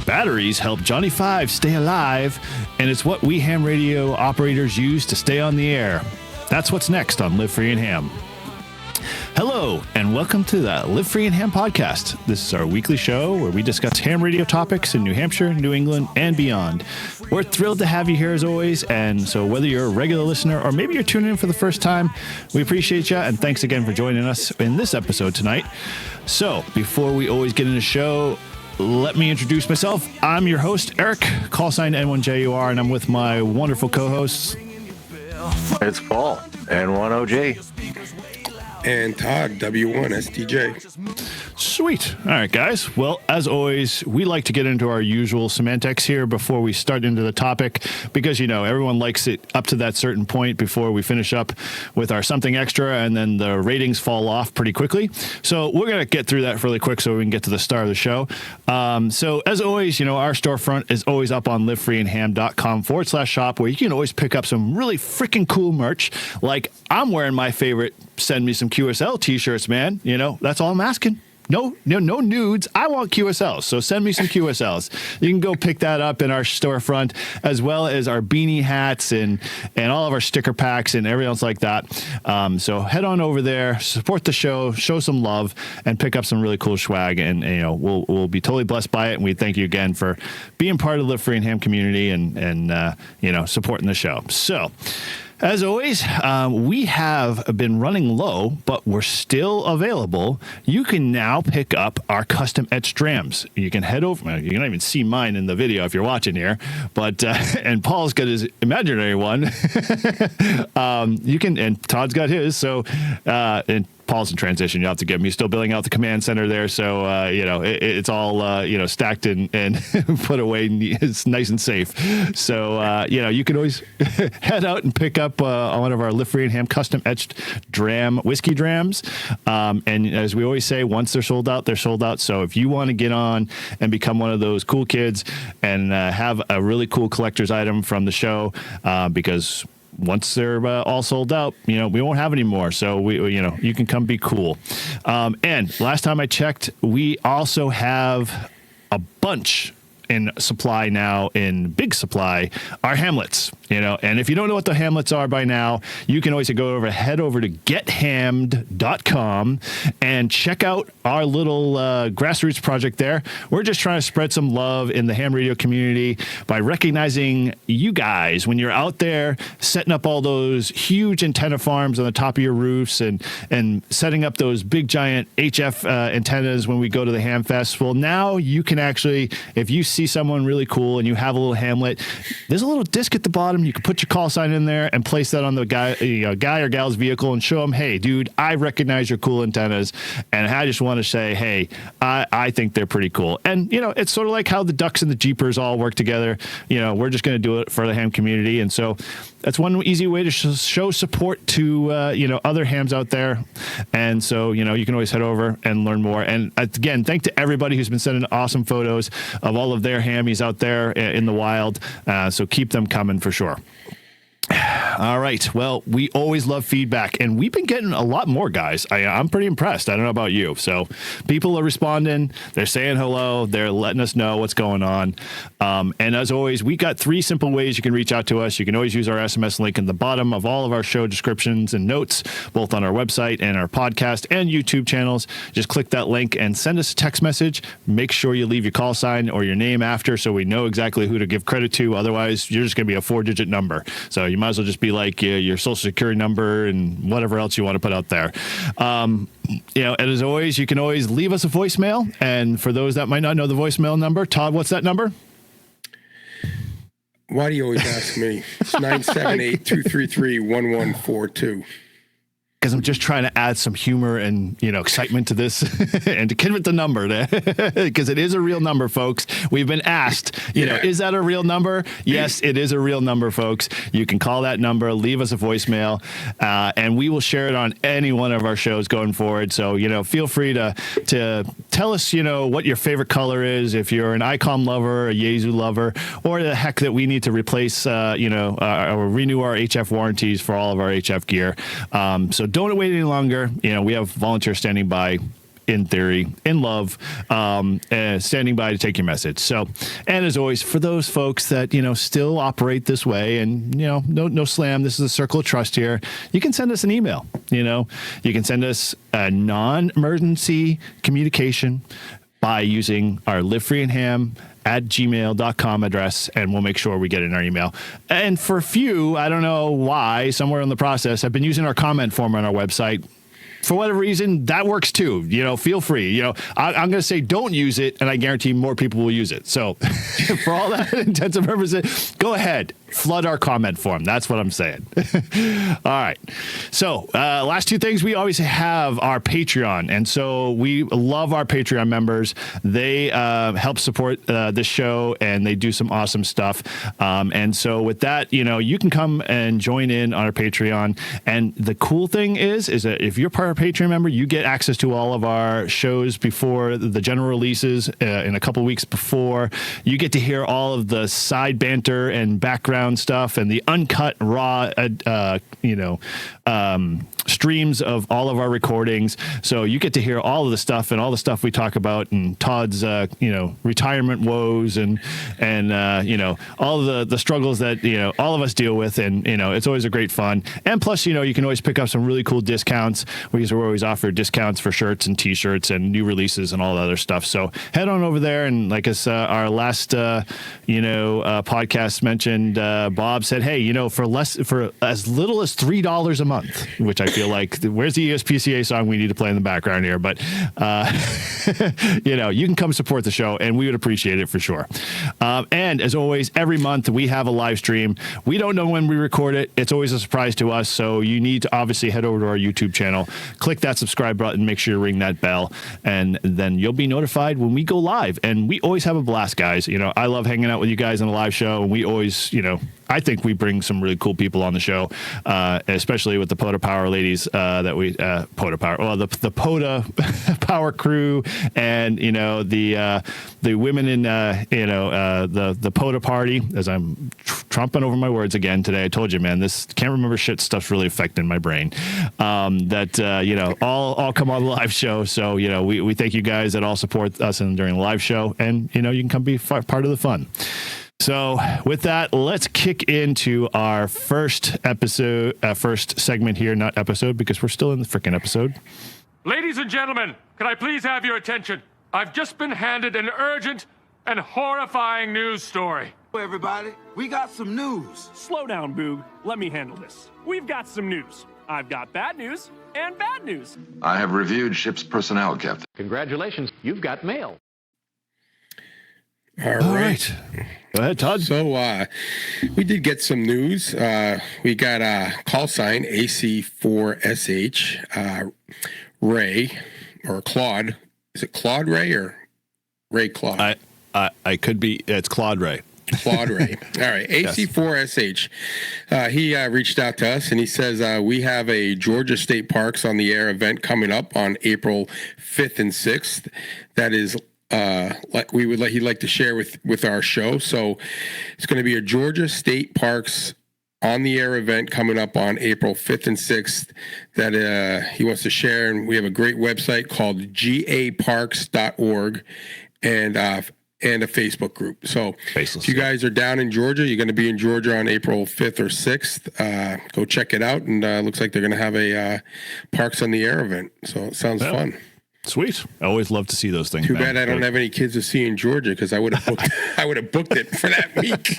Batteries help Johnny Five stay alive, and it's what we ham radio operators use to stay on the air. That's what's next on Live Free and Ham. Hello, and welcome to the Live Free and Ham podcast. This is our weekly show where we discuss ham radio topics in New Hampshire, New England, and beyond. We're thrilled to have you here as always, and so whether you're a regular listener or maybe you're tuning in for the first time, we appreciate you, and thanks again for joining us in this episode tonight. So, before we always get into the show, let me introduce myself. I'm your host, Eric, call sign N1JUR, and I'm with my wonderful co-hosts. It's Paul, N1OJ. And Todd, W1SDJ. Sweet. All right, guys. Well, as always, we like to get into our usual semantics here before we start into the topic because, you know, everyone likes it up to that certain point before we finish up with our something extra, and then the ratings fall off pretty quickly. So we're going to get through that really quick so we can get to the start of the show. So as always, you know, our storefront is always up on livefreeandham.com/shop, where you can always pick up some really freaking cool merch. Like I'm wearing my favorite Send Me Some QSL t-shirts, man. You know, that's all I'm asking. No nudes. I want QSLs. So send me some QSLs. You can go pick that up in our storefront, as well as our beanie hats and all of our sticker packs and everything else like that. So head on over there, support the show, show some love, and pick up some really cool swag. And you know, we'll be totally blessed by it. And we thank you again for being part of the Live Free and Ham community and you know, supporting the show. So, as always, we have been running low, but we're still available. You can now pick up our custom etched drams. You can head over. You can even see mine in the video if you're watching here. But and Paul's got his imaginary one. You can, and Todd's got his. So and Paul's in transition. You have to get me. Still building out the command center there, so you know it's all you know, stacked and put away. It's nice and safe. So you know, you can always head out and pick up one of our Live Free and Ham custom etched whiskey drams. And as we always say, once they're sold out, they're sold out. So if you want to get on and become one of those cool kids and have a really cool collector's item from the show, because once they're all sold out, you know, we won't have any more. So you know, you can come be cool. And last time I checked, we also have a bunch in supply now, in big supply, our Hamlets, you know. And if you don't know what the Hamlets are by now, you can always head over to gethammed.com and check out our little grassroots project there. We're just trying to spread some love in the ham radio community by recognizing you guys when you're out there setting up all those huge antenna farms on the top of your roofs and setting up those big giant HF antennas when we go to the Ham Festival. Now you can actually, if you see someone really cool and you have a little Hamlet, there's a little disc at the bottom. You can put your call sign in there and place that on the guy or gal's vehicle and show them, hey, dude, I recognize your cool antennas, and I just want to say, hey, I think they're pretty cool. And you know, it's sort of like how the ducks and the jeepers all work together. You know, we're just going to do it for the ham community, and so that's one easy way to show support to you know, other hams out there. And so, you know, you can always head over and learn more. And again, thank to everybody who's been sending awesome photos of all of their hammies out there in the wild. So keep them coming for sure. All right. Well, we always love feedback, and we've been getting a lot more, guys. I'm pretty impressed. I don't know about you. So people are responding. They're saying hello. They're letting us know what's going on. And as always, we got 3 simple ways you can reach out to us. You can always use our SMS link in the bottom of all of our show descriptions and notes, both on our website and our podcast and YouTube channels. Just click that link and send us a text message. Make sure you leave your call sign or your name after so we know exactly who to give credit to. Otherwise, you're just going to be a 4-digit number. So you might as well just be like your social security number and whatever else you want to put out there. You know, and as always, you can always leave us a voicemail. And for those that might not know the voicemail number, Todd, what's that number? Why do you always ask me? It's 978-233-1142. Because I'm just trying to add some humor and, you know, excitement to this and to give it the number, because it is a real number, folks. We've been asked, you know, is that a real number? Yes, it is a real number, folks. You can call that number, leave us a voicemail, and we will share it on any one of our shows going forward. So, you know, feel free to tell us, you know, what your favorite color is, if you're an ICOM lover, a Yaesu lover, or the heck that we need to replace, you know, or renew our HF warranties for all of our HF gear. So don't wait any longer. You know, we have volunteers standing by in theory, in love, standing by to take your message. So, and as always, for those folks that, still operate this way and, no slam, this is a circle of trust here, you can send us an email. You can send us a non-emergency communication by using our livefreeandham@gmail.com address, and we'll make sure we get it in our email. And for a few, I don't know why, somewhere in the process, I've been using our comment form on our website. For whatever reason, that works too. Feel free. I'm going to say don't use it, and I guarantee more people will use it. So for all that intents and purposes, go ahead. Flood our comment form. That's what I'm saying. All right. So last two things, we always have our Patreon. And so we love our Patreon members. They help support this show, and they do some awesome stuff. And so with that, you can come and join in on our Patreon. And the cool thing is that if you're part of our Patreon member, you get access to all of our shows before the general releases in a couple weeks before. You get to hear all of the side banter and background stuff and the uncut raw streams of all of our recordings. So you get to hear all of the stuff and all the stuff we talk about, and Todd's retirement woes and all of the struggles that all of us deal with, and it's always a great fun. And plus you can always pick up some really cool discounts, because we always offer discounts for shirts and t-shirts and new releases and all the other stuff. So head on over there, and like us our last podcast mentioned, Bob said, hey, for as little as $3 a month, which I feel like, where's the ESPCA song we need to play in the background here? But, you can come support the show, and we would appreciate it for sure. And as always, every month we have a live stream. We don't know when we record it. It's always a surprise to us. So you need to obviously head over to our YouTube channel, click that subscribe button, make sure you ring that bell, and then you'll be notified when we go live. And we always have a blast, guys. I love hanging out with you guys on a live show, and we always, I think we bring some really cool people on the show, especially with the POTA Power ladies that we POTA Power, the POTA Power crew, and the women in the POTA party. As I'm trumping over my words again today, I told you, man, this can't remember shit stuff's really affecting my brain. All come on the live show. So we thank you guys that all support us during the live show, and you can come be part of the fun. So with that, let's kick into our first segment here, not episode, because we're still in the freaking episode. Ladies and gentlemen, can I please have your attention? I've just been handed an urgent and horrifying news story. Hey everybody, we got some news. Slow down, Boog. Let me handle this. We've got some news. I've got bad news and bad news. I have reviewed ship's personnel, Captain. Congratulations, you've got mail. All right. Go ahead, Todd. So we did get some news. We got a call sign AC4SH Ray, or Claude. Is it Claude Ray or Ray Claude? I could be. It's Claude Ray. Claude Ray. All right. AC4SH. He reached out to us, and he says, we have a Georgia State Parks on the Air event coming up on April 5th and 6th. That is he'd like to share with our show. So it's going to be a Georgia State Parks on the Air event coming up on April 5th and 6th that he wants to share. And we have a great website called gaparks.org and a Facebook group. So if you guys are down in Georgia, you're going to be in Georgia on April 5th or 6th, go check it out. And looks like they're going to have a Parks on the Air event. So it sounds fun. Sweet. I always love to see those things. Too bad I don't have any kids to see in Georgia, because I would have booked it for that weekend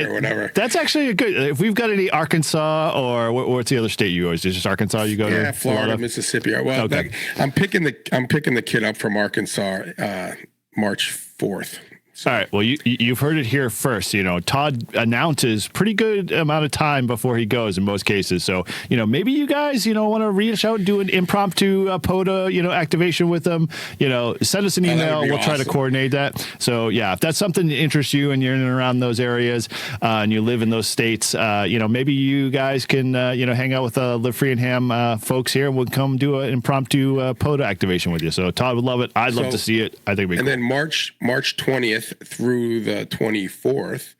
or whatever. That's actually a good. If we've got any Arkansas, or what's the other state you always do? Just Arkansas you go to? Yeah, Florida, Mississippi. Well, okay. I'm picking the kid up from Arkansas March 4th. All right. Well, you've heard it here first. Todd announces pretty good amount of time before he goes in most cases. So, maybe you guys, want to reach out and do an impromptu POTA, activation with them. Send us an email. We'll try to coordinate that. So, yeah, if that's something that interests you and you're in and around those areas and you live in those states, maybe you guys can, hang out with Live Free and Ham folks here, and we'll come do an impromptu POTA activation with you. So, Todd would love it. I'd love to see it. I think it'd be cool. Then March 20th through the 24th,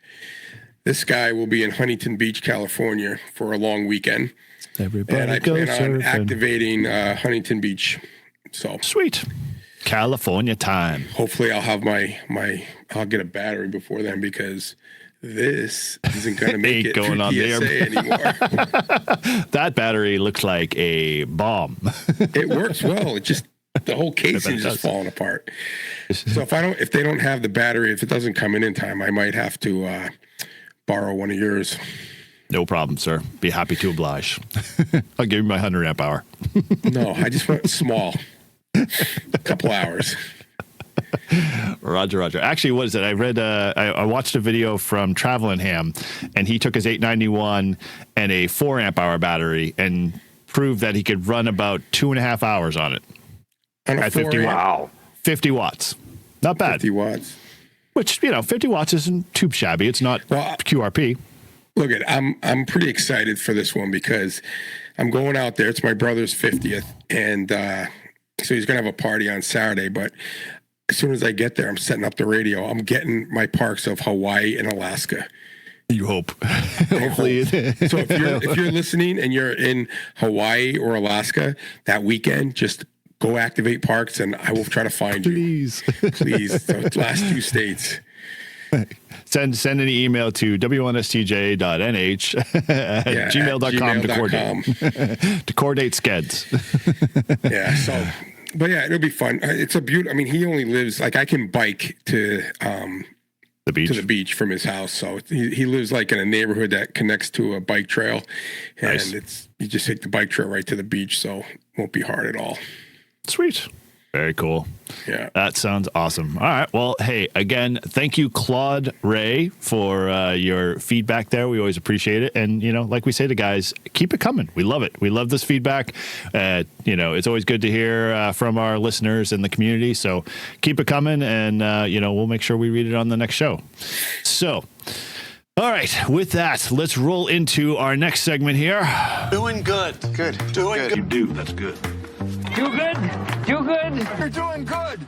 this guy will be in Huntington Beach, California for a long weekend. Everybody and I plan on activating Huntington Beach So sweet. California time. Hopefully I'll have I'll get a battery before then, because this isn't going to make it going through on TSA there anymore. That battery looks like a bomb. It works well. It just, the whole casing is just falling apart. So if they don't have the battery, if it doesn't come in time, I might have to borrow one of yours. No problem, sir. Be happy to oblige. I'll give you my 100 amp hour. No, I just want small. A couple hours. Roger. Actually, what is it? I read, I watched a video from Travelin' Ham, and he took his 891 and a 4 amp hour battery and proved that he could run about 2.5 hours on it. At 50 watts. 50 watts. Not bad. 50 watts. Which, 50 watts isn't too shabby. It's not QRP. Look, I'm pretty excited for this one because I'm going out there. It's my brother's 50th, and so he's going to have a party on Saturday. But as soon as I get there, I'm setting up the radio. I'm getting my parks of Hawaii and Alaska. You hope. Hopefully. So if you're listening and you're in Hawaii or Alaska that weekend, just go activate parks, and I will try to find you. Please. So last 2 states. Send an email to w1stj.nh at gmail.com to coordinate skeds. Yeah. So, but yeah, it'll be fun. It's a beautiful. I mean, he only lives, like, I can bike to the beach from his house. So he lives like in a neighborhood that connects to a bike trail, and nice. you just take the bike trail right to the beach. So it won't be hard at all. Sweet. Very cool. Yeah. That sounds awesome. All right. Well, hey, again, thank you, Claude Ray, for your feedback there. We always appreciate it. And, like we say to guys, keep it coming. We love it. We love this feedback. It's always good to hear from our listeners in the community. So keep it coming, and, we'll make sure we read it on the next show. So, all right. With that, let's roll into our next segment here. Doing good. Good. Doing good. You do. That's good. Do good? Do good? You're doing good.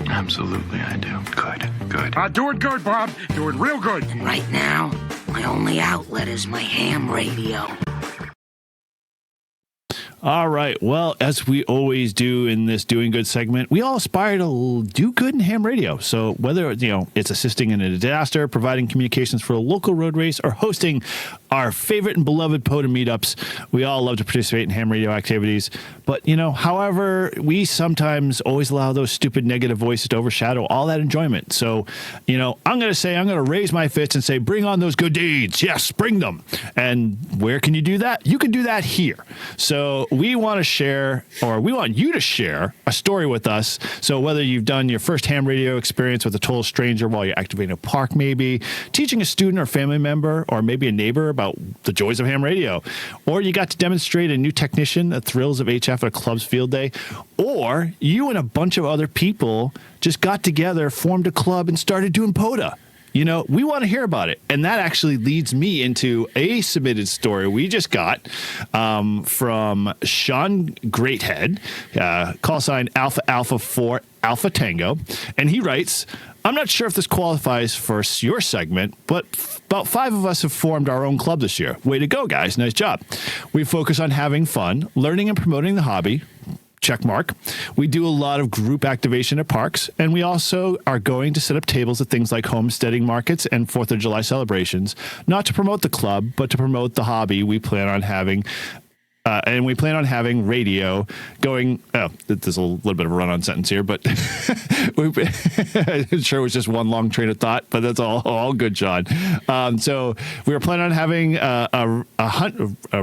Absolutely, I do. Good. Doing good, Bob. Doing real good. Right now, my only outlet is my ham radio. All right. Well, as we always do in this Doing Good segment, we all aspire to do good in ham radio. So whether, it's assisting in a disaster, providing communications for a local road race, or hosting our favorite and beloved POTA meetups, we all love to participate in ham radio activities. But, however, we sometimes always allow those stupid negative voices to overshadow all that enjoyment. So, I'm going to raise my fists and say, bring on those good deeds. Yes, bring them. And where can you do that? You can do that here. So we want to share, or we want you to share, a story with us. So whether you've done your first ham radio experience with a total stranger while you're activating a park, maybe teaching a student or family member, or maybe a neighbor about the joys of ham radio, or you got to demonstrate a new technician the thrills of HF at a club's field day, or you and a bunch of other people just got together, formed a club, and started doing POTA. We want to hear about it. And that actually leads me into a submitted story we just got from Sean Greathead, call sign Alpha Alpha 4 Alpha Tango. And he writes, I'm not sure if this qualifies for your segment, but about 5 of us have formed our own club this year. Way to go, guys. Nice job. We focus on having fun, learning and promoting the hobby. Check mark. We do a lot of group activation at parks, and we also are going to set up tables at things like homesteading markets and 4th of July celebrations, not to promote the club, but to promote the hobby. We plan on having and we plan on having radio going. Oh, there's a little bit of a run-on sentence here, but I'm sure it was just one long train of thought, but that's all good, John. So we were planning on having a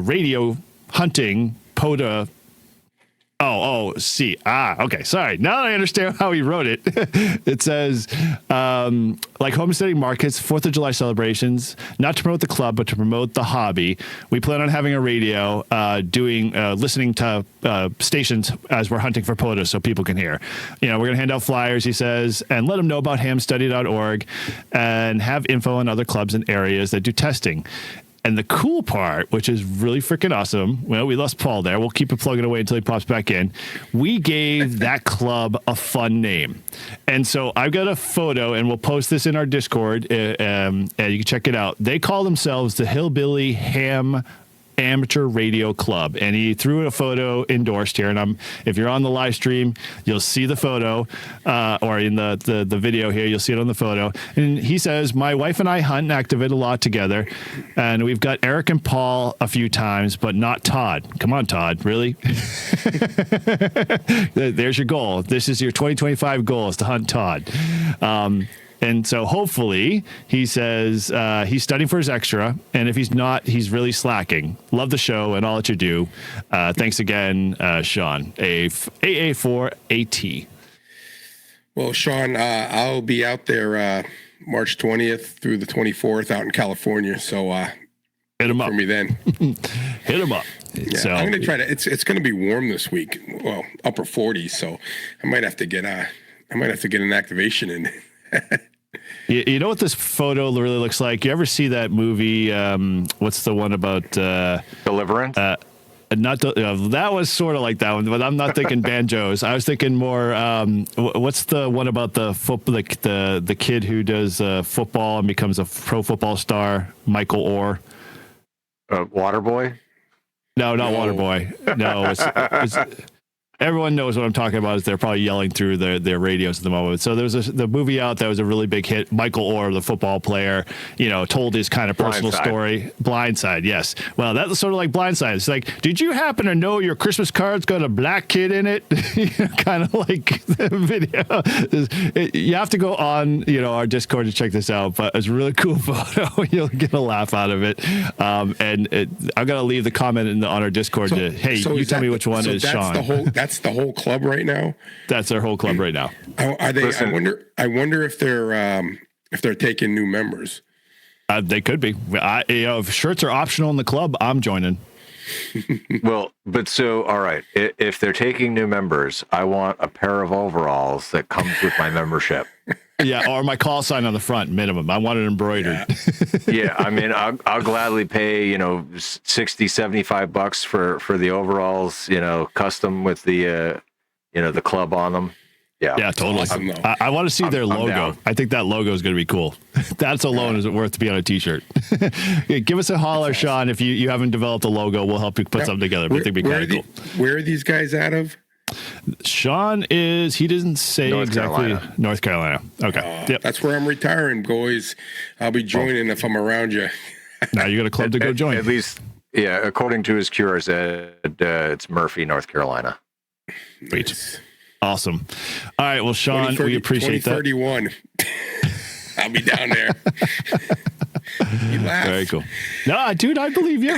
radio hunting POTA. Okay. Sorry. Now that I understand how he wrote it, it says, like homesteading markets, 4th of July celebrations, not to promote the club, but to promote the hobby. We plan on having a radio, listening to stations as we're hunting for POTA so people can hear. We're going to hand out flyers, he says, and let them know about hamstudy.org and have info on other clubs and areas that do testing. And the cool part, which is really freaking awesome, well, we lost Paul there. We'll keep it plugging away until he pops back in. We gave that club a fun name. And so I've got a photo, and we'll post this in our Discord, and you can check it out. They call themselves the Hillbilly Ham Amateur Radio Club. And he threw a photo endorsed here. And if you're on the live stream, you'll see the photo, or in the video here, you'll see it on the photo. And he says, my wife and I hunt and activate a lot together. And we've got Eric and Paul a few times, but not Todd. Come on, Todd. Really? There's your goal. This is your 2025 goal, is to hunt Todd. And so hopefully, he says he's studying for his extra, and if he's not, he's really slacking. Love the show and all that you do. Thanks again, Sean, AA4AT. Well, Sean, I'll be out there March 20th through the 24th out in California, so hit him up for me then. Hit him up. Yeah, So I'm going to try to. It's going to be warm this week. Well, upper 40s, so I might have to get an activation in. You know what this photo really looks like? You ever see that movie? What's the one about Deliverance? That was sort of like that one, but I'm not thinking banjos. I was thinking more. What's the one about the the kid who does football and becomes a pro football star? Michael Orr. Waterboy? No, not Waterboy. No, it's everyone knows what I'm talking about. Is they're probably yelling through their radios at the moment. So there was the movie out that was a really big hit. Michael Orr, the football player, told his kind of personal story. Blindside, yes. Well, that was sort of like Blindside. It's like, did you happen to know your Christmas card's got a black kid in it? Kind of like the video. You have to go on, our Discord to check this out. But it's a really cool photo. You'll get a laugh out of it. I'm gonna leave the comment on our Discord. You tell me which one is Sean. That's the whole club right now. That's their whole club right now. Are they? Listen, I wonder if they're taking new members. They could be. If shirts are optional in the club, I'm joining. Well, all right. If they're taking new members, I want a pair of overalls that comes with my membership. Yeah, or my call sign on the front, minimum. I want it embroidered. Yeah, I mean, I'll gladly pay, $60, $75 for the overalls, custom with the club on them. Yeah, totally. Awesome, I want to see their logo. Down. I think that logo is going to be cool. That's alone is it worth to be on a T-shirt. Give us a holler, Sean, if you haven't developed a logo. We'll help you put something together. But I think it'd be kind of cool. Where are these guys out of? Sean he doesn't say exactly. North Carolina. Okay. Yep. That's where I'm retiring, boys. I'll be joining if I'm around you. Now you got a club to go join. At least, yeah, according to his cure, it's Murphy, North Carolina. Sweet. Awesome. All right. Well, Sean, we appreciate 2031. that. I'll be down there. You laugh. Very cool. No, dude, I believe you.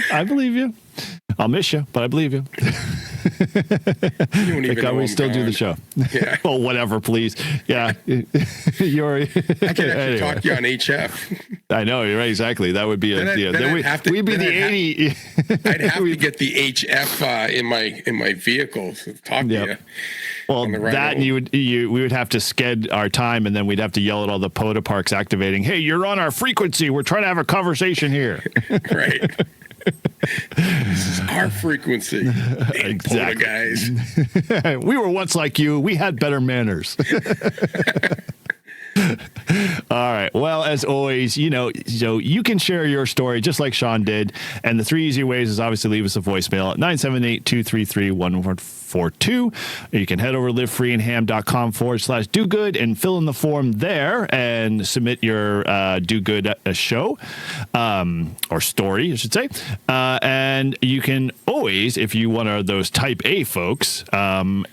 I'll miss you, but I believe you. We still do the show. Yeah. Well, whatever, please. Yeah. I can actually talk to you on HF. I know, you're right. Exactly. That would be we'd be the 80. I'd have to get the HF in my vehicle to talk to you. Well, that and we would have to sked our time, and then we'd have to yell at all the POTA parks activating. Hey, you're on our frequency. We're trying to have a conversation here. Right. This is our frequency. Exactly. POTA guys. We were once like you. We had better manners. All right. Well, as always, you can share your story just like Sean did. And the 3 easy ways is obviously leave us a voicemail at 978-233-1142. You can head over to livefreeandham.com/do good and fill in the form there and submit your do good show or story, I should say. And you can always, if you one of those type A folks,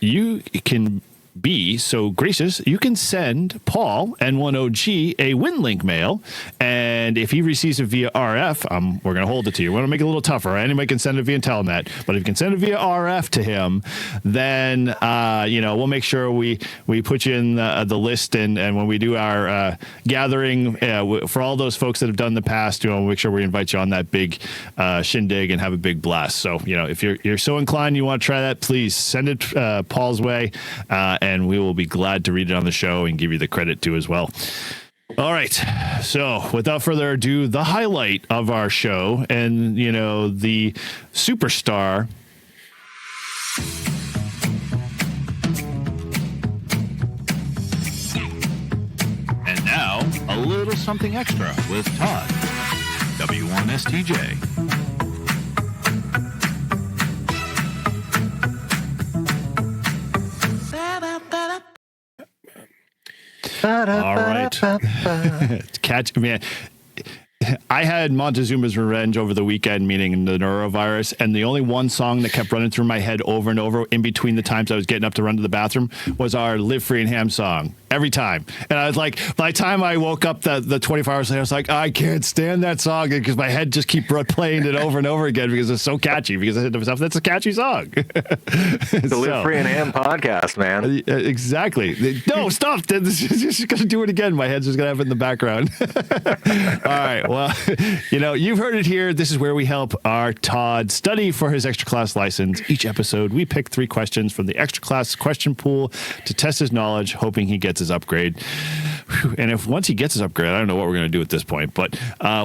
you can be so gracious, you can send Paul N1OG a WinLink mail, and if he receives it via RF, we're going to hold it to you. We're going to make it a little tougher. Anybody can send it via Telnet, but if you can send it via RF to him, then we'll make sure we put you in the list, and when we do our gathering for all those folks that have done the past, we'll make sure we invite you on that big shindig and have a big blast. So if you're so inclined, you want to try that, please send it Paul's way. And we will be glad to read it on the show and give you the credit too as well. All right. So without further ado, the highlight of our show and, the superstar. And now a little something extra with Todd, W1STJ. All right. Catch, man. I had Montezuma's Revenge over the weekend, meaning the norovirus, and the only one song that kept running through my head over and over in between the times I was getting up to run to the bathroom was our Live Free and Ham song. Every time. And I was like, by the time I woke up the 24 hours later, I was like, I can't stand that song because my head just keep playing it over and over again because it's so catchy. Because I said to myself, that's a catchy song. The Live Free and Ham podcast, man. Exactly. No, stop. This is just going to do it again. My head's just going to have it in the background. All right. Well, you've heard it here. This is where we help our Todd study for his extra class license. Each episode, we pick 3 questions from the extra class question pool to test his knowledge, hoping he gets his upgrade. And if once he gets his upgrade, I don't know what we're going to do at this point, but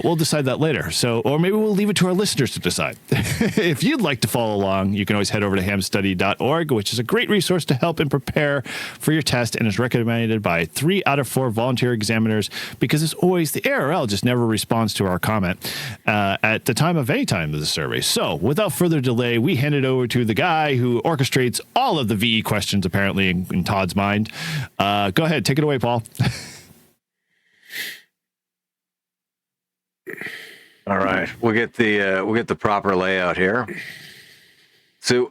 we'll decide that later. Or maybe we'll leave it to our listeners to decide. If you'd like to follow along, you can always head over to hamstudy.org, which is a great resource to help and prepare for your test and is recommended by 3 out of 4 volunteer examiners because as always, the ARL just never responds to our comment at the time of any time of the survey. So without further delay, we hand it over to the guy who orchestrates all of the VE questions, apparently, in Todd's mind. Go ahead. Take it away, Paul. All right, we'll get the proper layout here. So,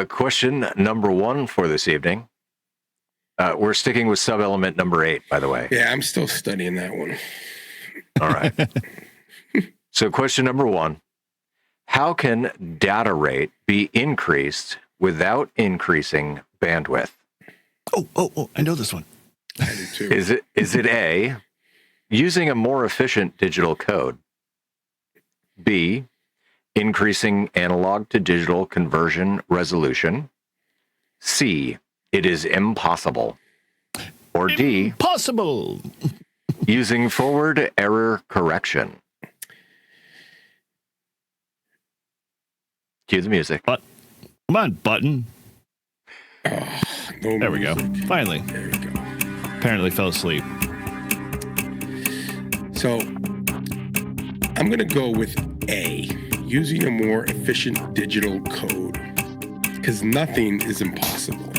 question number 1 for this evening. We're sticking with sub-element number 8, by the way. Yeah, I'm still studying that one. All right. So, question number 1: how can data rate be increased without increasing bandwidth? Oh! I know this one. I do too. Is it A, using a more efficient digital code? B, increasing analog to digital conversion resolution? C, it is impossible? Or D, possible, using forward error correction? Cue the music. Come on, button. No there we go. music. Finally. There we go. Apparently fell asleep. So I'm going to go with A, using a more efficient digital code, because nothing is impossible.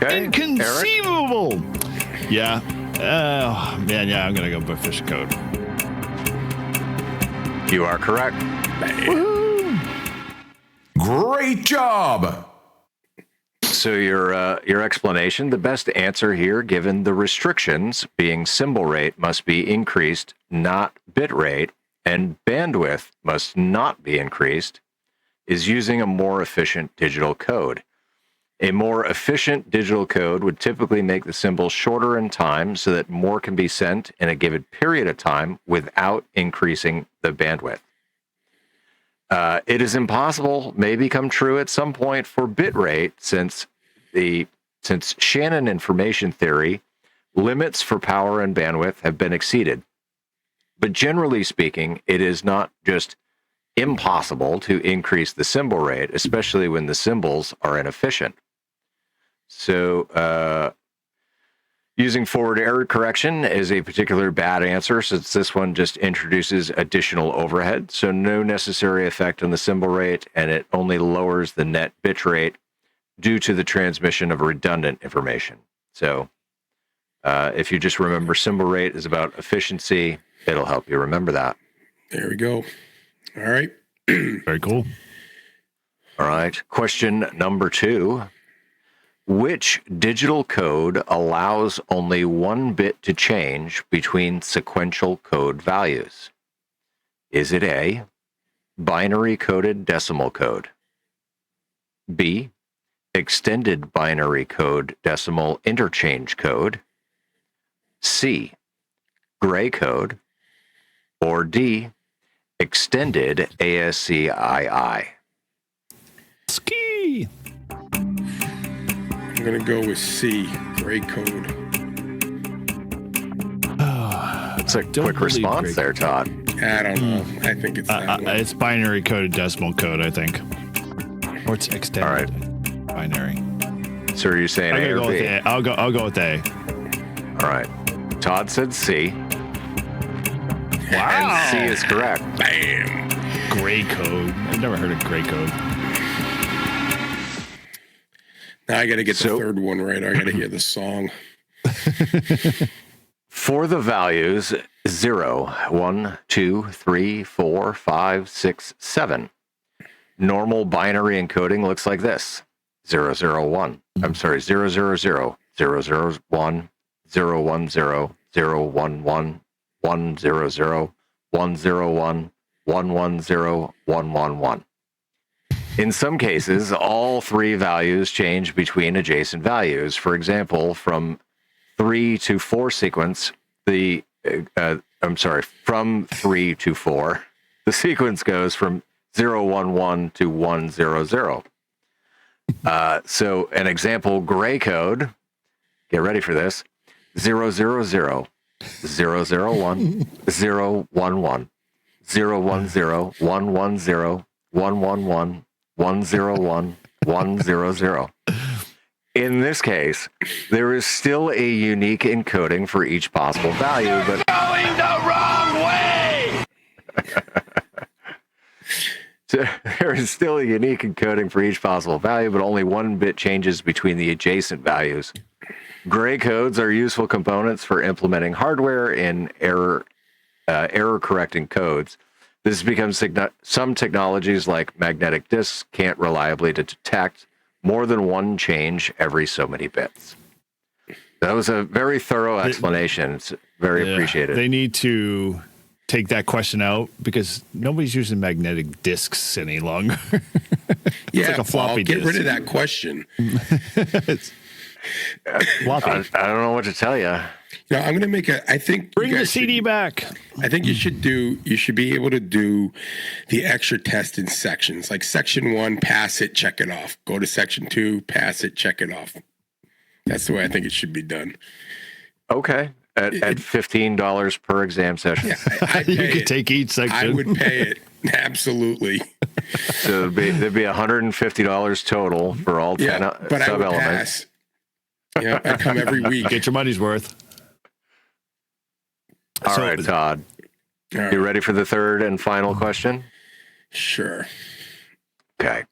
Okay. Inconceivable. Eric? Yeah. Man, yeah, I'm going to go with efficient code. You are correct. Woohoo! Great job. So your explanation, the best answer here, given the restrictions being symbol rate must be increased, not bit rate, and bandwidth must not be increased, is using a more efficient digital code. A more efficient digital code would typically make the symbols shorter in time so that more can be sent in a given period of time without increasing the bandwidth. It is impossible, may become true at some point for bitrate, since Shannon information theory limits for power and bandwidth have been exceeded. But generally speaking, it is not just impossible to increase the symbol rate, especially when the symbols are inefficient. So, using forward error correction is a particular bad answer, since this one just introduces additional overhead, so no necessary effect on the symbol rate, and it only lowers the net bit rate due to the transmission of redundant information. So if you just remember symbol rate is about efficiency, it'll help you remember that. There we go. All right. Very cool. All right. Question number 2. Which digital code allows only 1 bit to change between sequential code values? Is it A, binary coded decimal code? B, extended binary code decimal interchange code? C, gray code? Or D, extended ASCII? Ski. I'm going to go with C, gray code. That's a quick response there, Todd. I don't know. I think it's that one. It's binary coded decimal code, I think. Or it's extended. All right. Binary. So are you saying A or B? I'll go with A. All right. Todd said C. Wow. And C is correct. Bam. Gray code. I've never heard of gray code. Now I got to get the third one right. I got to hear the song. For the values 0, 1, 2, 3, 4, 5, 6, 7, normal binary encoding looks like this. 001. I'm sorry, 000, 001, 010, 011, 100, 100, 101, 110, 111. In some cases, all three values change between adjacent values. For example, from 3 to 4 sequence, from 3 to 4, the sequence goes from 011 to 100. So an example gray code, get ready for this, 000, 001, 011, 010, 110, 110, 111, 101, 100. In this case, there is still a unique encoding for each possible value, but Going the wrong way! So there is still a unique encoding for each possible value, but only one bit changes between the adjacent values. Gray codes are useful components for implementing hardware in error-correcting codes. This becomes some technologies like magnetic disks can't reliably detect more than one change every so many bits. That was a very thorough explanation. It's very appreciated. They need to take that question out because nobody's using magnetic disks any longer. Yeah, like a floppy get disk. rid of that question. It's floppy. I don't know what to tell you. No, I'm going to make I think Bring the CD back. I think you should be able to do the extra test in sections. Like section 1, pass it, check it off. Go to section 2, pass it, check it off. That's the way I think it should be done. Okay. At $15 per exam session. Yeah, You could take each section. I would pay it. Absolutely. So there'd be $150 total for all 10 but I would sub-elements. pass. Yeah, I come every week. Get your money's worth. All right, Todd. All right. You ready for the third and final question? Sure. Okay.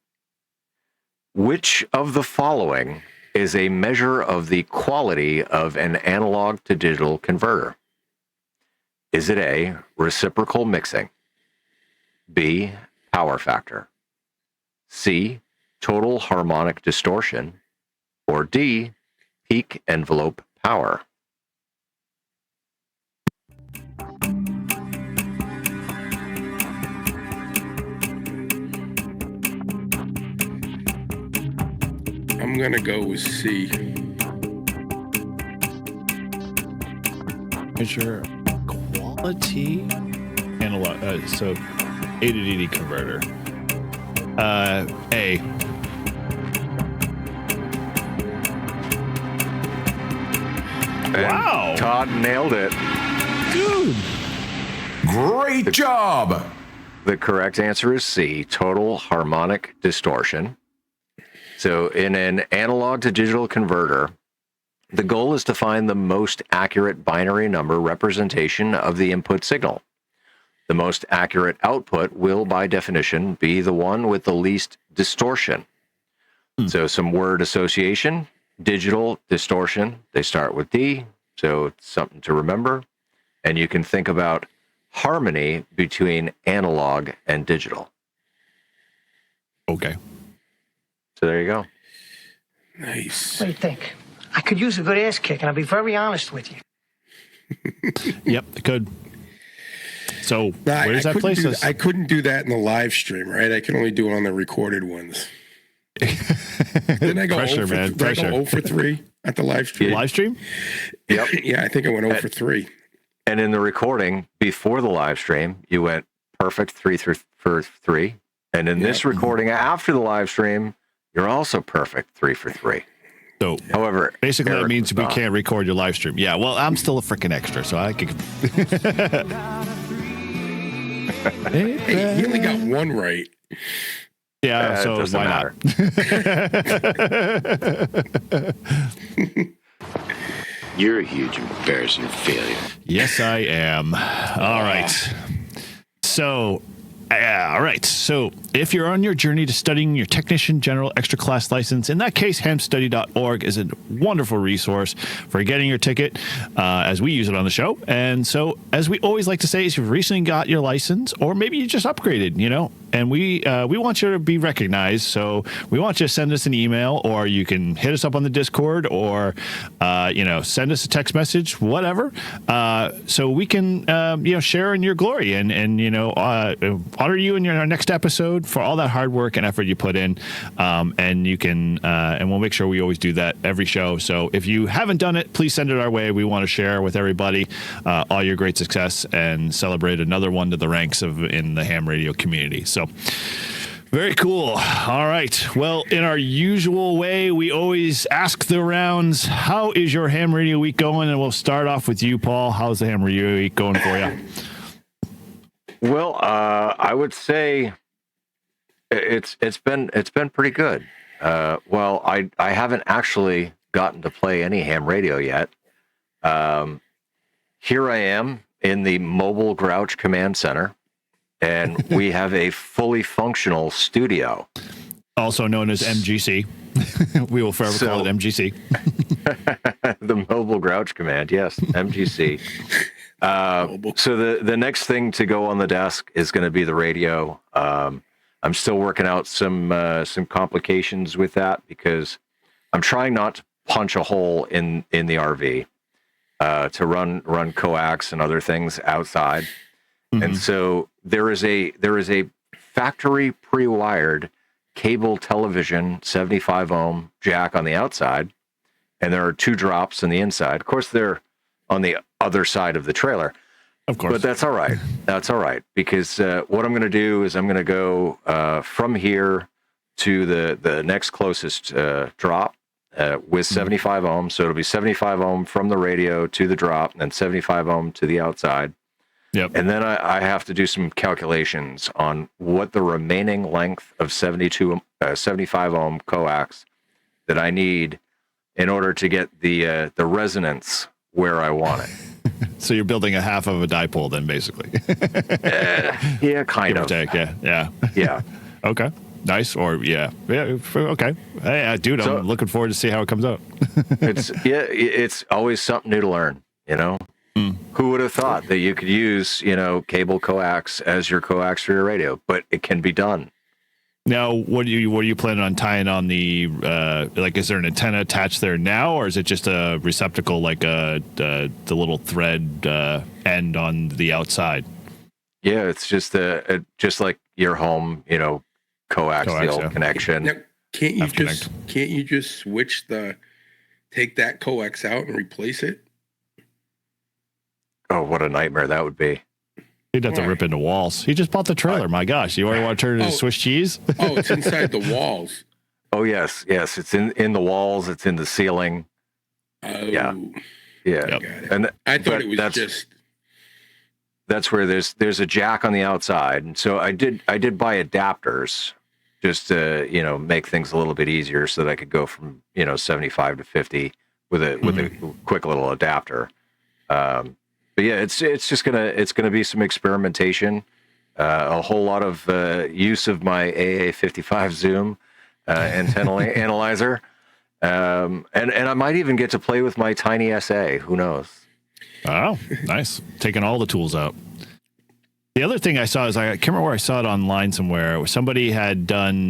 Which of the following is a measure of the quality of an analog to digital converter? Is it A, reciprocal mixing, B, power factor, C, total harmonic distortion, or D, peak envelope power? I'm going to go with C. Measure quality analog. So A to DD converter. A. Wow. Todd nailed it. Dude. Great job! The correct answer is C, total harmonic distortion. So in an analog to digital converter, the goal is to find the most accurate binary number representation of the input signal. The most accurate output will, by definition, be the one with the least distortion. So some word association, digital distortion, they start with D, so it's something to remember. And you can think about harmony between analog and digital. Okay. So there you go. Nice. What do you think? I could use a good ass kick, and I'll be very honest with you. Yep, it could. So where does that place us? I couldn't do that in the live stream, right? I can only do it on the recorded ones. Didn't I go Pressure, 0 for, man. did I go Pressure. 0 for 3 at the live stream? Live stream? Yep. Yeah, I think I went 0 for 3. And in the recording before the live stream, you went perfect 3 for 3. And in this recording after the live stream, you're also perfect 3 for 3. So, however, basically Eric that means we was can't record your live stream. Yeah, well, I'm still a freaking extra, so I could. Hey, he only got one right. Yeah, it so doesn't why matter. not? You're a huge embarrassing failure. Yes, I am. All right. So, All right. So if you're on your journey to studying your Technician General Extra Class license, in that case, hamstudy.org is a wonderful resource for getting your ticket, as we use it on the show. And so, as we always like to say, if you've recently got your license, or maybe you just upgraded, and we want you to be recognized. So we want you to send us an email, or you can hit us up on the Discord, or send us a text message, whatever, so we can share in your glory and honor you in our next episode for all that hard work and effort you put in. And you can and we'll make sure we always do that every show. So if you haven't done it, please send it our way. We want to share with everybody all your great success and celebrate another one to the ranks in the ham radio community. So very cool. All right. Well, in our usual way, we always ask the rounds, how is your ham radio week going? And we'll start off with you, Paul. How's the ham radio week going for you? Well, I would say it's been pretty good. Well, I haven't actually gotten to play any ham radio yet. Here I am in the Mobile Grouch Command Center, and we have a fully functional studio, also known as MGC. We will forever call it MGC. The Mobile Grouch Command, yes, MGC. So the next thing to go on the desk is going to be the radio. I'm still working out some complications with that, because I'm trying not to punch a hole in the RV to run coax and other things outside. Mm-hmm. And so there is a factory pre-wired cable television 75 ohm jack on the outside, and there are 2 drops on the inside. Of course, they're on the other side of the trailer. Of course. But that's all right. That's all right, because what I'm going to do is I'm going to go from here to the next closest drop with 75 ohms. So it'll be 75 ohm from the radio to the drop, and then 75 ohm to the outside. Yep. And then I have to do some calculations on what the remaining length of 75 ohm coax that I need in order to get the resonance where I want it. So you're building a half of a dipole then, basically. Yeah, kind of. Take, yeah. Yeah. Okay. Nice. Or yeah. Okay. Hey, dude, I'm looking forward to see how it comes out. It's always something new to learn, Who would have thought that you could use, cable coax as your coax for your radio? But it can be done. Now, what are you planning on tying on the is there an antenna attached there now, or is it just a receptacle like the little thread end on the outside? Yeah, it's just just like your home, coax the old connection. Now, can't you just take that coax out and replace it? Oh, what a nightmare that would be. He'd have to rip into walls. He just bought the trailer. My gosh, you already want to turn it into Swiss cheese? It's inside the walls. Oh, yes. It's in the walls. It's in the ceiling. Oh. Yeah. Yep. And I thought it was just... That's where there's a jack on the outside. And so I did buy adapters just to, make things a little bit easier so that I could go from, 75 to 50 with a quick little adapter. But yeah, it's gonna be some experimentation, a whole lot of use of my AA55 zoom antenna analyzer, and I might even get to play with my tiny SA. Who knows? Oh, nice! Taking all the tools out. The other thing I saw is I can't remember where I saw it online somewhere. Where somebody had done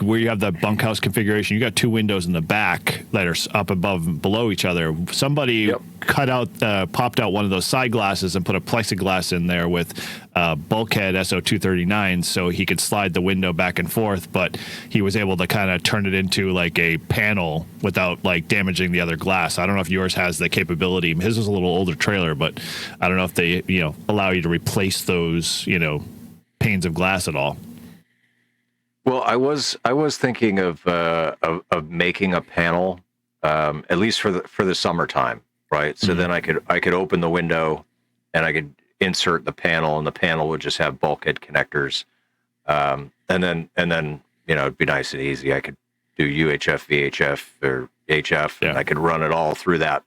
where you have the bunkhouse configuration. You got 2 windows in the back that are up above and below each other. Somebody popped out one of those side glasses and put a plexiglass in there with bulkhead SO239, so he could slide the window back and forth. But he was able to kind of turn it into like a panel without damaging the other glass. I don't know if yours has the capability. His is a little older trailer, but I don't know if they allow you to replace those panes of glass at all. Well, I was thinking of making a panel, at least for the summertime, right? So then I could open the window and I could insert the panel, and the panel would just have bulkhead connectors, and then it'd be nice and easy. I could do UHF, VHF, or HF, and I could run it all through that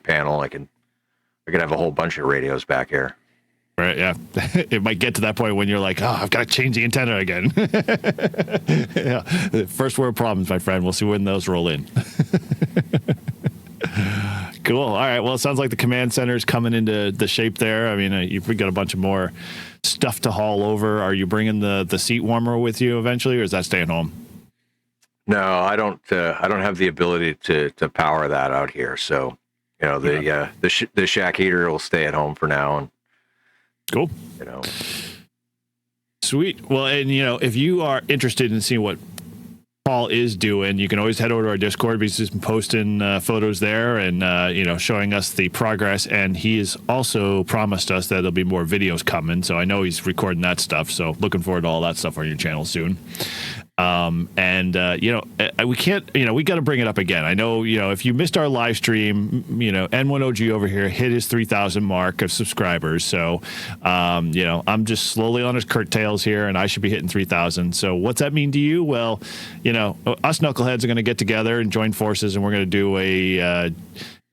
panel. I could have a whole bunch of radios back here. Right, yeah. It might get to that point when you're like, oh, I've got to change the antenna again. Yeah. First world problems, my friend. We'll see when those roll in. Cool. All right. Well, it sounds like the command center is coming into the shape there. I mean, you've got a bunch of more stuff to haul over. Are you bringing the seat warmer with you eventually, or is that staying home? No, I don't have the ability to power that out here. So, the shack heater will stay at home for now. And cool. Sweet. Well, and if you are interested in seeing what Paul is doing, you can always head over to our Discord because he's been posting photos there and showing us the progress. And he has also promised us that there'll be more videos coming. So I know he's recording that stuff. So looking forward to all that stuff on your channel soon. We can't, we got to bring it up again. I know, if you missed our live stream, N1OG over here hit his 3,000 mark of subscribers. So, I'm just slowly on his curtails here and I should be hitting 3,000. So what's that mean to you? Well, us knuckleheads are going to get together and join forces and we're going to do a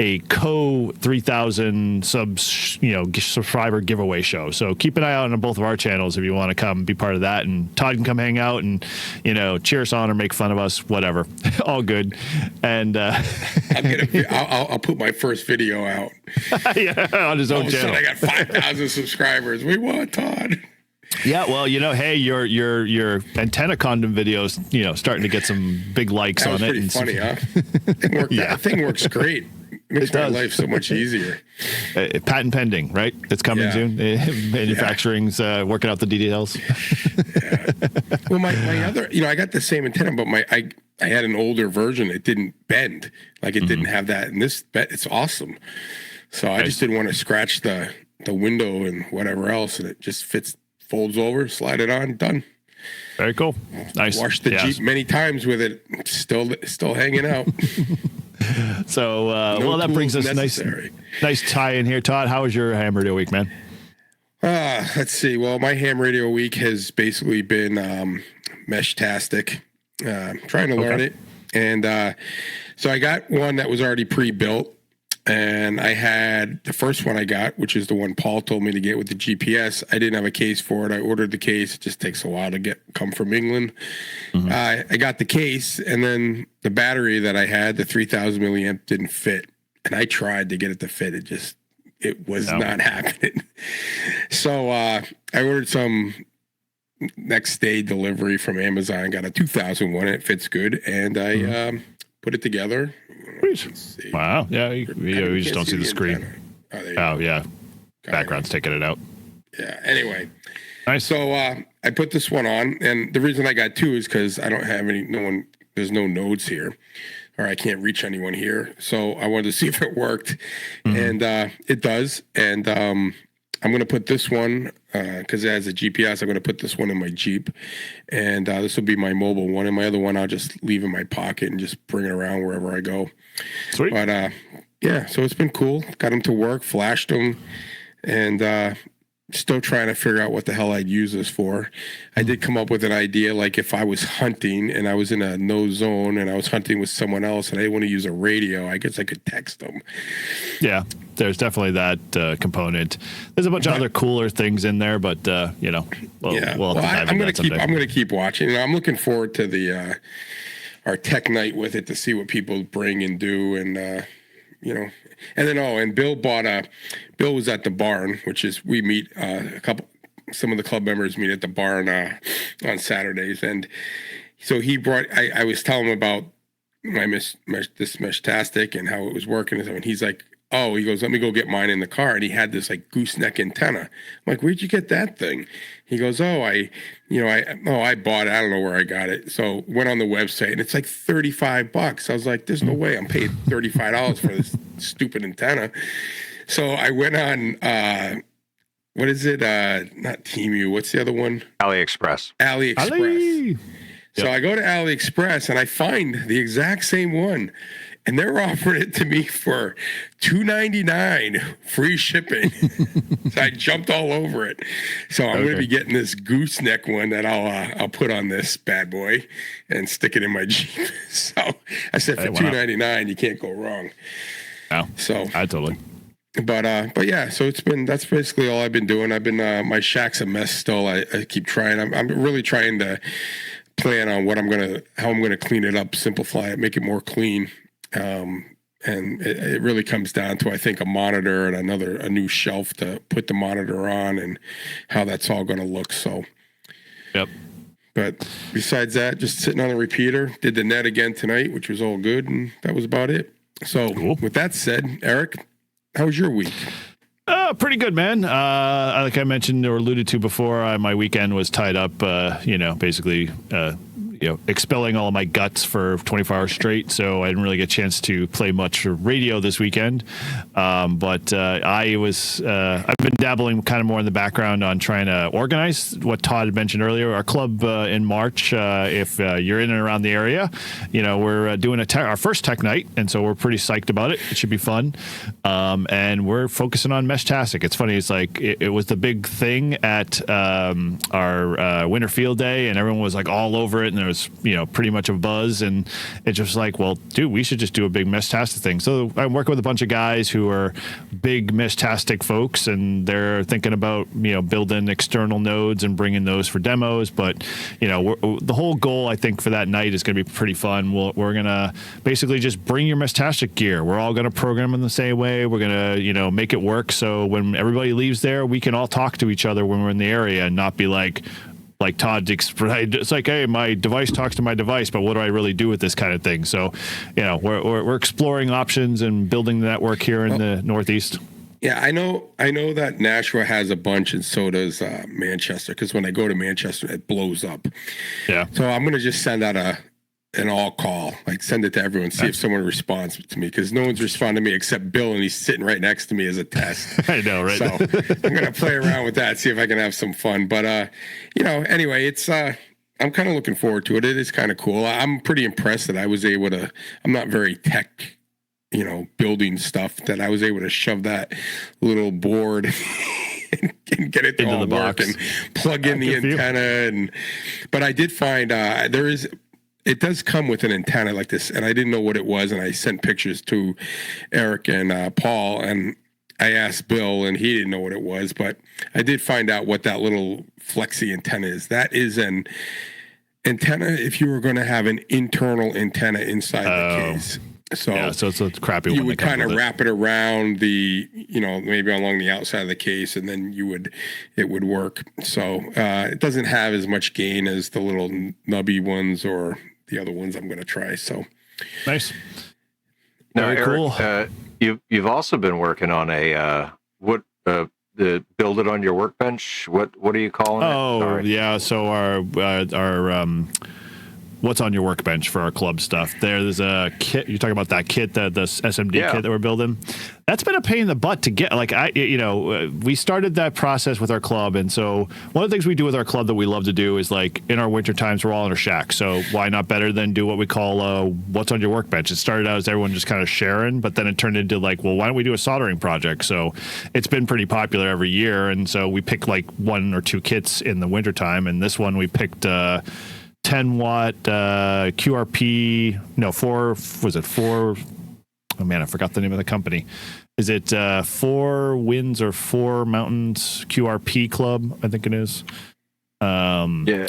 3,000 subscriber giveaway show. So keep an eye out on both of our channels if you want to come be part of that. And Todd can come hang out and, cheer us on or make fun of us, whatever. All good. And I'll put my first video out. Yeah, on his own channel. I got 5,000 subscribers. We want Todd. Yeah, well, hey, your antenna condom videos, starting to get some big likes on it. Pretty funny, huh? That thing works great. It makes my life so much easier. Patent pending, right? It's coming soon. Manufacturing's working out the details. Yeah. Well, my other, I got the same antenna, but I had an older version. It didn't bend. Like it didn't have that. And it's awesome. So I just didn't want to scratch the window and whatever else. And it just folds over, slide it on, done. Very cool. Nice. Washed the Jeep many times with it. Still hanging out. So, that brings us nice tie in here. Todd, how was your ham radio week, man? Let's see. Well, my ham radio week has basically been mesh-tastic, trying to learn it. And so I got one that was already pre-built. And I had the first one I got, which is the one Paul told me to get with the GPS. I didn't have a case for it. I ordered the case. It just takes a while to come from England. I got the case, and then the battery that I had, the 3,000 milliamp, didn't fit. And I tried to get it to fit. It was not happening. So I ordered some next day delivery from Amazon. Got a 2,000 one. It fits good, and I put it together. Wow. Yeah, you just don't see the screen. Yeah. Background's taking it out. Yeah. Anyway. Nice. So I put this one on, and the reason I got two is because I don't have there's no nodes here, or I can't reach anyone here. So I wanted to see if it worked, and it does. And I'm going to put this one, because it has a GPS, I'm going to put this one in my Jeep, and this will be my mobile one, and my other one I'll just leave in my pocket and just bring it around wherever I go. Sweet. But so it's been cool. Got them to work, flashed them, and still trying to figure out what the hell I'd use this for. I did come up with an idea, like if I was hunting and I was in a no zone and I was hunting with someone else and I didn't want to use a radio, I guess I could text them. Yeah. There's definitely that component. There's a bunch of other cooler things in there, but we'll I'm going to keep watching. I'm looking forward to our tech night with it to see what people bring and do, and and then and Bill was at the barn, which is we meet some of the club members meet at the barn on Saturdays, and so he brought. I was telling him about this mesh-tastic and how it was working, and he's like, oh, he goes, let me go get mine in the car. And he had this like gooseneck antenna. I'm like, where'd you get that thing? He goes, I bought it. I don't know where I got it. So went on the website and it's like $35. I was like, there's no way I'm paying $35 for this stupid antenna. So I went on, what is it? Not Temu. What's the other one? AliExpress. AliExpress. So I go to AliExpress and I find the exact same one. And they're offering it to me for $2.99 free shipping. So I jumped all over it. So I'm going to be getting this gooseneck one that I'll put on this bad boy and stick it in my Jeep. So I said for $2.99, you can't go wrong. Wow. So I totally. But yeah, so that's basically all I've been doing. I've been my shack's a mess still. I keep trying. I'm really trying to plan on how I'm gonna clean it up, simplify it, make it more clean. And it really comes down to, I think, a monitor and a new shelf to put the monitor on, and how that's all going to look. So, yep. But besides that, just sitting on a repeater. Did the net again tonight, which was all good, and that was about it. So, cool. With that said, Eric, how was your week? Pretty good, man. Like I mentioned or alluded to before, my weekend was tied up, basically, expelling all of my guts for 24 hours straight. So I didn't really get a chance to play much radio this weekend. But I've been dabbling kind of more in the background on trying to organize what Todd had mentioned earlier. Our club in March, if you're in and around the area, we're doing our first tech night. And so we're pretty psyched about it. It should be fun. And we're focusing on Meshtastic. It's funny. It's like it was the big thing at our Winter Field Day, and everyone was like all over it. And there was, pretty much a buzz, and it's just like, well, dude, we should just do a big Meshtastic thing. So I'm working with a bunch of guys who are big Meshtastic folks, and they're thinking about, building external nodes and bringing those for demos. But, the whole goal, I think, for that night is going to be pretty fun. We're going to basically just bring your Meshtastic gear. We're all going to program in the same way. We're going to, make it work. So when everybody leaves there, we can all talk to each other when we're in the area and not be like Todd, it's like, hey, my device talks to my device, but what do I really do with this kind of thing? So, we're exploring options and building the network here in the Northeast. Yeah, I know that Nashua has a bunch, and so does Manchester, because when I go to Manchester, it blows up. Yeah. So I'm going to just send out an all call, like send it to everyone, see if someone responds to me, because no one's responded to me except Bill, and he's sitting right next to me as a test. I know, right? So I'm going to play around with that, see if I can have some fun. But, anyway, it's I'm kind of looking forward to it. It is kind of cool. I'm pretty impressed that I was able to, I'm not very tech, building stuff, that I was able to shove that little board and get it to all work and plug in the antenna. But I did find it does come with an antenna like this, and I didn't know what it was, and I sent pictures to Eric and Paul, and I asked Bill, and he didn't know what it was, but I did find out what that little flexi antenna is. That is an antenna if you were going to have an internal antenna inside the case. So it's a crappy one. You would kind of wrap it around the, maybe along the outside of the case, and then it would work. So it doesn't have as much gain as the little nubby ones or the other ones I'm going to try. So nice. Now, Very Eric, cool. You've also been working on the build it on your workbench. What are you calling it? Oh, yeah. So our what's on your workbench for our club stuff. There's a kit. You're talking about that kit, the SMD kit that we're building. That's been a pain in the butt to get. Like we started that process with our club, and so one of the things we do with our club that we love to do is, like, in our winter times, we're all in our shack. So why not better than do what we call what's on your workbench? It started out as everyone just kind of sharing, but then it turned into like, well, why don't we do a soldering project? So it's been pretty popular every year, and so we pick like 1 or 2 kits in the winter time, and this one we picked 10-watt QRP. No, 4. Was it 4? Oh man, I forgot the name of the company. Is it 4 Winds or 4 Mountains QRP Club? I think it is. Yeah,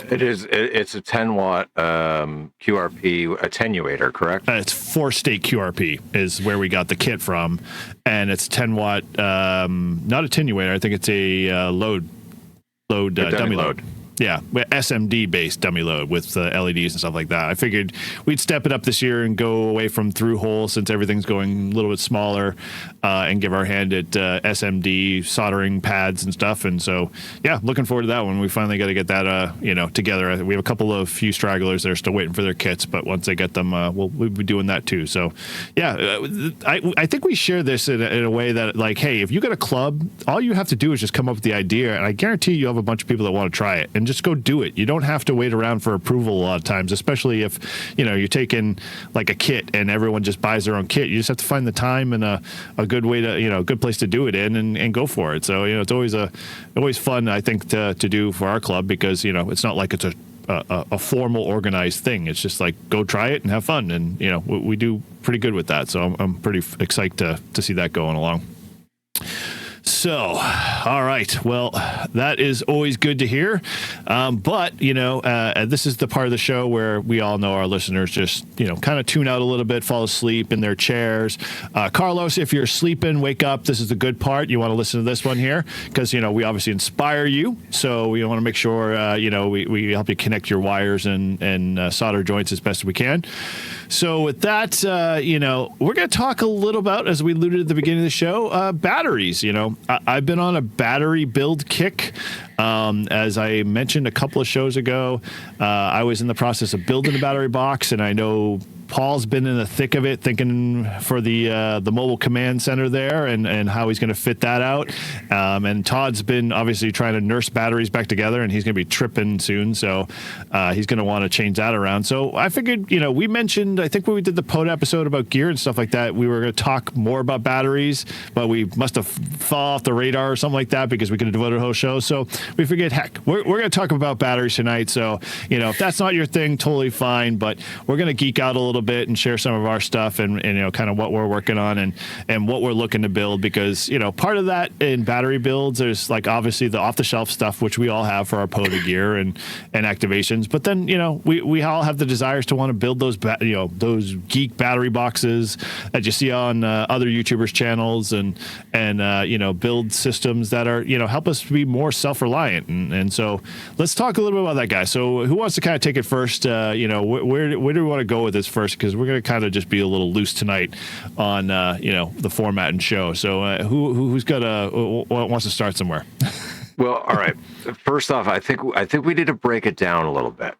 it is. It's a 10-watt QRP attenuator, correct? It's 4-state QRP is where we got the kit from, and it's 10-watt, not attenuator. I think it's a dummy load. Yeah, SMD based dummy load with LEDs and stuff like that. I figured we'd step it up this year and go away from through hole, since everything's going a little bit smaller, and give our hand at SMD soldering pads and stuff. And so, yeah, looking forward to that one. We finally got to get that together. We have a couple of few stragglers that are still waiting for their kits, but once they get them, we'll be doing that too. So, yeah, I think we share this in a way that, like, hey, if you got a club, all you have to do is just come up with the idea, and I guarantee you have a bunch of people that want to try it. And just go do it. You don't have to wait around for approval a lot of times, especially if you're taking like a kit and everyone just buys their own kit. You just have to find the time and a good way to a good place to do it in, and go for it. So it's always fun, I think, to do for our club, because it's not like it's a formal organized thing. It's just like, go try it and have fun, and we do pretty good with that. So I'm pretty excited to see that going along. So, all right. Well, that is always good to hear. But, this is the part of the show where we all know our listeners just, kind of tune out a little bit, fall asleep in their chairs. Carlos, if you're sleeping, wake up. This is the good part. You want to listen to this one here because, we obviously inspire you. So we want to make sure, we help you connect your wires and solder joints as best as we can. So with that, we're going to talk a little about, as we alluded at the beginning of the show, batteries. I've been on a battery build kick. As I mentioned a couple of shows ago, I was in the process of building a battery box, and I know Paul's been in the thick of it, thinking for the mobile command center there and how he's going to fit that out. And Todd's been obviously trying to nurse batteries back together, and he's going to be tripping soon. So he's going to want to change that around. So I figured, we mentioned, I think when we did the POTA episode about gear and stuff like that, we were going to talk more about batteries, but we must have fallen off the radar or something like that because we could have devoted a whole show. So we figured, heck, we're going to talk about batteries tonight. So, if that's not your thing, totally fine. But we're going to geek out a little bit and share some of our stuff and kind of what we're working on and what we're looking to build, because part of that in battery builds, there's like obviously the off the shelf stuff which we all have for our POTA gear and activations, but then we all have the desires to want to build those those geek battery boxes that you see on other YouTubers channels and build systems that are help us be more self-reliant, and so let's talk a little bit about that, guy. So who wants to kind of take it first? Where do we want to go with this first? Because we're going to kind of just be a little loose tonight on the format and show. So who's got wants to start somewhere? Well, all right. First off, I think we need to break it down a little bit.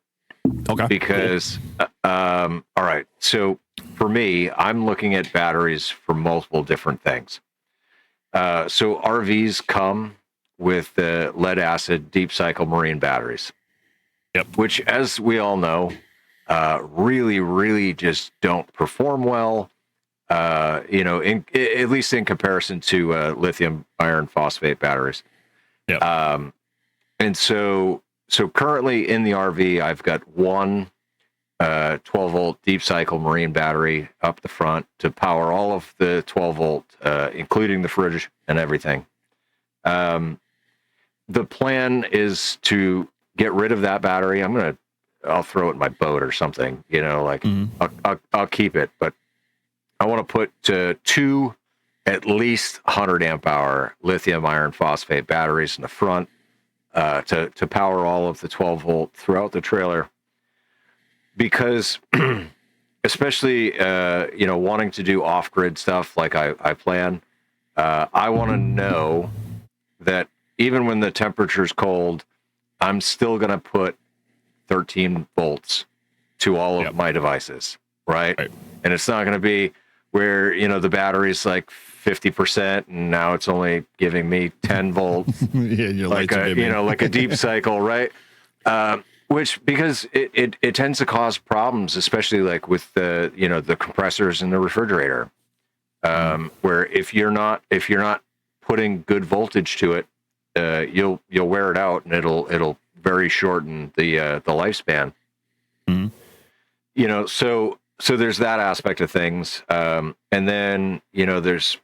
Okay. Because all right. So for me, I'm looking at batteries for multiple different things. So RVs come with the lead acid deep cycle marine batteries. Yep. Which, as we all know, really, really just don't perform well. At least in comparison to lithium iron phosphate batteries. Yeah. And so currently in the RV, I've got one 12-volt deep cycle marine battery up the front to power all of the 12-volt, including the fridge and everything. The plan is to get rid of that battery. I'll throw it in my boat or something, I'll keep it, but I want to put two at least 100 amp hour lithium iron phosphate batteries in the front to power all of the 12 volt throughout the trailer, because especially wanting to do off-grid stuff like I plan, I want to know that even when the temperature's cold, I'm still going to put 13 volts to all of my devices, right? And it's not going to be where, the battery's like 50% and now it's only giving me 10 volts, like a deep cycle, right? Which, because it tends to cause problems, especially like with the, the compressors in the refrigerator, where if you're not putting good voltage to it, you'll wear it out and it'll very shorten the lifespan. Mm-hmm. So there's that aspect of things. And then, there's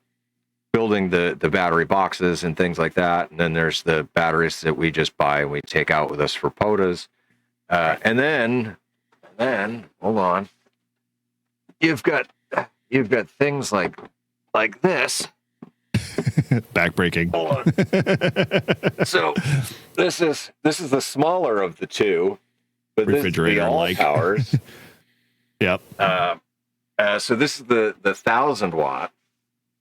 building the battery boxes and things like that. And then there's the batteries that we just buy and we take out with us for POTAs. And then hold on. You've got things like this. Backbreaking. Hold on. So this is the smaller of the two, but this is the all powers. Yep. So this is the 1,000 watt,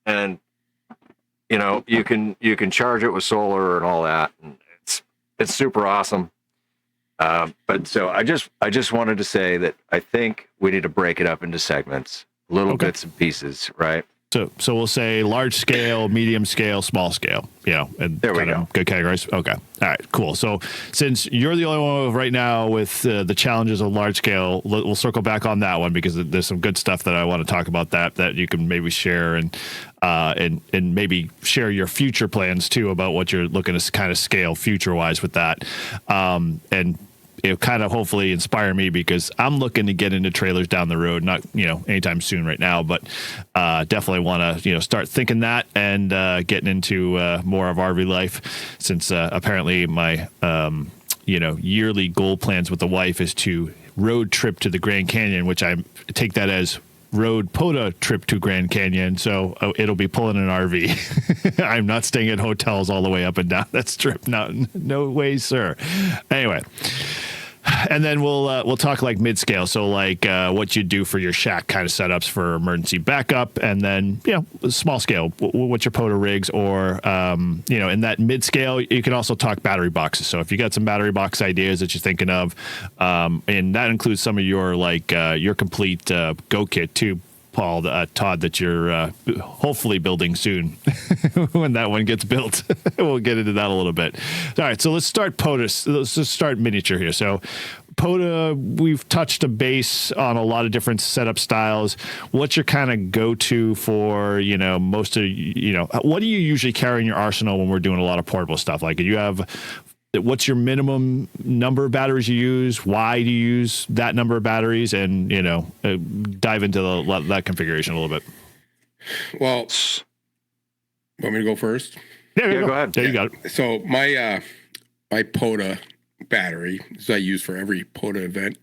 and you can charge it with solar and all that, and it's super awesome. But so I just wanted to say that I think we need to break it up into segments, little bits and pieces, right? So we'll say large scale, medium scale, small scale, and there we go. Good categories. Okay. All right, cool. So since you're the only one right now with the challenges of large scale, we'll circle back on that one because there's some good stuff that I want to talk about that you can maybe share and maybe share your future plans too about what you're looking to kind of scale future wise with that. And kind of hopefully inspire me, because I'm looking to get into trailers down the road, not, anytime soon right now, but definitely want to, start thinking that and getting into more of RV life, since apparently my, yearly goal plans with the wife is to road trip to the Grand Canyon, which I take that as road POTA trip to Grand Canyon. So it'll be pulling an RV. I'm not staying at hotels all the way up and down that strip. No way, sir. Anyway. And then we'll talk like mid-scale. So like what you do for your shack kind of setups for emergency backup, and then, small scale, what's your POTA rigs, or, in that mid-scale, you can also talk battery boxes. So if you got some battery box ideas that you're thinking of, and that includes some of your your complete go kit too, Paul, Todd, that you're hopefully building soon when that one gets built. We'll get into that a little bit. All right, so let's start POTA. Let's just start miniature here. So POTA, we've touched a base on a lot of different setup styles. What's your kind of go-to for, most of, what do you usually carry in your arsenal when we're doing a lot of portable stuff? Like, do you have... What's your minimum number of batteries you use? Why do you use that number of batteries? And, dive into that configuration a little bit. Well, want me to go first? Yeah, go ahead. There you go. So my POTA battery, as I use for every POTA event,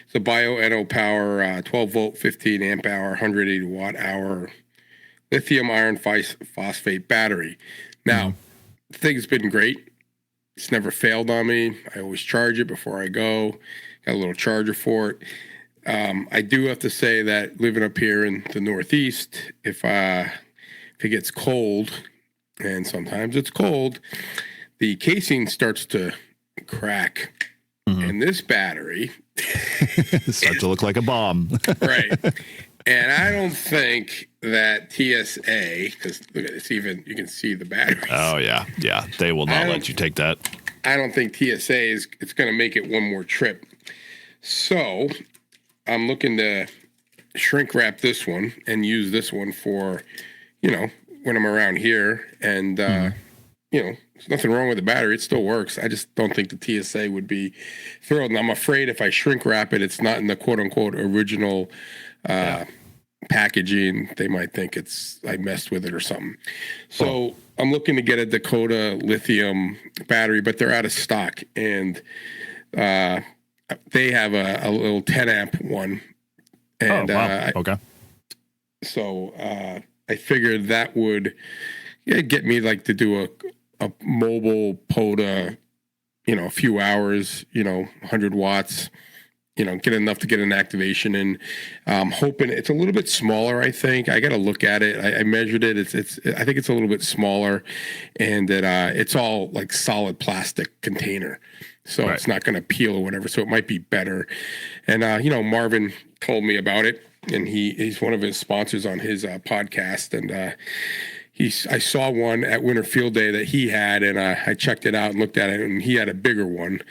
it's a Bio Power 12 volt, 15 amp hour, 180 watt hour lithium iron phosphate battery. Now, the thing's been great. It's never failed on me. I always charge it before I go. Got a little charger for it. I do have to say that living up here in the Northeast, if it gets cold, and sometimes it's cold, the casing starts to crack. And this battery starts to look like a bomb. Right. And I don't think that TSA, because look at this, even you can see the batteries. Oh, yeah. Yeah. They will not let you take that. I don't think TSA it's going to make it one more trip. So I'm looking to shrink wrap this one and use this one for, when I'm around here. And, there's nothing wrong with the battery. It still works. I just don't think the TSA would be thrilled. And I'm afraid if I shrink wrap it, it's not in the quote unquote original packaging. They might think I messed with it or something. So I'm looking to get a Dakota lithium battery, but they're out of stock, and they have a little 10 amp one. And okay. So I figured that would get me to do a mobile POTA, a few hours, 100 watts. Get enough to get an activation in. Hoping it's a little bit smaller. I think I got to look at it. I measured it. I think it's a little bit smaller, and that it's all like solid plastic container, so it's not going to peel or whatever. So it might be better. And Marvin told me about it, and he's one of his sponsors on his podcast, and I saw one at Winter Field Day that he had, and I checked it out and looked at it, and he had a bigger one.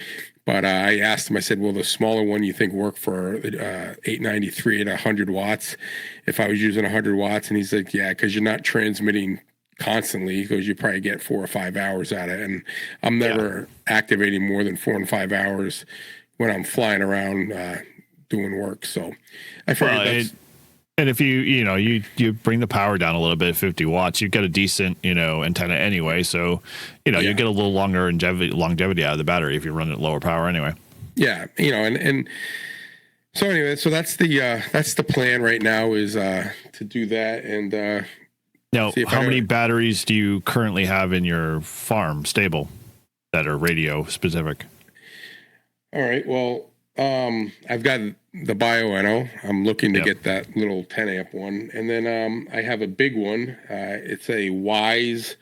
But I asked him, I said, will the smaller one you think work for 893 at 100 watts if I was using 100 watts? And he's like, yeah, because you're not transmitting constantly. He goes, you probably get 4 or 5 hours out of it. And I'm never activating more than 4 and 5 hours when I'm flying around doing work. So I figured and if you bring the power down a little bit, 50 watts, you've got a decent, antenna anyway. So, you get a little longer longevity out of the battery if you run it at lower power anyway. Yeah. And so anyway, so that's the plan right now is to do that. And now, how many batteries do you currently have in your farm stable that are radio specific? All right. Well, I've got the Bio. I'm looking to get that little 10 amp one. And then I have a big one. It's a Wise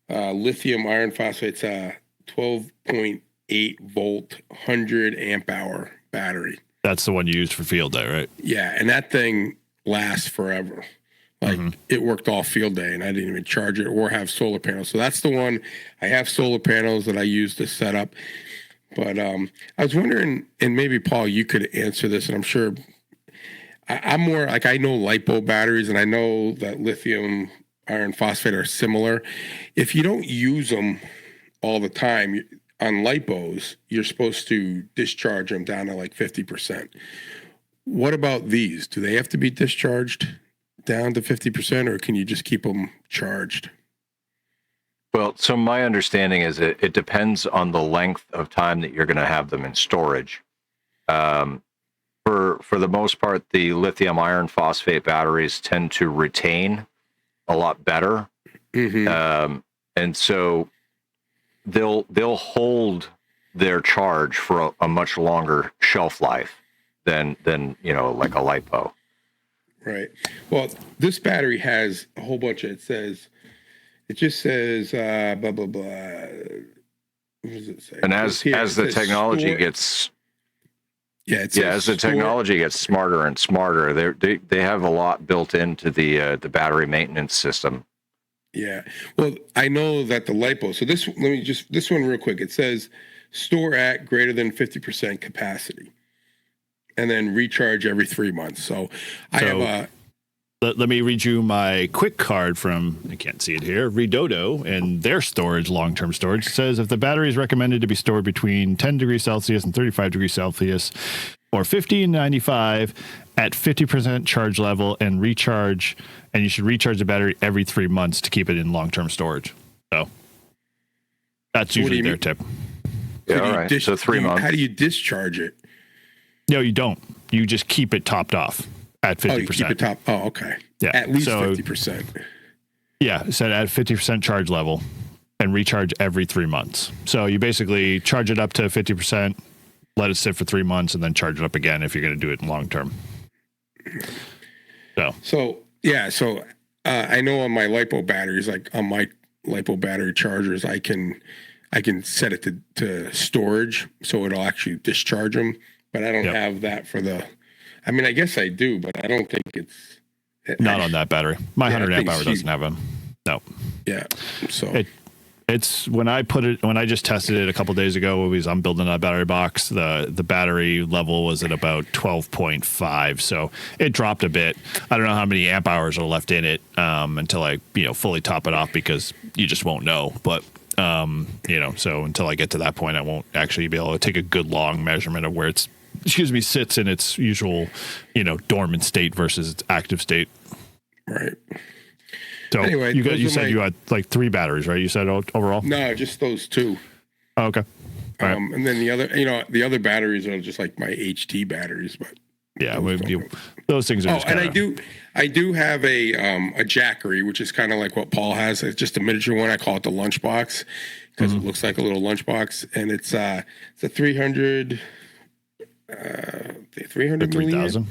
lithium iron phosphate. It's a 12.8 volt, 100 amp hour battery. That's the one you used for field day, right? Yeah. And that thing lasts forever. It worked all field day, and I didn't even charge it or have solar panels. So that's the one. I have solar panels that I use to set up. But I was wondering, and maybe Paul, you could answer this, and I'm sure I'm more like, I know lipo batteries, and I know that lithium iron phosphate are similar. If you don't use them all the time, on lipos, you're supposed to discharge them down to like 50%. What about these? Do they have to be discharged down to 50%, or can you just keep them charged? Well, so my understanding is it depends on the length of time that you're going to have them in storage. For the most part, the lithium iron phosphate batteries tend to retain a lot better, and so they'll hold their charge for a much longer shelf life than like a lipo. Right. Well, this battery has a whole bunch of. It just says blah blah blah. What does it say? And as the technology gets as the technology gets smarter and smarter, they have a lot built into the battery maintenance system. Yeah. Well, I know that the lipo. So this one real quick. It says store at greater than 50% capacity, and then recharge every 3 months. So I have a. Let me read you my quick card from, I can't see it here, Redodo, and their storage, long-term storage. It says if the battery is recommended to be stored between 10 degrees Celsius and 35 degrees Celsius, or 50 and 95 at 50% charge level, and you should recharge the battery every 3 months to keep it in long-term storage. So that's usually their tip. Yeah, all right. So 3 months. How do you discharge it? No, you don't. You just keep it topped off. At 50%. Oh, you keep it top. Oh, okay. Yeah. At least 50%. Yeah, set at 50% charge level and recharge every 3 months. So you basically charge it up to 50%, let it sit for 3 months, and then charge it up again if you're going to do it in long term. So I know on my lipo batteries, like on my lipo battery chargers, I can set it to storage, so it'll actually discharge them. But I don't have that for the. I mean, I guess I do, but I don't think it's not on that battery. My 100 amp hour doesn't have them. No. Yeah. So it's when I just tested it a couple days ago. I'm building a battery box. The battery level was at about 12.5, so it dropped a bit. I don't know how many amp hours are left in it until I fully top it off, because you just won't know. But so until I get to that point, I won't actually be able to take a good long measurement of where it's. Sits in its usual, dormant state versus its active state. Right. So anyway, you said you had like 3 batteries, right? You said overall? No, just those 2. Oh, okay. All right. And then the other batteries are just like my HT batteries, but yeah, those things are. And I do have a Jackery, which is kind of like what Paul has. It's just a miniature one. I call it the lunchbox because it looks like a little lunchbox, and it's a 300. 300 3,000.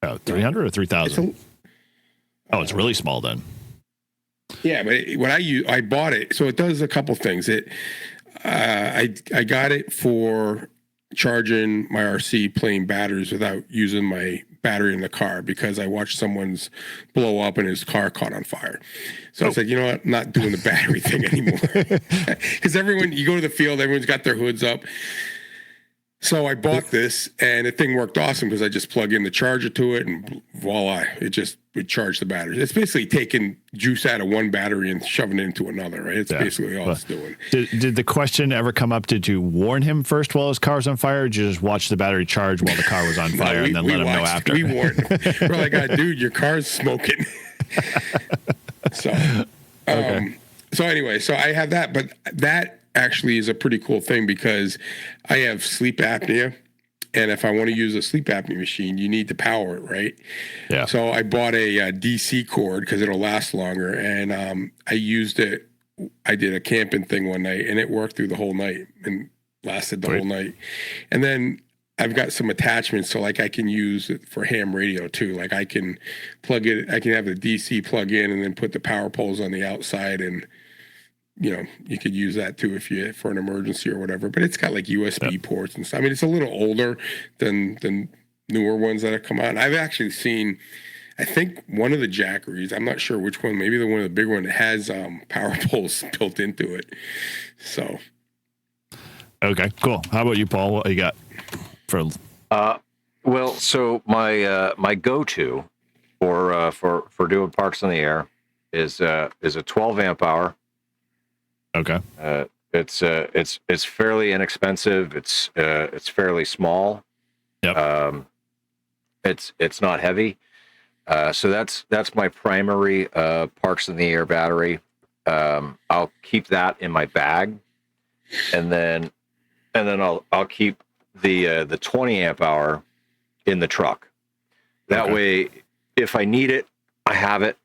Oh, 300 or 3,000. It's really small then. Yeah, but I bought it, so it does a couple things. I got it for charging my RC plain batteries without using my battery in the car, because I watched someone's blow up and his car caught on fire. So I said, you know what, I'm not doing the battery thing anymore. Because you go to the field, everyone's got their hoods up. So I bought this, and the thing worked awesome because I just plug in the charger to it, and voila, it charged the battery. It's basically taking juice out of one battery and shoving it into another, right? It's basically all it's doing. Did the question ever come up, did you warn him first while his car was on fire, or did you just watch the battery charge while the car was on fire and then let him know after? We warned him. We're like, dude, your car's smoking. So anyway, so I have that, but that actually is a pretty cool thing because I have sleep apnea, and if I want to use a sleep apnea machine, you need to power it, right? Yeah. So I bought a DC cord because it'll last longer, and I used it. I did a camping thing one night, and it worked through the whole night and lasted the whole night. And then I've got some attachments, so like I can use it for ham radio too. Like I can plug it, I can have the DC plug in and then put the power poles on the outside, and you could use that too for an emergency or whatever. But it's got like USB ports and stuff. I mean, it's a little older than newer ones that have come out. And I've actually seen, I think one of the Jackeries, I'm not sure which one, maybe the one of the big one, has power poles built into it. So. Okay, cool. How about you, Paul? What you got for? Well, so my go-to for doing parks in the air is a 12 amp hour. Okay. It's fairly inexpensive. It's fairly small. Yep. It's not heavy. So that's my primary Parks in the Air battery. I'll keep that in my bag, and then I'll keep the 20 amp hour in the truck. That way, if I need it, I have it.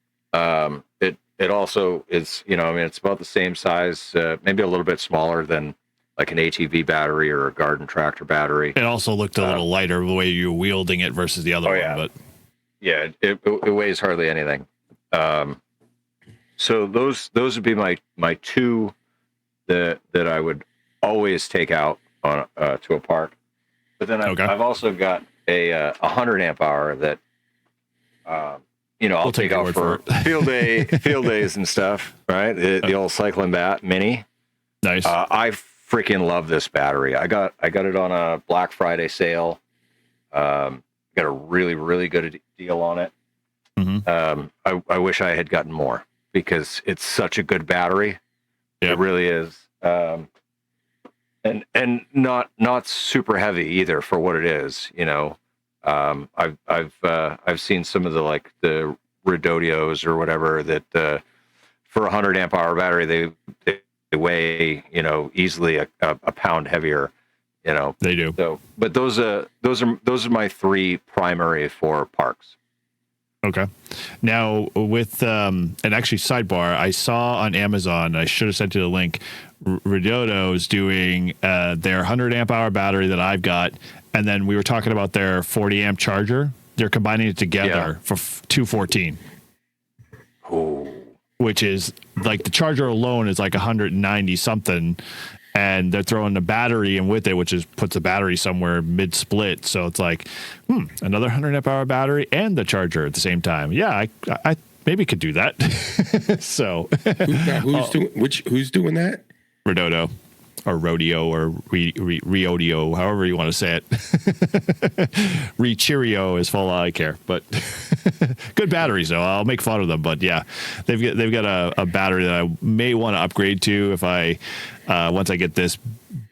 It also is, it's about the same size, maybe a little bit smaller than like an ATV battery or a garden tractor battery. It also looked a little lighter the way you were wielding it versus the other one. Yeah. But yeah, it weighs hardly anything. So those would be my two that I would always take out on to a park. But then I've also got a 100 amp hour that I'll take out for field days and stuff, right? The old cycling bat mini. Nice. I freaking love this battery. I got it on a Black Friday sale. Got a really, really good deal on it. Mm-hmm. I wish I had gotten more because it's such a good battery. Yep. It really is. And not super heavy either for what it is, I've seen some of the Rododios or whatever that for 100 amp hour battery they weigh easily a pound heavier. They do. So, but those are my three primary for parks. Okay. Now with and actually sidebar, I saw on Amazon, I should have sent you the link. Rododo's doing their 100 amp hour battery that I've got, and then we were talking about their 40 amp charger. They're combining it together for $214. Oh. Which is like the charger alone is like 190 something, and they're throwing the battery in with it, which puts the battery somewhere mid split. So it's like, another 100 amp hour battery and the charger at the same time. Yeah, I maybe could do that. So who's doing that? Rododo or Rodeo or Riodio, however you want to say it. Cheerio is full I care, but good batteries though. I'll make fun of them, but yeah, they've got a battery that I may want to upgrade to if I once I get this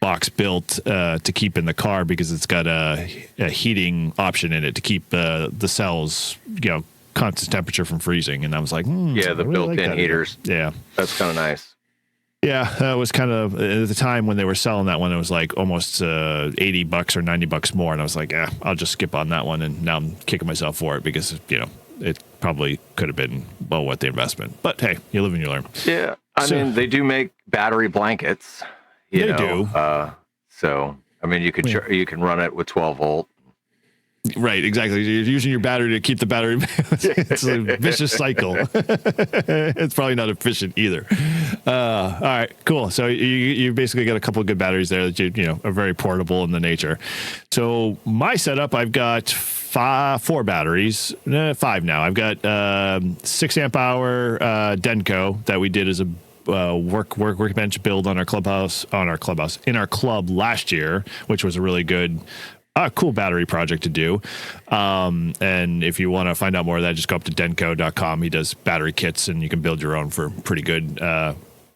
box built to keep in the car, because it's got a heating option in it to keep the cells constant temperature from freezing. And I was like, the really built-in heaters. Yeah, that's kind of nice. Yeah, that was kind of at the time when they were selling that one. It was like almost $80 or $90 more, and I was like, I'll just skip on that one. And now I'm kicking myself for it because it probably could have been well worth the investment. But hey, you live and you learn. Yeah, I mean they do make battery blankets. They do. So I mean you can run it with 12 volt. Right, exactly. You're using your battery to keep the battery. It's a vicious cycle. It's probably not efficient either. All right, cool. So you basically got a couple of good batteries there that are very portable in the nature. So my setup, I've got four batteries, 5 now. I've got 6 amp hour Denko that we did as a workbench build in our club last year, which was a really good. Cool battery project to do. And if you want to find out more of that, just go up to denko.com. He does battery kits and you can build your own for pretty good,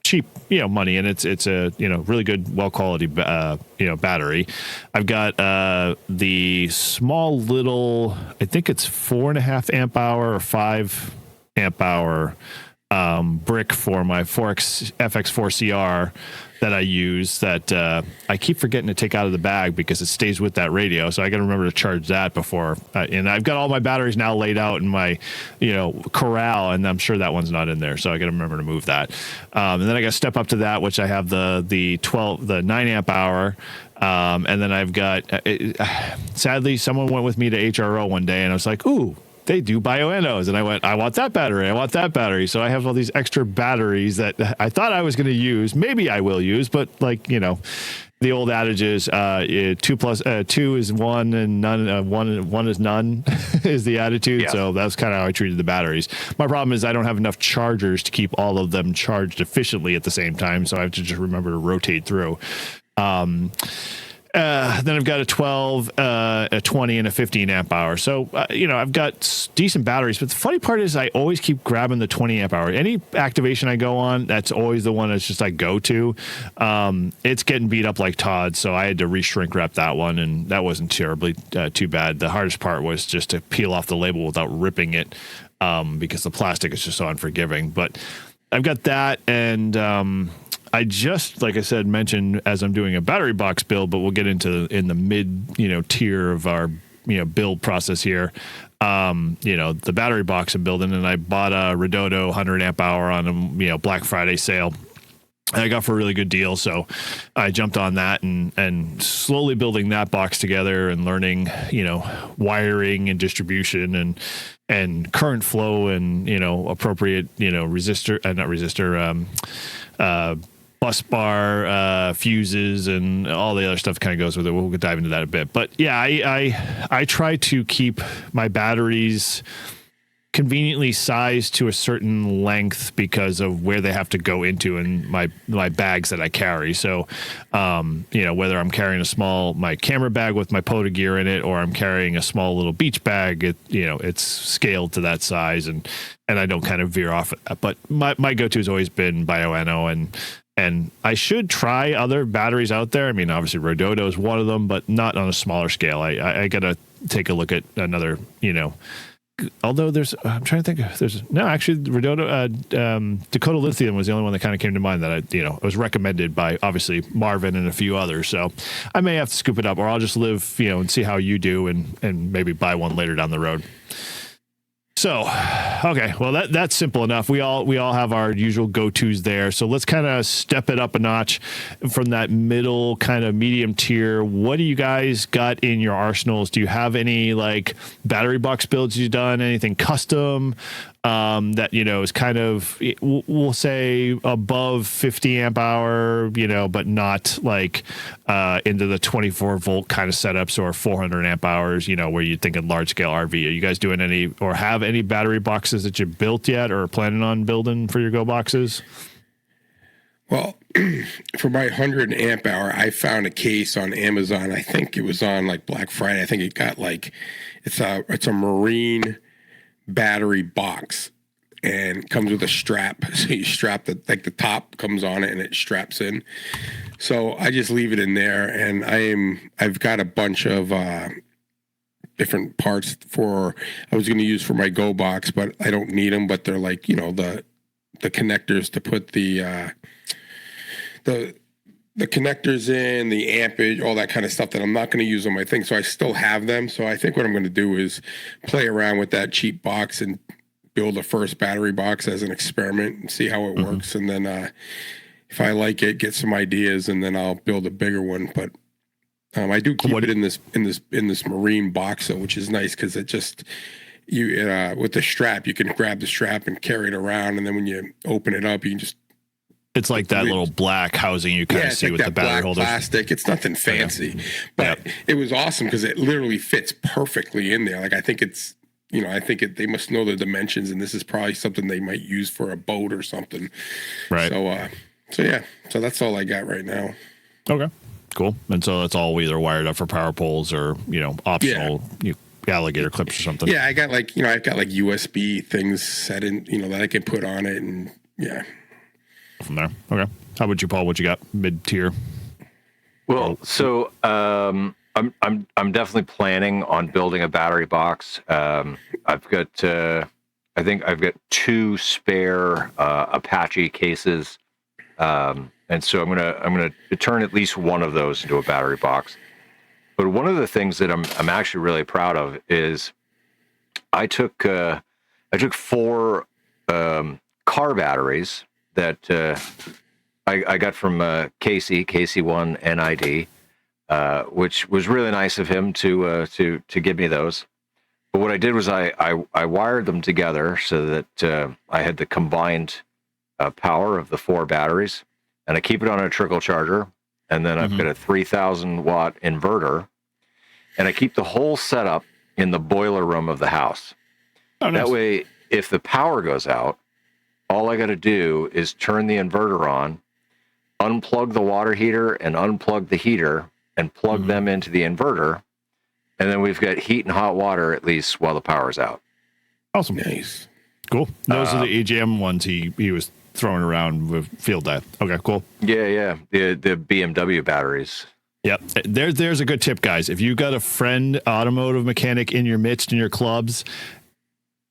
cheap, money. And it's a, really good, well quality, battery. I've got, the small little, I think it's 4.5 amp hour or 5 amp hour, brick for my FX4CR that I use that I keep forgetting to take out of the bag because it stays with that radio. So I got to remember to charge that before. And I've got all my batteries now laid out in my, corral, and I'm sure that one's not in there. So I got to remember to move that. And then I got to step up to that, which I have the 9 amp hour. And then I've got, sadly, someone went with me to HRO one day and I was like, ooh, they do bioenos. And I went, I want that battery. So I have all these extra batteries that I thought I was going to use. Maybe I will use, but the old adage is 2 is 1 and none, 1 is none is the attitude. Yeah. So that's kind of how I treated the batteries. My problem is I don't have enough chargers to keep all of them charged efficiently at the same time. So I have to just remember to rotate through. Then I've got a 12, a 20, and a 15 amp hour. So, I've got decent batteries. But the funny part is I always keep grabbing the 20 amp hour. Any activation I go on, that's always the one that's just I go to. It's getting beat up like Todd, so I had to re-shrink wrap that one, and that wasn't terribly too bad. The hardest part was just to peel off the label without ripping it, because the plastic is just so unforgiving. But I've got that, and I just, like I said, mentioned as I'm doing a battery box build, but we'll get into in the mid, tier of our, build process here. The battery box I'm building, and I bought a Redodo 100 amp hour on a, Black Friday sale. I got for a really good deal, so I jumped on that and slowly building that box together and learning, wiring and distribution and current flow and appropriate bus bar fuses and all the other stuff kind of goes with it. We'll dive into that a bit, but yeah, I try to keep my batteries conveniently sized to a certain length because of where they have to go into in my bags that I carry. So, whether I'm carrying my camera bag with my POTA gear in it, or I'm carrying a small little beach bag, it's scaled to that size, and I don't kind of veer off of that. But my go-to has always been Bioenno, and I should try other batteries out there. I mean, obviously Redodo is one of them, but not on a smaller scale. I got to take a look at another, although I'm trying to think, actually Redodo, Dakota Lithium was the only one that kind of came to mind that it was recommended by obviously Marvin and a few others. So I may have to scoop it up, or I'll just live, and see how you do and maybe buy one later down the road. So, okay, well that's simple enough. We all have our usual go-tos there. So let's kind of step it up a notch from that middle kind of medium tier. What do you guys got in your arsenals? Do you have any like battery box builds you've done? Anything custom that is kind of, we'll say above 50 amp hour, but not like into the 24 volt kind of setups or 400 amp hours, where you'd think in large scale RV. Are you guys doing any or have any battery boxes that you built yet or planning on building for your Go boxes? Well, for my 100 amp hour, I found a case on Amazon. I think it was on like Black Friday. I think it got like, it's a marine battery box and comes with a strap. So you strap the top comes on it and it straps in. So I just leave it in there, and I've got a bunch of different parts I was going to use for my Go box, but I don't need them. But they're like, the connectors to put the connectors in, the ampage, all that kind of stuff that I'm not going to use on my thing. So I still have them. So I think what I'm going to do is play around with that cheap box and build a first battery box as an experiment and see how it works. And then if I like it, get some ideas, and then I'll build a bigger one. But I do keep it in this marine box, though, which is nice because it just with the strap, you can grab the strap and carry it around, and then when you open it up, you can just. It's like that little black housing you kind of see like with the battery holders. Plastic. It's nothing fancy, but it was awesome because it literally fits perfectly in there. Like I think it's, they must know the dimensions, and this is probably something they might use for a boat or something. Right. So that's all I got right now. Okay, cool. And so that's all either wired up for power poles or optional alligator clips or something. Yeah, I got I've got like USB things set in, that I can put on it, and from there. Okay. How about you, Paul? What you got mid tier? Well, so I'm definitely planning on building a battery box. I've got I think I've got 2 spare Apache cases, and so I'm gonna turn at least one of those into a battery box. But one of the things that I'm actually really proud of is I took 4 car batteries that I got from Casey1 NID, which was really nice of him to give me those. But what I did was I wired them together so that I had the combined power of the 4 batteries, and I keep it on a trickle charger, and then I've got a 3,000 watt inverter, and I keep the whole setup in the boiler room of the house. Oh, nice. That way, if the power goes out, all I got to do is turn the inverter on, unplug the water heater and unplug the heater, and plug them into the inverter. And then we've got heat and hot water at least while the power's out. Awesome. Nice. Cool. Those are the AGM ones he was throwing around with field day. Okay, cool. Yeah. The BMW batteries. Yep. There's a good tip, guys. If you got a friend, automotive mechanic in your midst, in your clubs,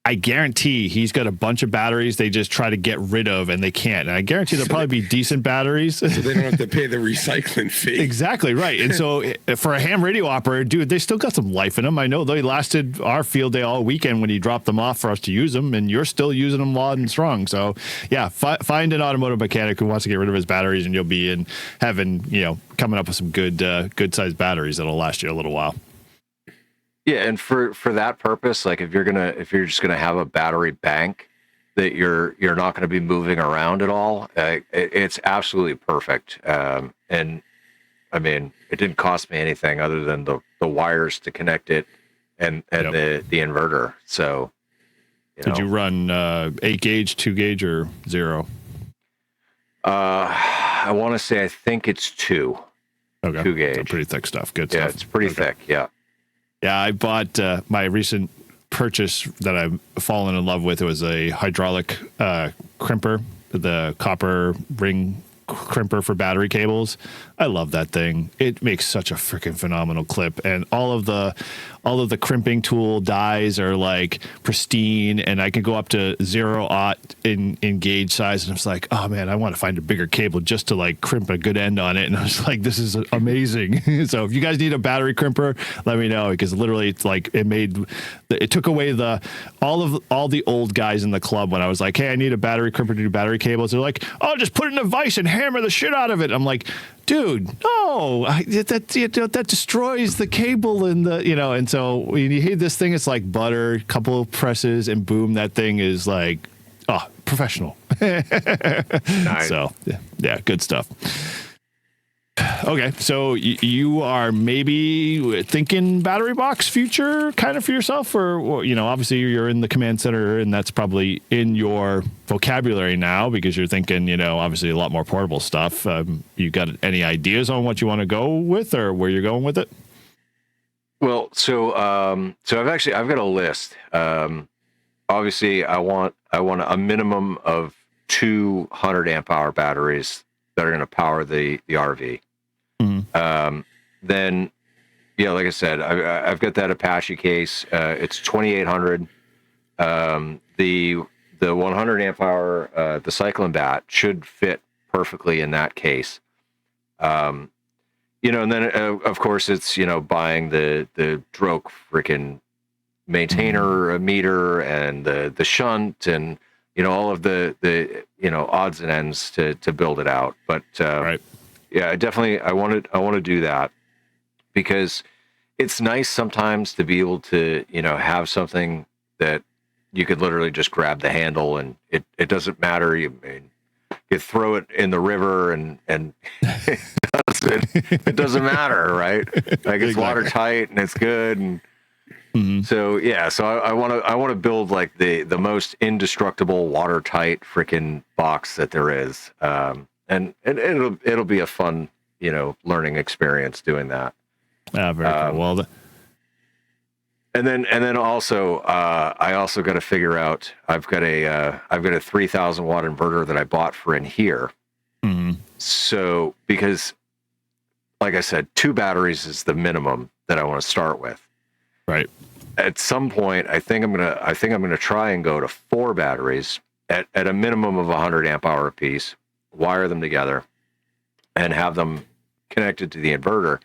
I guarantee he's got a bunch of batteries they just try to get rid of and they can't. And I guarantee there'll probably be decent batteries. So they don't have to pay the recycling fee. Exactly right. And so for a ham radio operator, dude, they still got some life in them. I know they lasted our field day all weekend when he dropped them off for us to use them, and you're still using them loud and strong. So yeah, find an automotive mechanic who wants to get rid of his batteries, and you'll be in heaven, coming up with some good sized batteries that'll last you a little while. Yeah, and for that purpose, like if you're just gonna have a battery bank that you're not gonna be moving around at all, it's absolutely perfect. And I mean, it didn't cost me anything other than the wires to connect it and the inverter. So, did you run 8 gauge, 2 gauge, or 0? I want to say I think it's 2. Okay, 2 gauge. So pretty thick stuff. Good Yeah, stuff. it's pretty thick. Yeah. Yeah, I bought my recent purchase that I've fallen in love with. It was a hydraulic crimper, the copper ring crimper for battery cables. I love that thing. It makes such a freaking phenomenal clip, and all of the crimping tool dies are like pristine, and I can go up to 0-aught in gauge size, and I was like, oh man, I want to find a bigger cable just to like crimp a good end on it. And I was like, this is amazing. So if you guys need a battery crimper, let me know, because literally it's like it took away all the old guys in the club when I was like, hey, I need a battery crimper to do battery cables. They're like, oh, just put it in a vise and hammer the shit out of it. I'm like, dude, no, that destroys the cable and and so when you hit this thing, it's like butter, couple of presses, and boom, that thing is like, professional. Nice. So yeah, good stuff. Okay, so you are maybe thinking battery box future kind of for yourself, or obviously you're in the command center, and that's probably in your vocabulary now because you're thinking, obviously a lot more portable stuff. You got any ideas on what you want to go with or where you're going with it? Well, so I've got a list. Obviously, I want a minimum of 200 amp hour batteries that are going to power the RV. Mm-hmm. Then, like I said, I've got that Apache case. It's 2800. The 100 amp hour the Cyclone Bat should fit perfectly in that case. And then of course it's buying the Droke freaking maintainer meter and the shunt and all of the odds and ends to build it out. But right. Yeah, I want to do that because it's nice sometimes to be able to have something that you could literally just grab the handle and it doesn't matter. You throw it in the river and it doesn't matter, right? Like it's watertight and it's good. And so I want to build like the most indestructible watertight freaking box that there is. And it'll be a fun, learning experience doing that. Very cool. Well, and then also, I also got to figure out. I've got a 3,000 watt inverter that I bought for in here. Mm-hmm. So because, like I said, 2 batteries is the minimum that I want to start with. Right. At some point, I think I'm gonna try and go to 4 batteries at a minimum of 100 amp hour apiece. Wire them together, and have them connected to the inverter.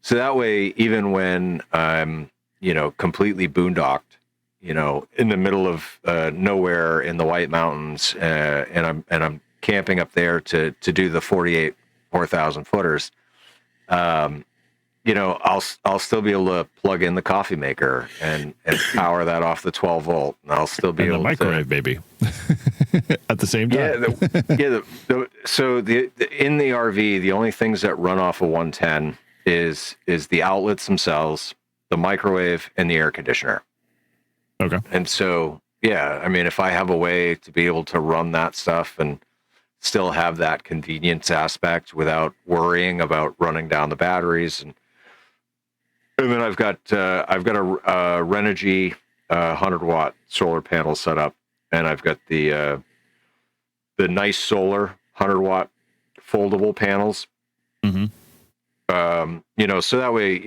So that way, even when I'm completely boondocked, in the middle of nowhere in the White Mountains, and I'm camping up there to do the 4,000 footers, I'll still be able to plug in the coffee maker and power that off the 12 volt, and I'll still be able to microwave, baby, at the same time. So in the RV, the only things that run off of 110 is the outlets themselves, the microwave, and the air conditioner. Okay. And so, if I have a way to be able to run that stuff, and still have that convenience aspect without worrying about running down the batteries. And then I've got a Renogy 100-watt solar panel set up, and I've got the nice solar 100-watt foldable panels. Mm-hmm. So that way,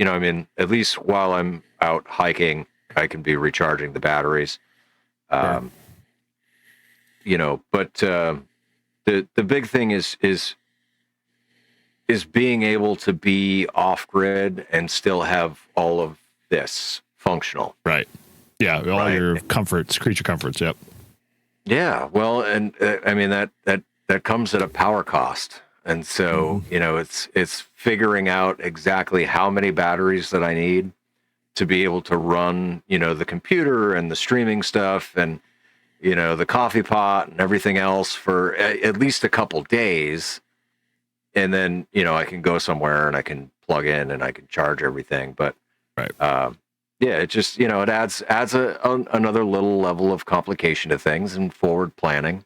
at least while I'm out hiking, I can be recharging the batteries. Sure. But the big thing is being able to be off grid and still have all of this functional. Right. Yeah. All your comforts, creature comforts. Yep. Yeah. Well, and that comes at a power cost. And so, it's figuring out exactly how many batteries that I need to be able to run, the computer and the streaming stuff and, the coffee pot and everything else for at least a couple days. And then, I can go somewhere and I can plug in and I can charge everything. But, it just, it adds another little level of complication to things and forward planning.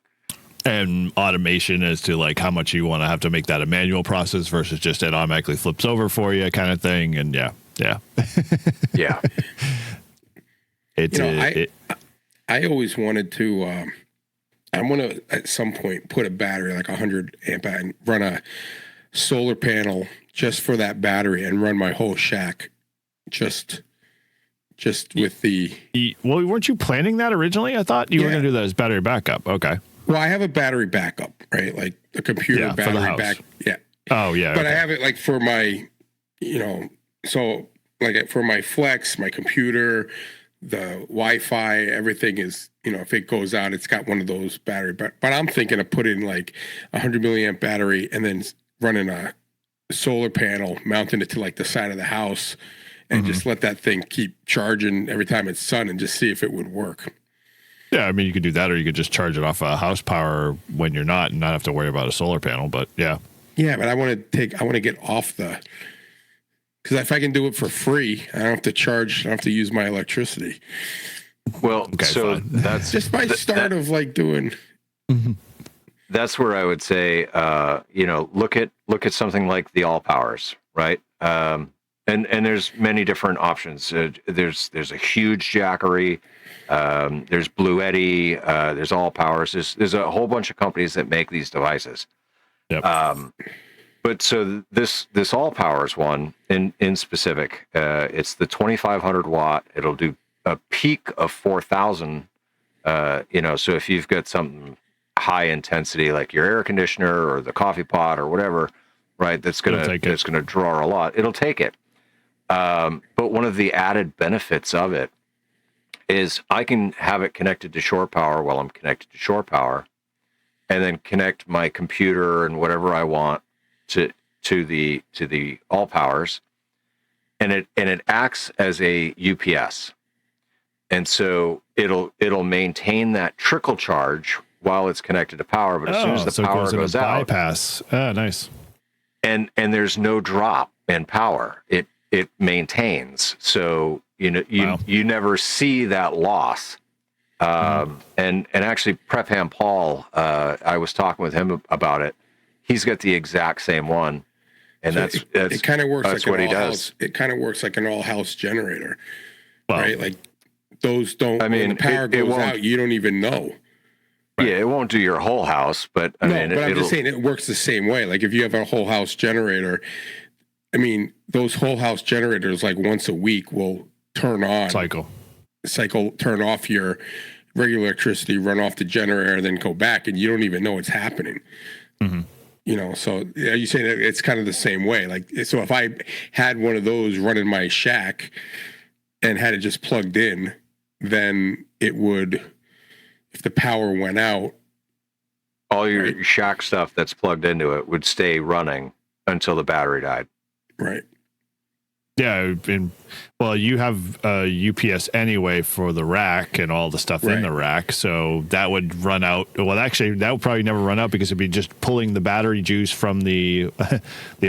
And automation as to like how much you want to have to make that a manual process versus just it automatically flips over for you kind of thing. And yeah. Yeah. I always wanted to, I want to at some point put a battery like 100 amp and run a solar panel just for that battery and run my whole shack just with the. Well, weren't you planning that originally? I thought you were going to do that as battery backup. Okay. Well, I have a battery backup, right? Like a computer battery back. Yeah. Oh, yeah. But I have it like for my, so like for my Flex, my computer, the Wi-Fi, everything is, if it goes out, it's got one of those battery. But I'm thinking of putting like 100 milliamp battery and then running a solar panel, mounting it to like the side of the house and just let that thing keep charging every time it's sun and just see if it would work. Yeah, I mean, you could do that, or you could just charge it off house power when you're not, and not have to worry about a solar panel. But yeah, but I want to get off because if I can do it for free, I don't have to charge. I don't have to use my electricity. Well, okay, so that's just my start of like doing. That's where I would say, look at something like the All Powers, right? And there's many different options. There's a huge Jackery. There's Blue Yeti, there's All Powers. There's a whole bunch of companies that make these devices. Yep. But so this All Powers one in specific, it's the 2500 watt. It'll do a peak of 4000. So if you've got something high intensity like your air conditioner or the coffee pot or whatever, right? That's gonna draw a lot. It'll take it. But one of the added benefits of it is I can have it connected to shore power while I'm connected to shore power, and then connect my computer and whatever I want to the All Powers, and it acts as a UPS, and so it'll maintain that trickle charge while it's connected to power. But as soon as the power goes out, bypass. Nice. And there's no drop in power. It maintains. So you never see that loss. And actually Prep Ham Paul, I was talking with him about it. He's got the exact same one. And so that's it kind of works that's like what an he all does. House, it kind of works like an all house generator. Well, right? Like those don't, when the power goes out, you don't even know. Right. Yeah, it won't do your whole house, but I'm just saying it works the same way. Like if you have a whole house generator, I mean, those whole house generators, like once a week, will turn on, turn off your regular electricity, run off the generator, then go back, and you don't even know what's happening. So you saying that it's kind of the same way. Like, so if I had one of those running my shack and had it just plugged in, then it would, if the power went out, all your shack stuff that's plugged into it would stay running until the battery died. Right. Yeah. You have a UPS anyway for the rack and all the stuff in the rack. So that would run out. Well, actually, that would probably never run out because it'd be just pulling the battery juice from the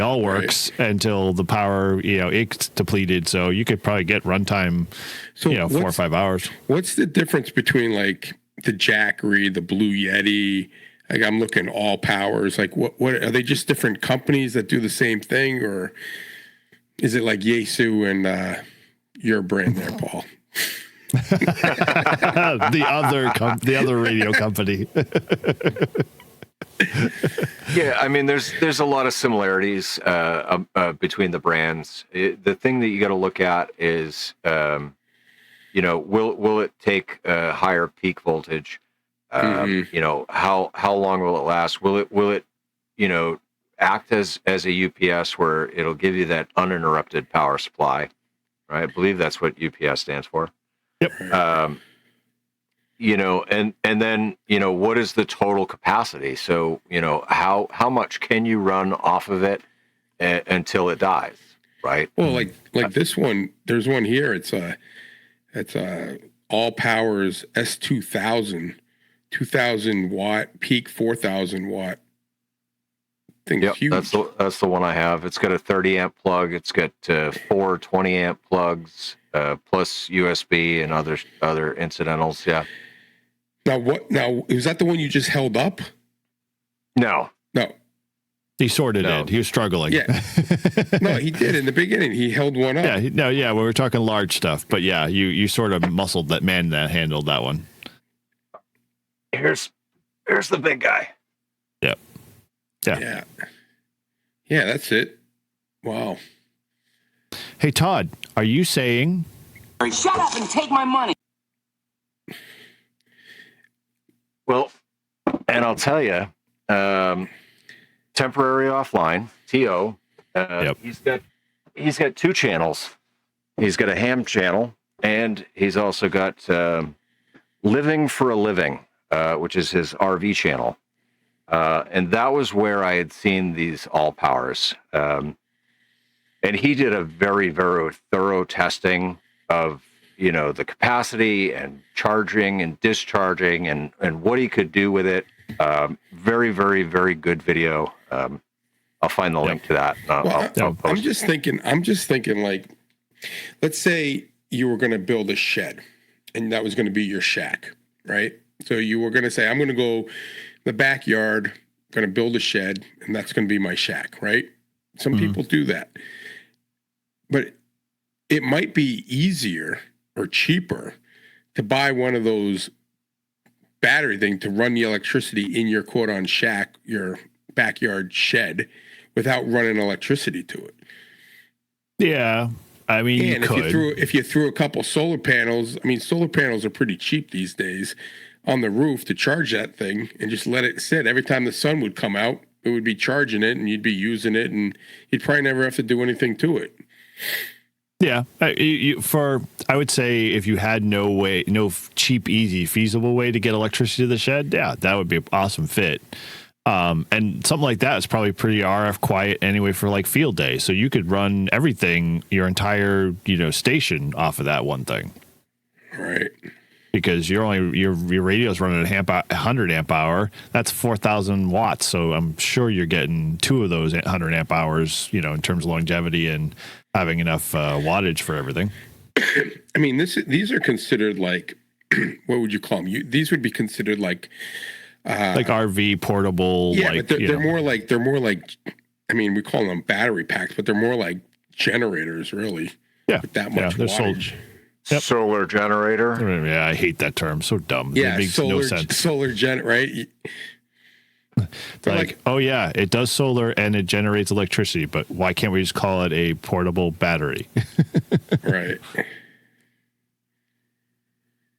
All Works until the power, it's depleted. So you could probably get runtime, 4 or 5 hours. What's the difference between like the Jackery, the Blue Yeti, Like I'm looking all powers. Like what are they just different companies that do the same thing, or is it like Yaesu and your brand there, Paul? the other radio company. Yeah, I mean, there's a lot of similarities between the brands. The thing that you got to look at is, will it take a higher peak voltage? How long will it last? Will it act as a UPS where it'll give you that uninterrupted power supply? Right, I believe that's what UPS stands for. Yep. And then what is the total capacity? So how much can you run off of it until it dies? Right. Well, like this one, there's one here. It's all powers S2000, 2000 watt peak, 4000 watt. Yep, huge. That's the one I have. It's got a 30 amp plug. It's got 4 20 amp plugs, plus USB and other incidentals. Yeah. Now, is that the one you just held up? No. He sorted it. He was struggling. Yeah. No, he did in the beginning. He held one up. Yeah. We were talking large stuff, but yeah, you sort of muscled that man that handled that one. Here's the big guy. Yep. Yeah. Yeah, that's it. Wow. Hey, Todd, are you saying... Shut up and take my money. Well, and I'll tell you, temporary offline, TO, he's got 2 channels. He's got a ham channel, and he's also got Living for a Living, which is his RV channel. And that was where I had seen these all powers. And he did a very, very thorough testing of, the capacity and charging and discharging and what he could do with it. Very, very, very good video. I'll find the link to that. I'll I'm just thinking, like, let's say you were going to build a shed and that was going to be your shack, right? So you were going to say, I'm going to go the backyard, going to build a shed, and that's going to be my shack, right? Some people do that. But it might be easier or cheaper to buy one of those battery thing to run the electricity in your quote-on shack, your backyard shed, without running electricity to it. Yeah. I mean, and if you threw a couple solar panels, solar panels are pretty cheap these days, on the roof to charge that thing and just let it sit. Every time the sun would come out, it would be charging it and you'd be using it and you'd probably never have to do anything to it. Yeah. I would say if you had no cheap, easy, feasible way to get electricity to the shed, yeah, that would be an awesome fit. And something like that is probably pretty RF quiet anyway for like field day. So you could run everything, your entire, station off of that one thing. Right. Because your radio's running at 100 amp hour. That's 4,000 watts. So I'm sure you're getting 2 of those 100 amp hours, in terms of longevity and having enough wattage for everything. These are considered like, what would you call them? These would be considered like RV portable. Yeah, like, but they're more like, we call them battery packs, but they're more like generators, really. Yeah, with that much wattage. Yep. Solar generator. Yeah, I hate that term. So dumb. Yeah, it makes no sense. Solar right? Like, oh yeah, it does solar and it generates electricity, but why can't we just call it a portable battery? Right.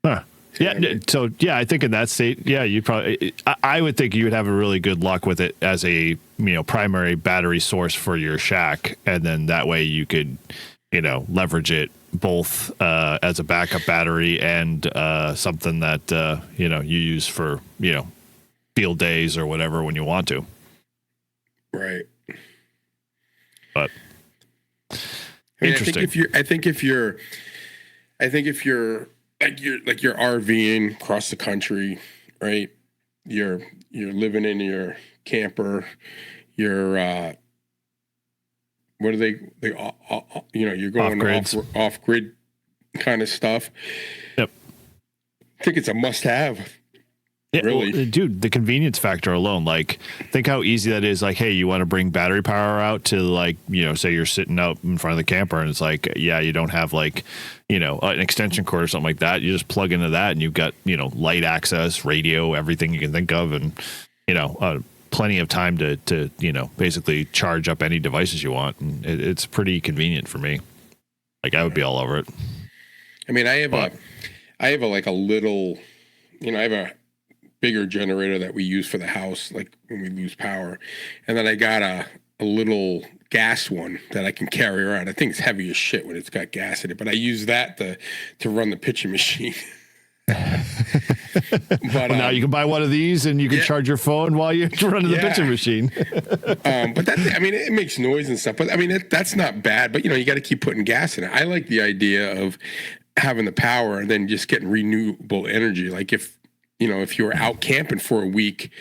Huh. Yeah. So yeah, I think in that state, yeah, you probably. I would think you would have a really good luck with it as a primary battery source for your shack, and then that way you could leverage it both as a backup battery and something that you use for field days or whatever when you want to. Right. But interesting. I think if you're like you're RVing across the country, right? You're living in your camper. You're what are they you're going off grid kind of stuff. Yep. I think it's a must have. Yeah, really. well, dude, the convenience factor alone, like, think how easy that is. Like, hey, you want to bring battery power out to, like, say you're sitting out in front of the camper and it's like, yeah, you don't have, like, an extension cord or something like that. You just plug into that and you've got, light access, radio, everything you can think of, and, plenty of time to basically charge up any devices you want. And it's pretty convenient for me. Like, I would be all over it. I mean, I have a little, I have a bigger generator that we use for the house, like when we lose power. And then I got a little gas one that I can carry around. I think it's heavy as shit when it's got gas in it, but I use that to run the pitching machine. But now you can buy one of these and you can charge your phone while you're running the pitching machine. But it makes noise and stuff, but that's not bad, but you got to keep putting gas in it. I like the idea of having the power and then just getting renewable energy. Like if you're out camping for a week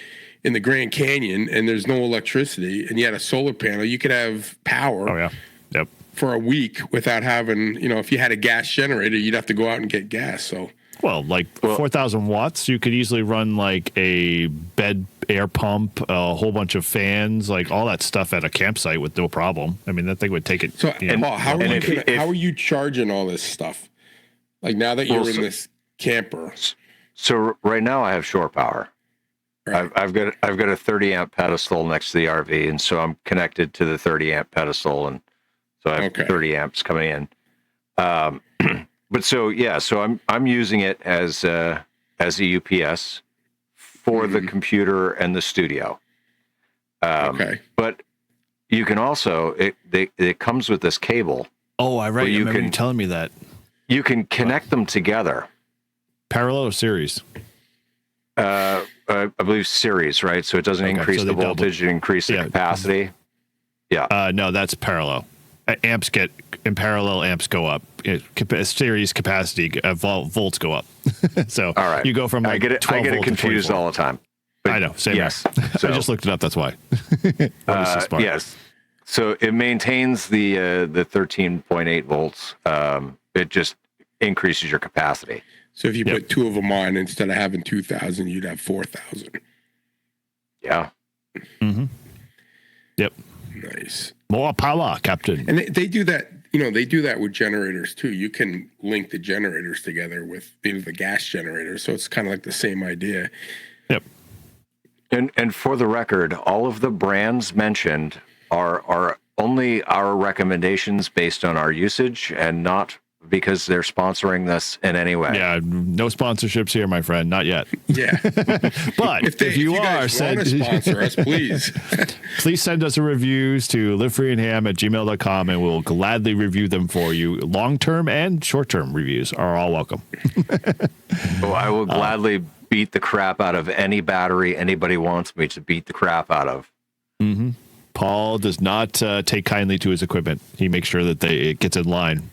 in the Grand Canyon and there's no electricity and you had a solar panel, you could have power. Oh, yeah. Yep. For a week without having, if you had a gas generator, you'd have to go out and get gas. So, 4,000 watts, you could easily run like a bed air pump, a whole bunch of fans, like all that stuff at a campsite with no problem. I mean, that thing would take it. So, Paul, how are you charging all this stuff? Like now that you're in this camper. So right now I have shore power. Right. I've got a 30 amp pedestal next to the RV, and so I'm connected to the 30 amp pedestal, and so I have 30 amps coming in. But so I'm using it as a UPS for the computer and the studio. But you can also it comes with this cable. Oh, I remember you telling me that. You can connect them together. Parallel or series? I believe series, right? So it doesn't increase the voltage, it increases the capacity. Yeah. No, that's parallel. Amps in parallel, amps go up. Series capacity, volts go up. So all right. You go from I get it confused all the time. But I know. Same. Yes. So, I just looked it up. That's why. Yes. So it maintains the 13.8 volts. It just increases your capacity. So if you put two of them on, instead of having 2,000, you'd have 4,000. Yeah. Mm-hmm. Yep. Nice. More power, Captain. And they do that. They do that with generators too. You can link the generators together with the gas generator, so it's kind of like the same idea. Yep. And for the record, all of the brands mentioned are only our recommendations based on our usage and not because they're sponsoring this in any way. Yeah, no sponsorships here, my friend. Not yet. Yeah. But if you guys want to sponsor us, please. Please send us a reviews to livefreeandham@gmail.com and we'll gladly review them for you. Long-term and short-term reviews are all welcome. Well, I will gladly beat the crap out of any battery anybody wants me to beat the crap out of. Mm-hmm. Paul does not take kindly to his equipment. He makes sure that it gets in line.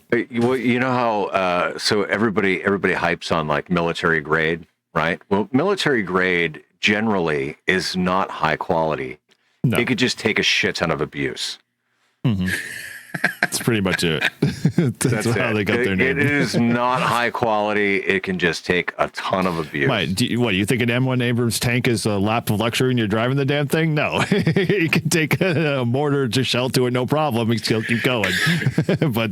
Well, you know how so everybody hypes on like military grade, right? Well, military grade generally is not high quality. No. It could just take a shit ton of abuse. Mm-hmm. That's pretty much it. That's how they got their name. It is not high quality. It can just take a ton of abuse. Right. Do you think an M1 Abrams tank is a lap of luxury and you're driving the damn thing? No. You can take a mortar to shell to it, no problem, and still keep going. But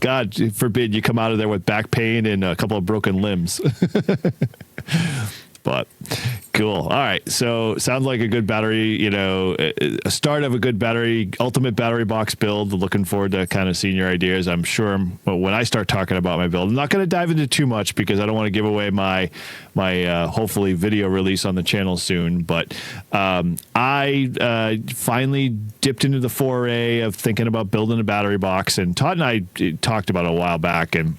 God forbid you come out of there with back pain and a couple of broken limbs. But cool. All right. So sounds like a good battery, a start of a good battery, ultimate battery box build. Looking forward to kind of seeing your ideas. I'm sure when I start talking about my build, I'm not going to dive into too much because I don't want to give away my hopefully video release on the channel soon. But I finally dipped into the foray of thinking about building a battery box, and Todd and I talked about it a while back, and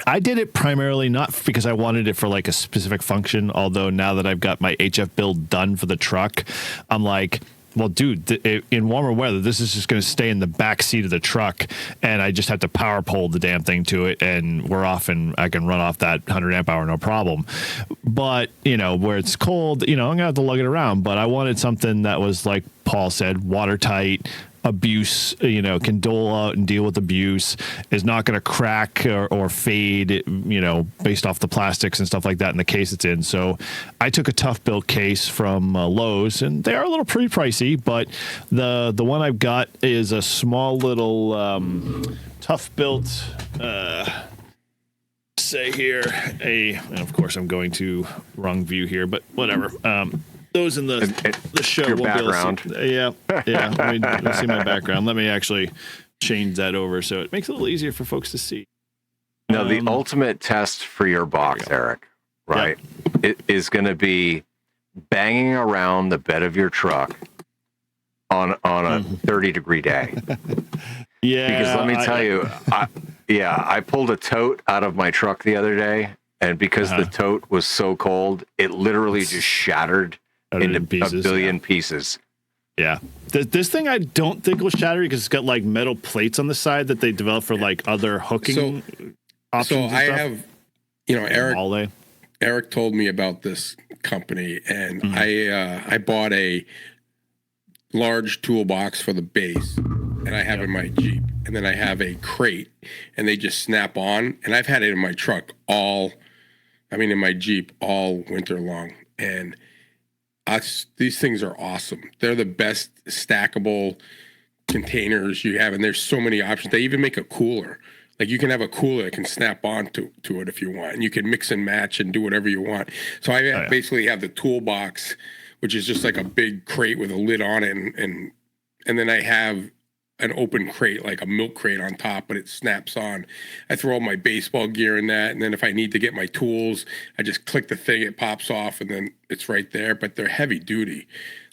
I did it primarily not because I wanted it for like a specific function, although now that I've got my HF build done for the truck, I'm like, well, dude, in warmer weather, this is just going to stay in the back seat of the truck, and I just have to power pole the damn thing to it, and we're off, and I can run off that 100 amp hour, no problem. But, where it's cold, I'm going to have to lug it around, but I wanted something that was, like Paul said, watertight, abuse, can dole out and deal with abuse, is not going to crack or fade, based off the plastics and stuff like that in the case it's in. So I took a tough built case from Lowe's, and they are a little pretty pricey, but the one I've got is a small little tough built, say here, and of course I'm going to wrong view here, but whatever. Those in the show your won't background. be able to see. Yeah. Let me see my background. Let me actually change that over so it makes it a little easier for folks to see. Now, the ultimate test for your box, Eric, right, it is going to be banging around the bed of your truck on a 30-degree day. Yeah. Because let me tell you, I pulled a tote out of my truck the other day, and because the tote was so cold, it literally just shattered into pieces, a billion pieces. Yeah. This thing I don't think will shatter because it's got like metal plates on the side that they develop for like other hooking options. So and I stuff. have, Eric told me about this company, and I bought a large toolbox for the base, and I have in my Jeep, and then I have a crate, and they just snap on, and I've had it in my truck in my Jeep all winter long, and these things are awesome. They're the best stackable containers you have, and there's so many options. They even make a cooler. Like you can have a cooler that can snap on to it if you want, and you can mix and match and do whatever you want. So I basically have the toolbox, which is just like a big crate with a lid on it, and then I have an open crate, like a milk crate on top, but it snaps on. I throw all my baseball gear in that, and then if I need to get my tools, I just click the thing, it pops off, and then it's right there. But they're heavy duty.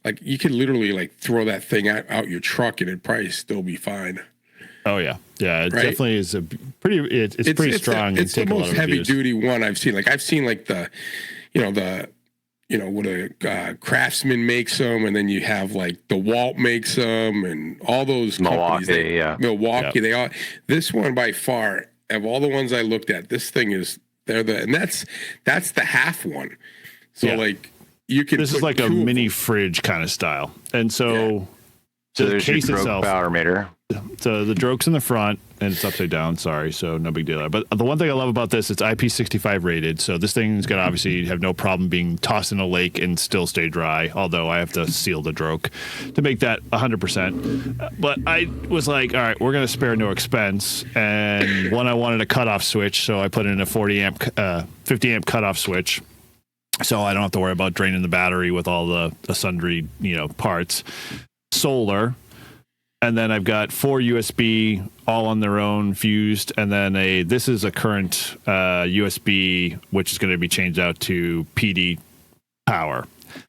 Like you could literally like throw that thing out your truck, and it'd probably still be fine. Oh yeah, it definitely is a pretty. It's pretty strong. It's the most heavy duty one I've seen. Like I've seen like the what a Craftsman makes them, and then you have like DeWalt makes them, and all those companies. Milwaukee. They all. This one by far of all the ones I looked at, this thing is and that's the half one. So like you can. This is like a mini fridge kind of style, and so the case itself. Power meter. So the drogue's in the front and it's upside down. Sorry, so no big deal there. But the one thing I love about this, it's IP65 rated. So this thing's gonna obviously have no problem being tossed in a lake and still stay dry. Although I have to seal the drogue to make that 100%. But I was like, all right, we're gonna spare no expense. And I wanted a cutoff switch, so I put in a 50 amp cutoff switch. So I don't have to worry about draining the battery with all the sundry parts. Solar. And then I've got 4 USB all on their own fused. And then this is a current USB, which is going to be changed out to PD power.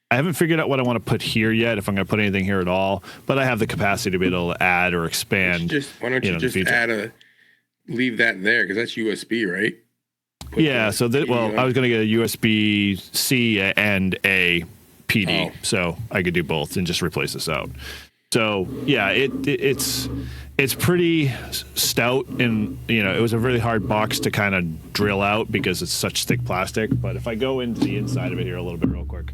I haven't figured out what I want to put here yet, if I'm going to put anything here at all, but I have the capacity to be able to add or expand. Why don't you just leave that there? Because that's USB, right? So I was going to get a USB-C and a PD, so I could do both and just replace this out. So it's pretty stout, and it was a really hard box to kind of drill out because it's such thick plastic. But if I go into the inside of it here a little bit real quick,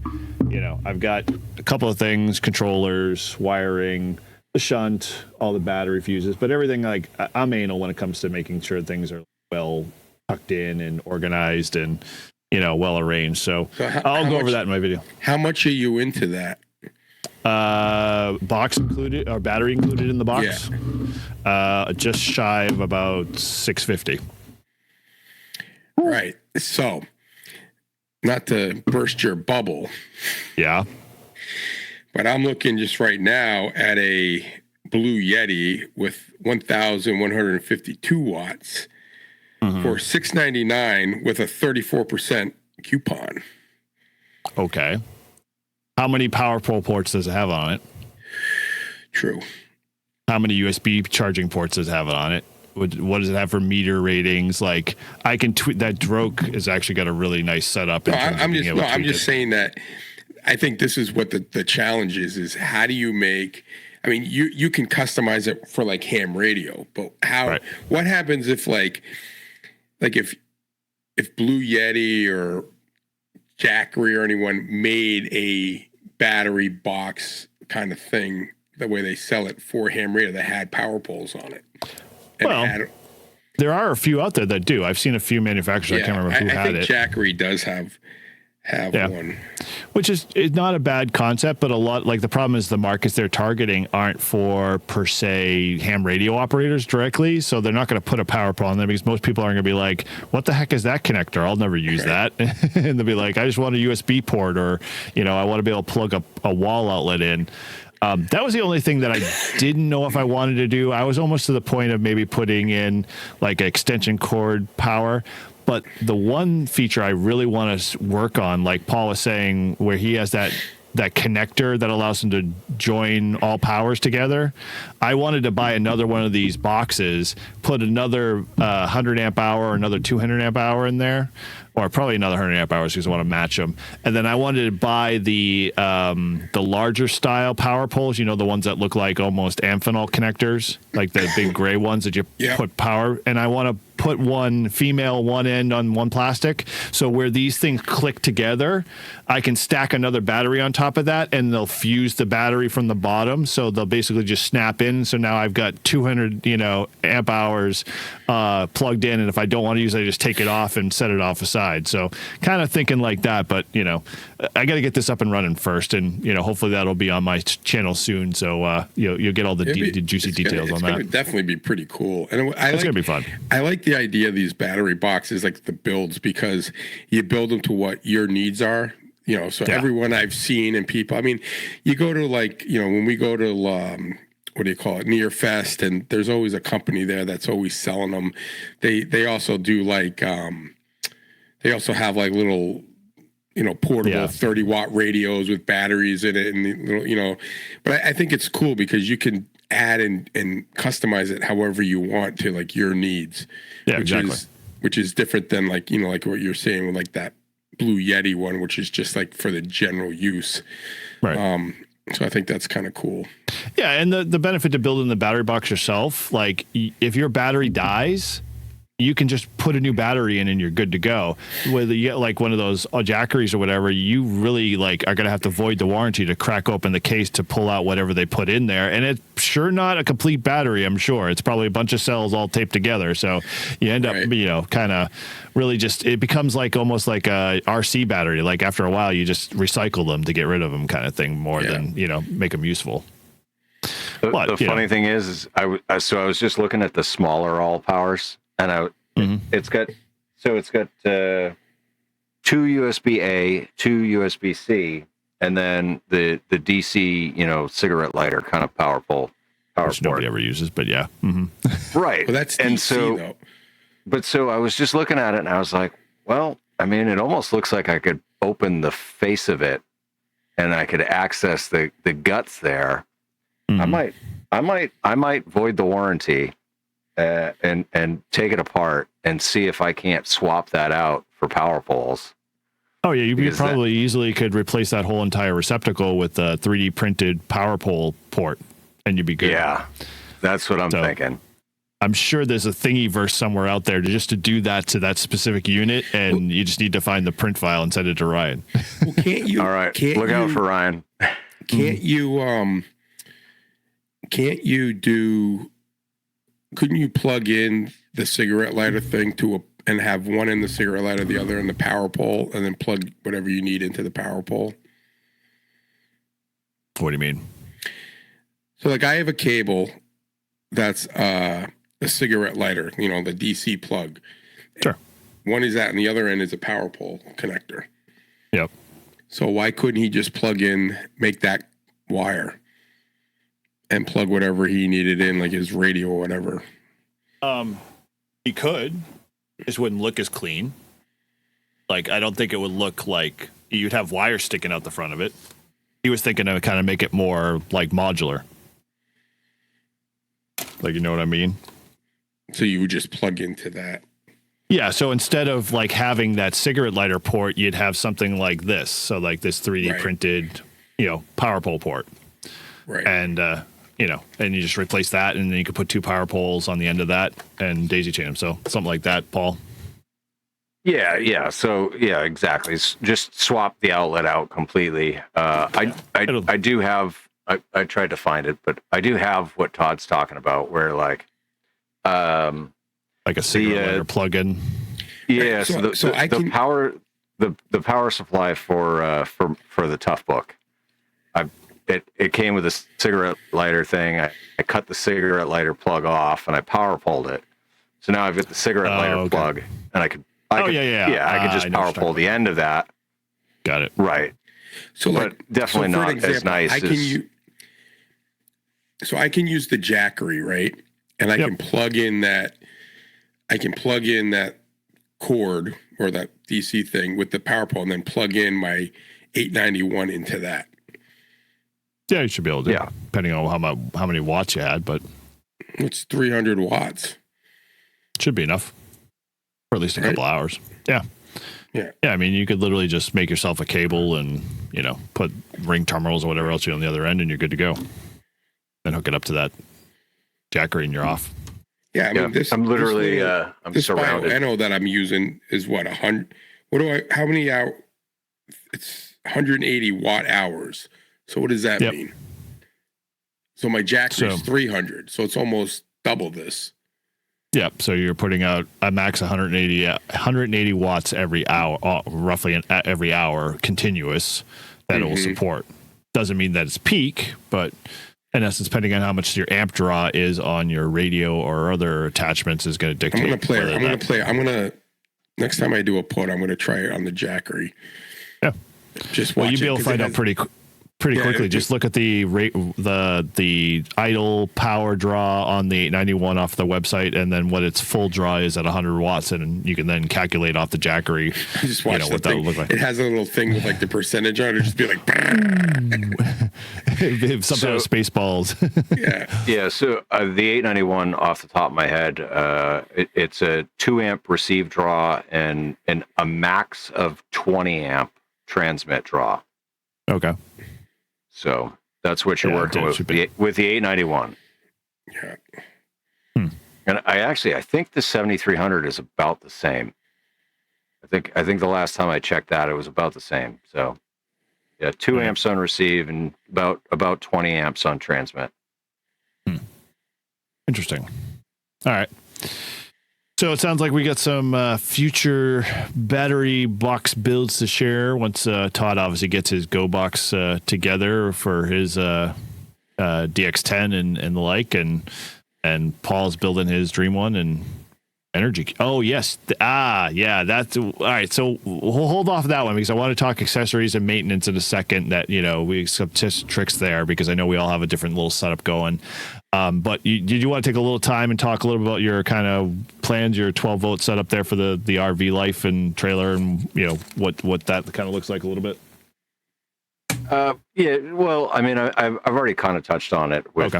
I've got a couple of things: controllers, wiring, the shunt, all the battery fuses. But everything, like I'm anal when it comes to making sure things are well tucked in and organized and well arranged. So I'll go over that in my video. How much are you into that? Box included or battery included in the box? Yeah. Just shy of about $650. Right. So, not to burst your bubble. Yeah. But I'm looking just right now at a Blue Yeti with 1,152 watts for $699 with a 34% coupon. Okay. How many power pole ports does it have on it? True. How many USB charging ports does it have on it? What does it have for meter ratings? Like I can tweet that Droke has actually got a really nice setup. I'm just saying that I think this is what the challenge is how do you make, I mean, you can customize it for like ham radio, but what happens if like if Blue Yeti or Jackery or anyone made a battery box kind of thing the way they sell it for ham radio that had power poles on it. And well, there are a few out there that do. I've seen a few manufacturers. I can't remember who had it. Jackery does have one, which is not a bad concept, but a lot like the problem is the markets they're targeting aren't for per se ham radio operators directly, so they're not going to put a power pole on there because most people aren't going to be like, what the heck is that connector? I'll never use that. And they'll be like, I just want a USB port, or I want to be able to plug a wall outlet in. That was the only thing that I didn't know if I wanted to do. I was almost to the point of maybe putting in like extension cord power. But the one feature I really want to work on, like Paul was saying, where he has that connector that allows him to join all powers together, I wanted to buy another one of these boxes, put another 100 amp hour or another 200 amp hour in there, or probably another 100 amp hours because I want to match them. And then I wanted to buy the larger style power poles, the ones that look like almost Amphenol connectors, like the big gray ones that you put power. And I want to put one female one end on one plastic, so where these things click together, I can stack another battery on top of that, and they'll fuse the battery from the bottom, so they'll basically just snap in. So now I've got 200 amp hours plugged in, and if I don't want to use it, I just take it off and set it off aside. So kind of thinking like that, but I got to get this up and running first, and hopefully that'll be on my channel soon, so you'll get all the juicy details on that. It's going to definitely be pretty cool, and it's going to be fun. I like the idea of these battery boxes, like the builds, because you build them to what your needs are. Everyone I've seen and people, I mean, you go to when we go to what do you call it, Near Fest, and there's always a company there that's always selling them. They also do they also have like little portable 30-watt radios with batteries in it, and but I think it's cool because you can add and customize it however you want to like your needs. Yeah, which is different than like what you're saying with like that Blue Yeti one, which is just like for the general use. Right. So I think that's kind of cool. Yeah, and the benefit to building the battery box yourself, like if your battery dies, you can just put a new battery in and you're good to go. Whether you get like one of those Jackeries or whatever, you really are going to have to void the warranty to crack open the case to pull out whatever they put in there. And it's sure not a complete battery, I'm sure. It's probably a bunch of cells all taped together. So you end up, kind of really it becomes like almost like a RC battery. Like after a while, you just recycle them to get rid of them kind of thing more than, make them used. The funny thing is I was just looking at the smaller all powers. And it's got 2 USB-A, 2 USB-C, and then the DC, cigarette lighter kind of power which nobody ever uses, but yeah. Mm-hmm. Right. Well, that's DC, though. But so I was just looking at it, and I was like, well, I mean, it almost looks like I could open the face of it, and I could access the guts there. Mm-hmm. I might void the warranty. And take it apart and see if I can't swap that out for power poles. Oh yeah, you probably easily could replace that whole entire receptacle with a 3D printed power pole port, and you'd be good. Yeah, that's what I'm thinking. I'm sure there's a thingiverse somewhere out there to do that to that specific unit, and you just need to find the print file and send it to Ryan. Well, can't you? All right, look out for Ryan. Can't you? Couldn't you plug in the cigarette lighter thing and have one in the cigarette lighter, the other in the power pole, and then plug whatever you need into the power pole? What do you mean? So, like, I have a cable that's a cigarette lighter, the DC plug. Sure. One is that, and the other end is a power pole connector. Yep. So why couldn't he just make that wire and plug whatever he needed in, like his radio or whatever? He could. It just wouldn't look as clean. Like, I don't think it would look like you'd have wires sticking out the front of it. He was thinking to kind of make it more like modular. Like, you know what I mean? So you would just plug into that. Yeah, so instead of like having that cigarette lighter port, you'd have something like this. So like this 3D printed, power pole port. Right. And, and you just replace that, and then you could put 2 power poles on the end of that and daisy chain them. So something like that, Paul. Yeah. So yeah, exactly. Just swap the outlet out completely. I do have I tried to find it, but I do have what Todd's talking about, where like a cigarette lighter plug-in. Yeah, So the power supply for the Tough Book. It came with a cigarette lighter thing. I cut the cigarette lighter plug off and I power pulled it. So now I've got the cigarette lighter plug, and I could just power pull the end of that. Got it. Right. So but definitely not as nice as. So I can use the Jackery, right? And I can plug in that. I can plug in that cord or that DC thing with the power pole, and then plug in my 891 into that. Yeah, you should be able to. Depending on how many watts you had, but it's 300 watts. Should be enough for at least a couple hours. Yeah. I mean, you could literally just make yourself a cable and put ring terminals or whatever else you on the other end, and you're good to go. Then hook it up to that Jackery, and you're off. Yeah, I mean, I'm literally I'm surrounded. Bioenno that I'm using is what 100. How many hours? It's 180 watt hours. So what does that mean? So my Jackery is 300. So it's almost double this. Yep. So you're putting out a max 180 watts every hour, roughly every hour, continuous, that it will support. Doesn't mean that it's peak, but in essence, depending on how much your amp draw is on your radio or other attachments, is going to dictate. I'm going to next time I do a POTA, I'm going to try it on the Jackery. Yeah. Just watch you'll be able to find out pretty quickly. Just look at the idle power draw on the 891 off the website, and then what its full draw is at 100 watts, and you can then calculate off the Jackery. Just watch what that would look like. It has a little thing with like the percentage on it. Just be like, something with Spaceballs. Yeah. So the 891 off the top of my head, it's a 2 amp receive draw and a max of 20 amp transmit draw. Okay. So that's what you're working with the 891. Yeah. And I think the 7300 is about the same. I think the last time I checked that, it was about the same. So 2 amps on receive and about 20 amps on transmit. Interesting. All right. So it sounds like we got some future battery box builds to share once Todd obviously gets his Go box together for his DX10 and the like, and Paul's building his Dream One and Energy. Oh yes, that's all right. So we'll hold off that one because I want to talk accessories and maintenance in a second. That we some tricks there because I know we all have a different little setup going. But did you want to take a little time and talk a little about your kind of plans, your 12-volt setup there for the RV life and trailer, and what that kind of looks like a little bit? Well, I mean, I've already kind of touched on it with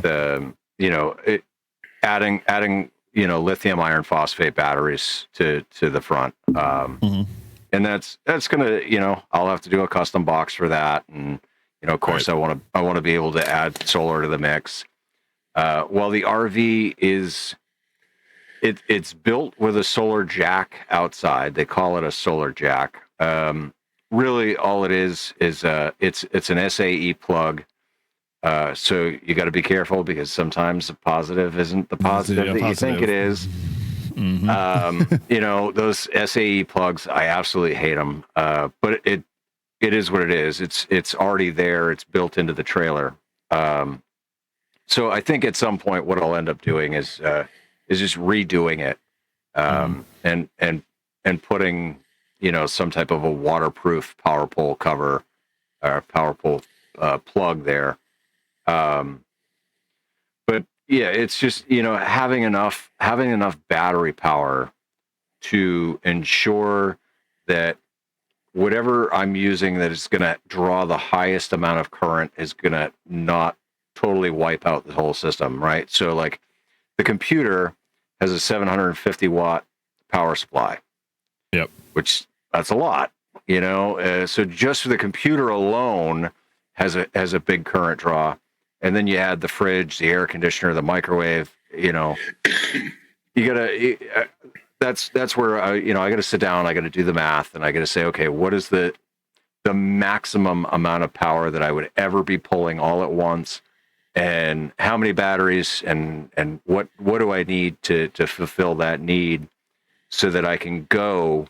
adding lithium iron phosphate batteries to the front, and that's gonna I'll have to do a custom box for that, and of course I want to be able to add solar to the mix. Well, the RV it's built with a solar jack outside. They call it a solar jack. Really, all it is it's an SAE plug. So you got to be careful because sometimes the positive isn't the positive that you think it is. Those SAE plugs, I absolutely hate them. But it is what it is. It's already there. It's built into the trailer. So I think at some point what I'll end up doing is just redoing it, and putting some type of a waterproof power pole cover or power pole plug there. But yeah, it's just having enough battery power to ensure that whatever I'm using that is going to draw the highest amount of current is going to not totally wipe out the whole system, right? So like the computer has a 750 watt power supply. Yep. Which that's a lot, so just for the computer alone has a big current draw. And then you add the fridge, the air conditioner, the microwave, you gotta, that's where I gotta sit down, I gotta do the math, and I gotta say, okay, what is the the maximum amount of power that I would ever be pulling all at once, and how many batteries and what do I need to fulfill that need so that I can go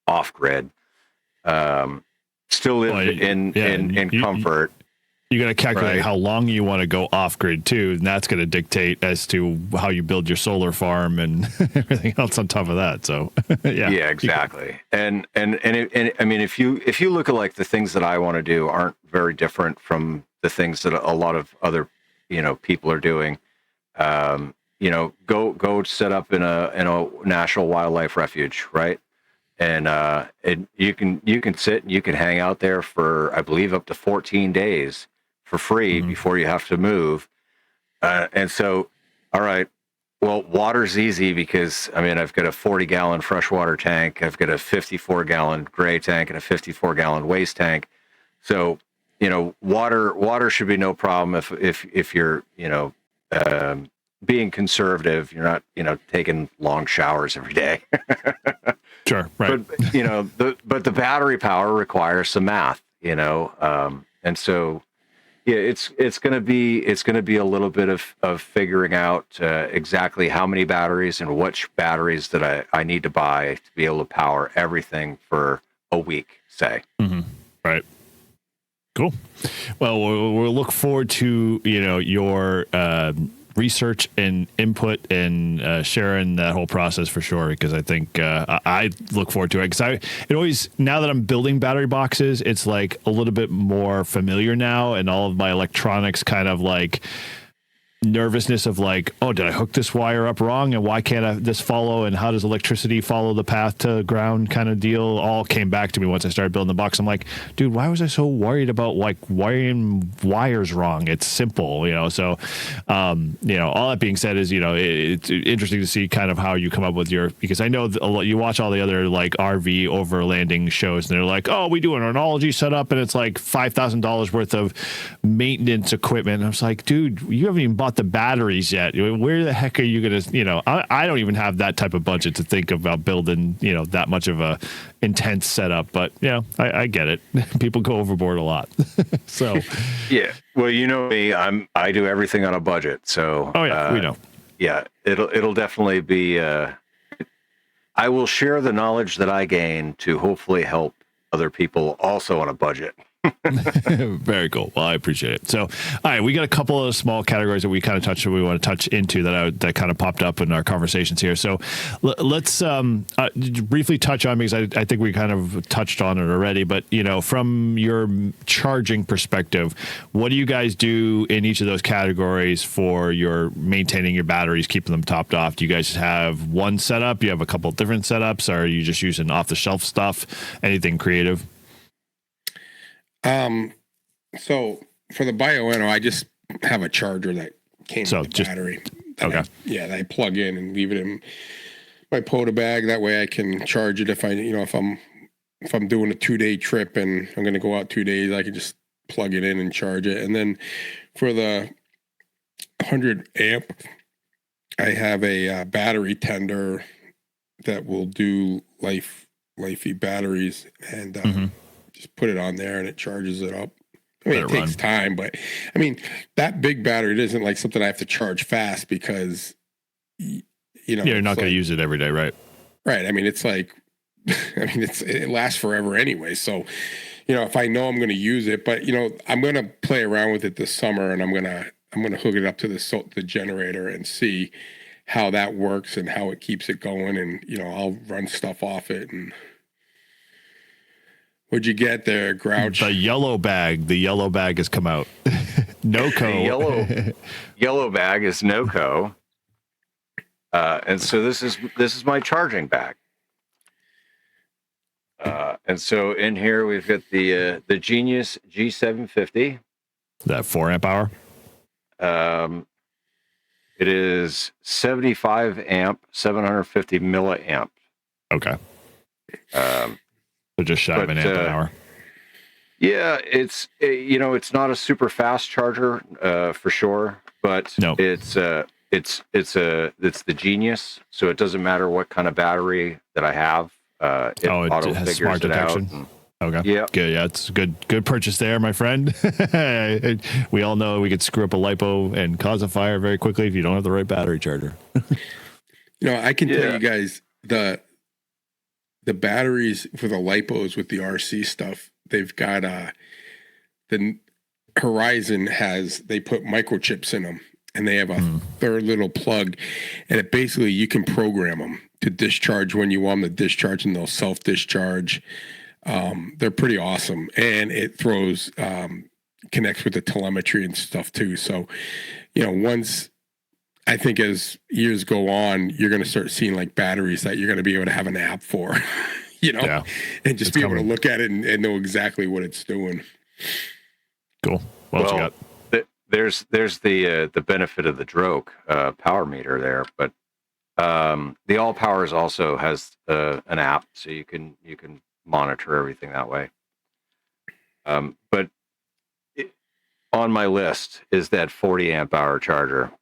off grid, still live in comfort. You got to calculate how long you want to go off grid too, and that's going to dictate as to how you build your solar farm and everything else on top of that. So, yeah, exactly. And I mean, if you look at like the things that I want to do aren't very different from the things that a lot of other people are doing. Go set up in a national wildlife refuge, right? And you can sit and you can hang out there for, I believe, up to 14 days for free before you have to move. And so, all right, well, water's easy because, I mean, I've got a 40-gallon freshwater tank. I've got a 54-gallon gray tank and a 54-gallon waste tank. So, water should be no problem if you're, being conservative. You're not, taking long showers every day. Sure, right. But the battery power requires some math, and so yeah, it's going to be a little bit of figuring out exactly how many batteries and which batteries that I need to buy to be able to power everything for a week, say. Mm-hmm. Right. Cool. Well, we'll look forward to your research and input and sharing that whole process for sure, because I think I look forward to it, because it always, now that I'm building battery boxes, it's like a little bit more familiar now, and all of my electronics kind of like nervousness of like, oh, did I hook this wire up wrong, and why can't this follow, and how does electricity follow the path to ground kind of deal, all came back to me once I started building the box. I'm like, dude, why was I so worried about like wiring wires wrong? It's simple, so all that being said is, it's interesting to see kind of how you come up with because I know you watch all the other like RV overlanding shows, and they're like, oh, we do an ornology setup and it's like $5,000 worth of maintenance equipment. And I was like, dude, you haven't even bought the batteries yet. Where the heck are you going to, I don't even have that type of budget to think about building, that much of a intense setup, but I get it. People go overboard a lot. So yeah, well, me, I do everything on a budget. So, we know. Yeah, it'll definitely be, I will share the knowledge that I gain to hopefully help other people also on a budget. Very cool. Well, I appreciate it. So, all right, we got a couple of small categories that we kind of touched, we want to touch into that kind of popped up in our conversations here. So let's briefly touch on, because I think we kind of touched on it already, but from your charging perspective, what do you guys do in each of those categories for your maintaining your batteries, keeping them topped off? Do you guys have one setup? You have a couple of different setups? Or are you just using off the shelf stuff? Anything creative? So for the bioenno, I just have a charger that came with the battery. That I plug in and leave it in my POTA bag. That way I can charge it if if I'm doing a 2-day trip and I'm going to go out 2 days, I can just plug it in and charge it. And then for the 100 amp, I have a battery tender that will do lifey batteries, and just put it on there and it charges it up. I mean, it takes time, but I mean, that big battery, it isn't like something I have to charge fast because, you're not going to use it every day, right? Right. I mean, it's like, it lasts forever anyway. So, if I know I'm going to use it, but I'm going to play around with it this summer, and I'm going to hook it up to the generator and see how that works and how it keeps it going. And, I'll run stuff off it. And what'd you get there, Grouch? The yellow bag. The yellow bag has come out. NOCO. The yellow bag is NOCO. And so this is my charging bag. And so in here we've got the Genius G750. That 4 amp hour. It is 75 amp, 750 milliamp. Okay. So just shy of an amp an hour. Yeah, it's not a super fast charger for sure, but it's the Genius, so it doesn't matter what kind of battery that I have. It auto has figures smart it detection. out. Okay. Yeah. Good. Yeah, it's good purchase there, my friend. We all know we could screw up a lipo and cause a fire very quickly if you don't have the right battery charger. I can tell you guys the batteries for the lipos with the RC stuff. They've got the Horizon they put microchips in them, and they have a third little plug, and it basically you can program them to discharge when you want them to discharge, and they'll self-discharge. They're pretty awesome, and it throws connects with the telemetry and stuff too. So, once I think as years go on, you're going to start seeing like batteries that you're going to be able to have an app for, and just be able to look at it and know exactly what it's doing. Cool. What you got? There's the benefit of the Droke power meter there, but the All Powers also has an app, so you can monitor everything that way. But on my list is that 40 amp hour charger.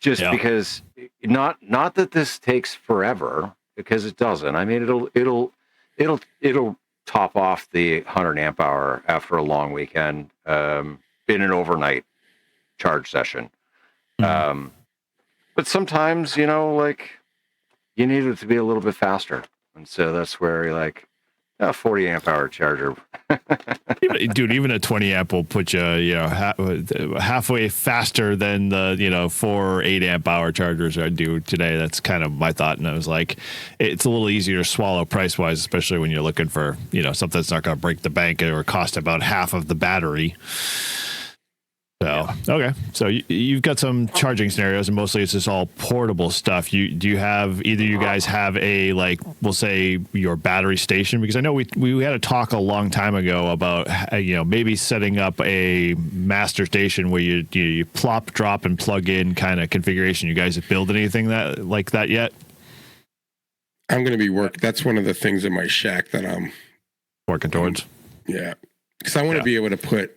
Because not that this takes forever, because it doesn't. I mean, it'll top off the 100 amp hour after a long weekend in an overnight charge session. But sometimes, you need it to be a little bit faster. And so that's where you're like, a 40 amp hour charger. Even a 20 amp will put you, halfway faster than the, 4 or 8 amp hour chargers I do today. That's kind of my thought. And I was like, it's a little easier to swallow price wise, especially when you're looking for, something that's not going to break the bank or cost about half of the battery. So, okay. So you've got some charging scenarios, and mostly it's just all portable stuff. Do you have, either you guys have a, we'll say your battery station? Because I know we had a talk a long time ago about, maybe setting up a master station where you plop, drop, and plug in kind of configuration. You guys have built anything like that yet? I'm going to be that's one of the things in my shack that I'm working towards. Yeah. Because I want to be able to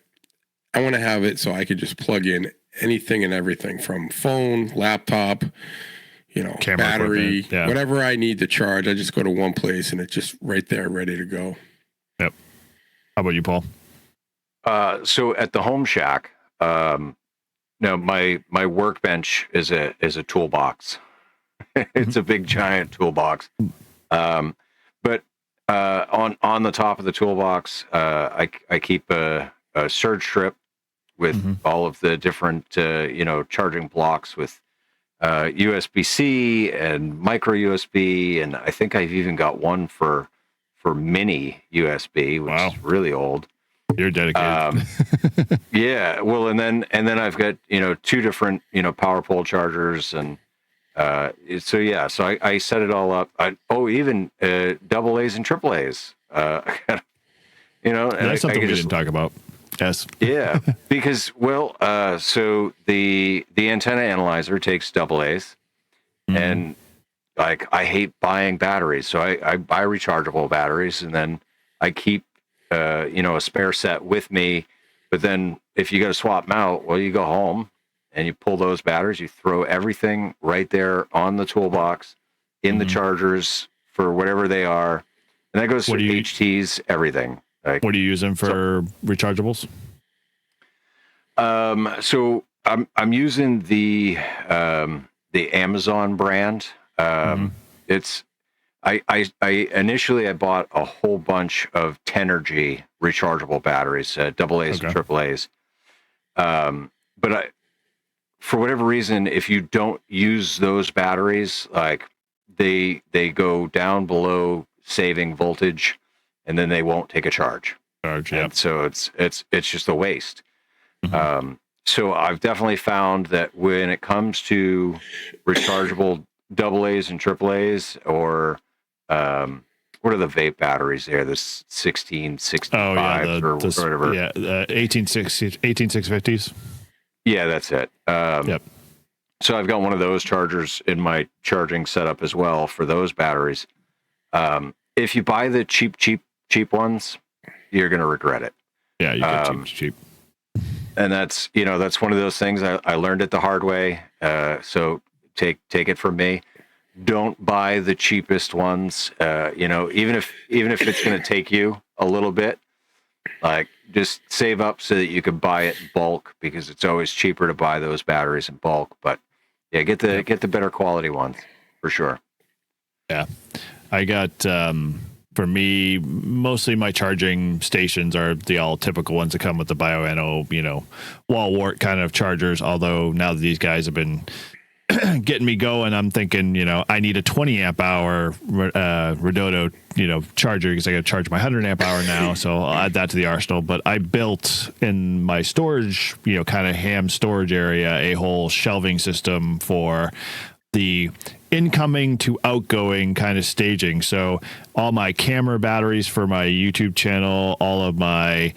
I want to have it so I could just plug in anything and everything from phone, laptop, camera, battery, whatever I need to charge. I just go to one place and it's just right there, ready to go. Yep. How about you, Paul? So at the home shack, my workbench is a toolbox. It's a big giant toolbox. But on the top of the toolbox, I keep a surge strip with all of the different, charging blocks with USB-C and micro USB. And I think I've even got one for mini USB, which is really old. You're dedicated. Yeah. Well, and then I've got, 2 different, power pole chargers. And so I set it all up. Even double A's and triple A's. And that's something we didn't talk about. Yes. Yeah, because so the antenna analyzer takes double A's, and I hate buying batteries, so I buy rechargeable batteries, and then I keep a spare set with me. But then if you got to swap them out, you go home and you pull those batteries, you throw everything right there on the toolbox in the chargers for whatever they are, and that goes to HTs, everything. What do you use them for rechargeables? So I'm using the Amazon brand. It's I initially I bought a whole bunch of Tenergy rechargeable batteries, double A's and triple A's. But for whatever reason, if you don't use those batteries, they go down below saving voltage, and then they won't take a charge. And so it's just a waste. So I've definitely found that when it comes to rechargeable double A's and triple A's, or what are the vape batteries there? The 1665 or whatever. Yeah, 18650s. Yeah, that's it. Yep. So I've got one of those chargers in my charging setup as well for those batteries. If you buy the cheap ones, you're going to regret it. Yeah, you get cheap. And that's one of those things I learned it the hard way. So take it from me. don't buy the cheapest ones. Even if it's going to take you a little bit, like just save up so that you can buy it in bulk, because it's always cheaper to buy those batteries in bulk. But yeah, get the better quality ones for sure. Yeah, I got for me, mostly my charging stations are the all typical ones that come with the Bioenno, wall wart kind of chargers. Although now that these guys have been getting me going, I'm thinking, I need a 20 amp hour Redodo, charger, because I got to charge my 100 amp hour now. So I'll add that to the arsenal. But I built in my storage, kind of ham storage area, a whole shelving system for the incoming to outgoing kind of staging. So all my camera batteries for my YouTube channel, all of my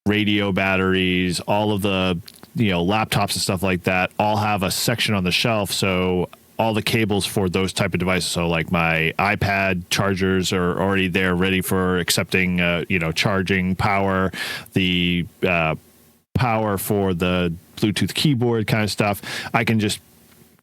radio batteries, all of the laptops and stuff like that, all have a section on the shelf. So all the cables for those type of devices, so like my iPad chargers are already there, ready for accepting charging power, the power for the Bluetooth keyboard kind of stuff. I can just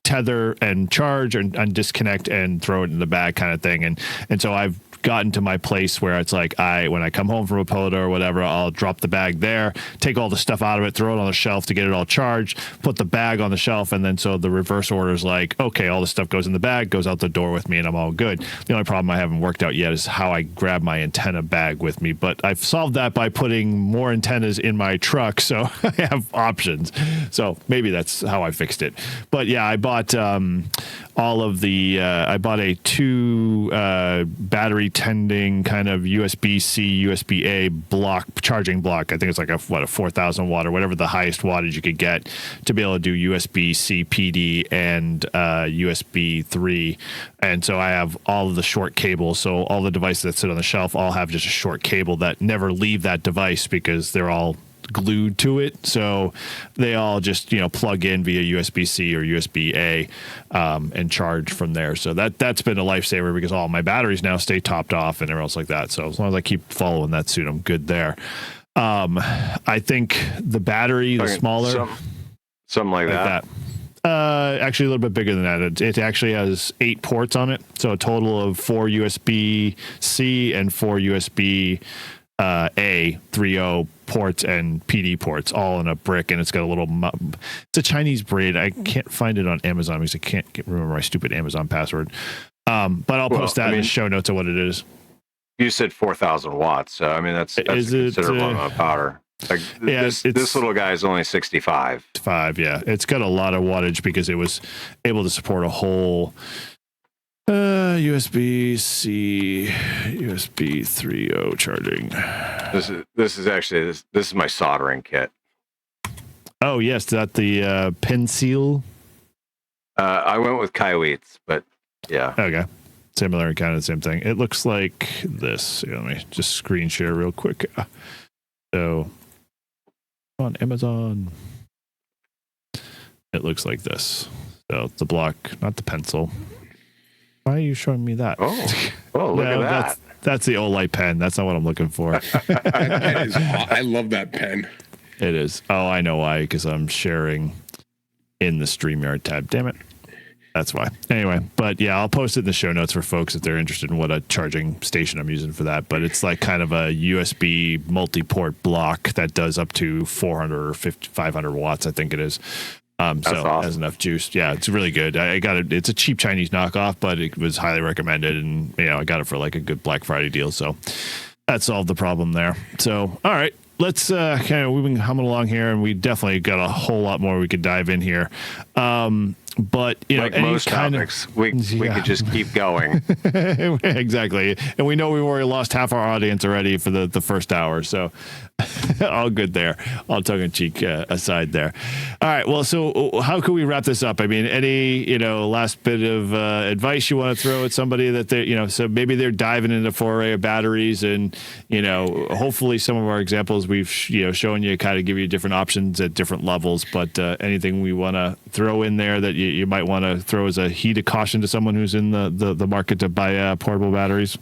tether and charge and disconnect and throw it in the bag kind of thing. And so I've gotten to my place where it's like when I come home from a POTA or whatever, I'll drop the bag there, take all the stuff out of it, throw it on the shelf to get it all charged, put the bag on the shelf, and then so the reverse order is like, okay, all the stuff goes in the bag, goes out the door with me, and I'm all good. The only problem I haven't worked out yet is how I grab my antenna bag with me, but I've solved that by putting more antennas in my truck, so I have options. So maybe that's how I fixed it. But yeah, I bought I bought a 2 battery tending kind of USB-C, USB-A block, charging block. I think it's like a 4,000 watt or whatever the highest wattage you could get to be able to do USB-C PD and USB 3. And so I have all of the short cables. So all the devices that sit on the shelf all have just a short cable that never leave that device because they're all glued to it, so they all just plug in via USB-C or USB-A and charge from there. So that's been a lifesaver because all my batteries now stay topped off and everything else like that. So as long as I keep following that suit, I'm good there. I think the battery, the smaller, something like that. Actually a little bit bigger than that. It actually has 8 ports on it, so a total of 4 USB-C and 4 USB A 3.0 ports and PD ports all in a brick, and it's got a little it's a Chinese brand. I can't find it on Amazon because I can't remember my stupid Amazon password, but I'll post that in the show notes of what it is. You said 4,000 watts, so I mean that's a considerable amount of power. Like this little guy is only 65. Yeah, it's got a lot of wattage because it was able to support a whole USB-C, USB 3.0 charging. This is my soldering kit. Oh yes, is that the pencil? I went with Kaiwitz, but yeah. Okay, similar, kind of the same thing. It looks like this. Let me just screen share real quick. So on Amazon, it looks like this. So the block, not the pencil. Why are you showing me that? Oh, look at that. That's the Olight pen. That's not what I'm looking for. I love that pen. It is. Oh, I know why. Because I'm sharing in the StreamYard tab. Damn it. That's why. Anyway, but yeah, I'll post it in the show notes for folks if they're interested in what a charging station I'm using for that. But it's like kind of a USB multi-port block that does up to 400 or 500 watts, I think it is. So awesome. It has enough juice. Yeah, it's really good. I got it. It's a cheap Chinese knockoff, but it was highly recommended, and I got it for like a good Black Friday deal. So that solved the problem there. So all right, let's we've been humming along here, and we definitely got a whole lot more we could dive in here. But like most topics, we could just keep going. Exactly, and we know we've already lost half our audience already for the first hour, so all good there. All tongue in cheek aside there. All right, well, so how can we wrap this up? I mean, any last bit of advice you want to throw at somebody that they so maybe they're diving into foray of batteries, and hopefully some of our examples we've shown you kind of give you different options at different levels. But anything we want to throw in there that you might want to throw as a heat of caution to someone who's in the market to buy portable batteries?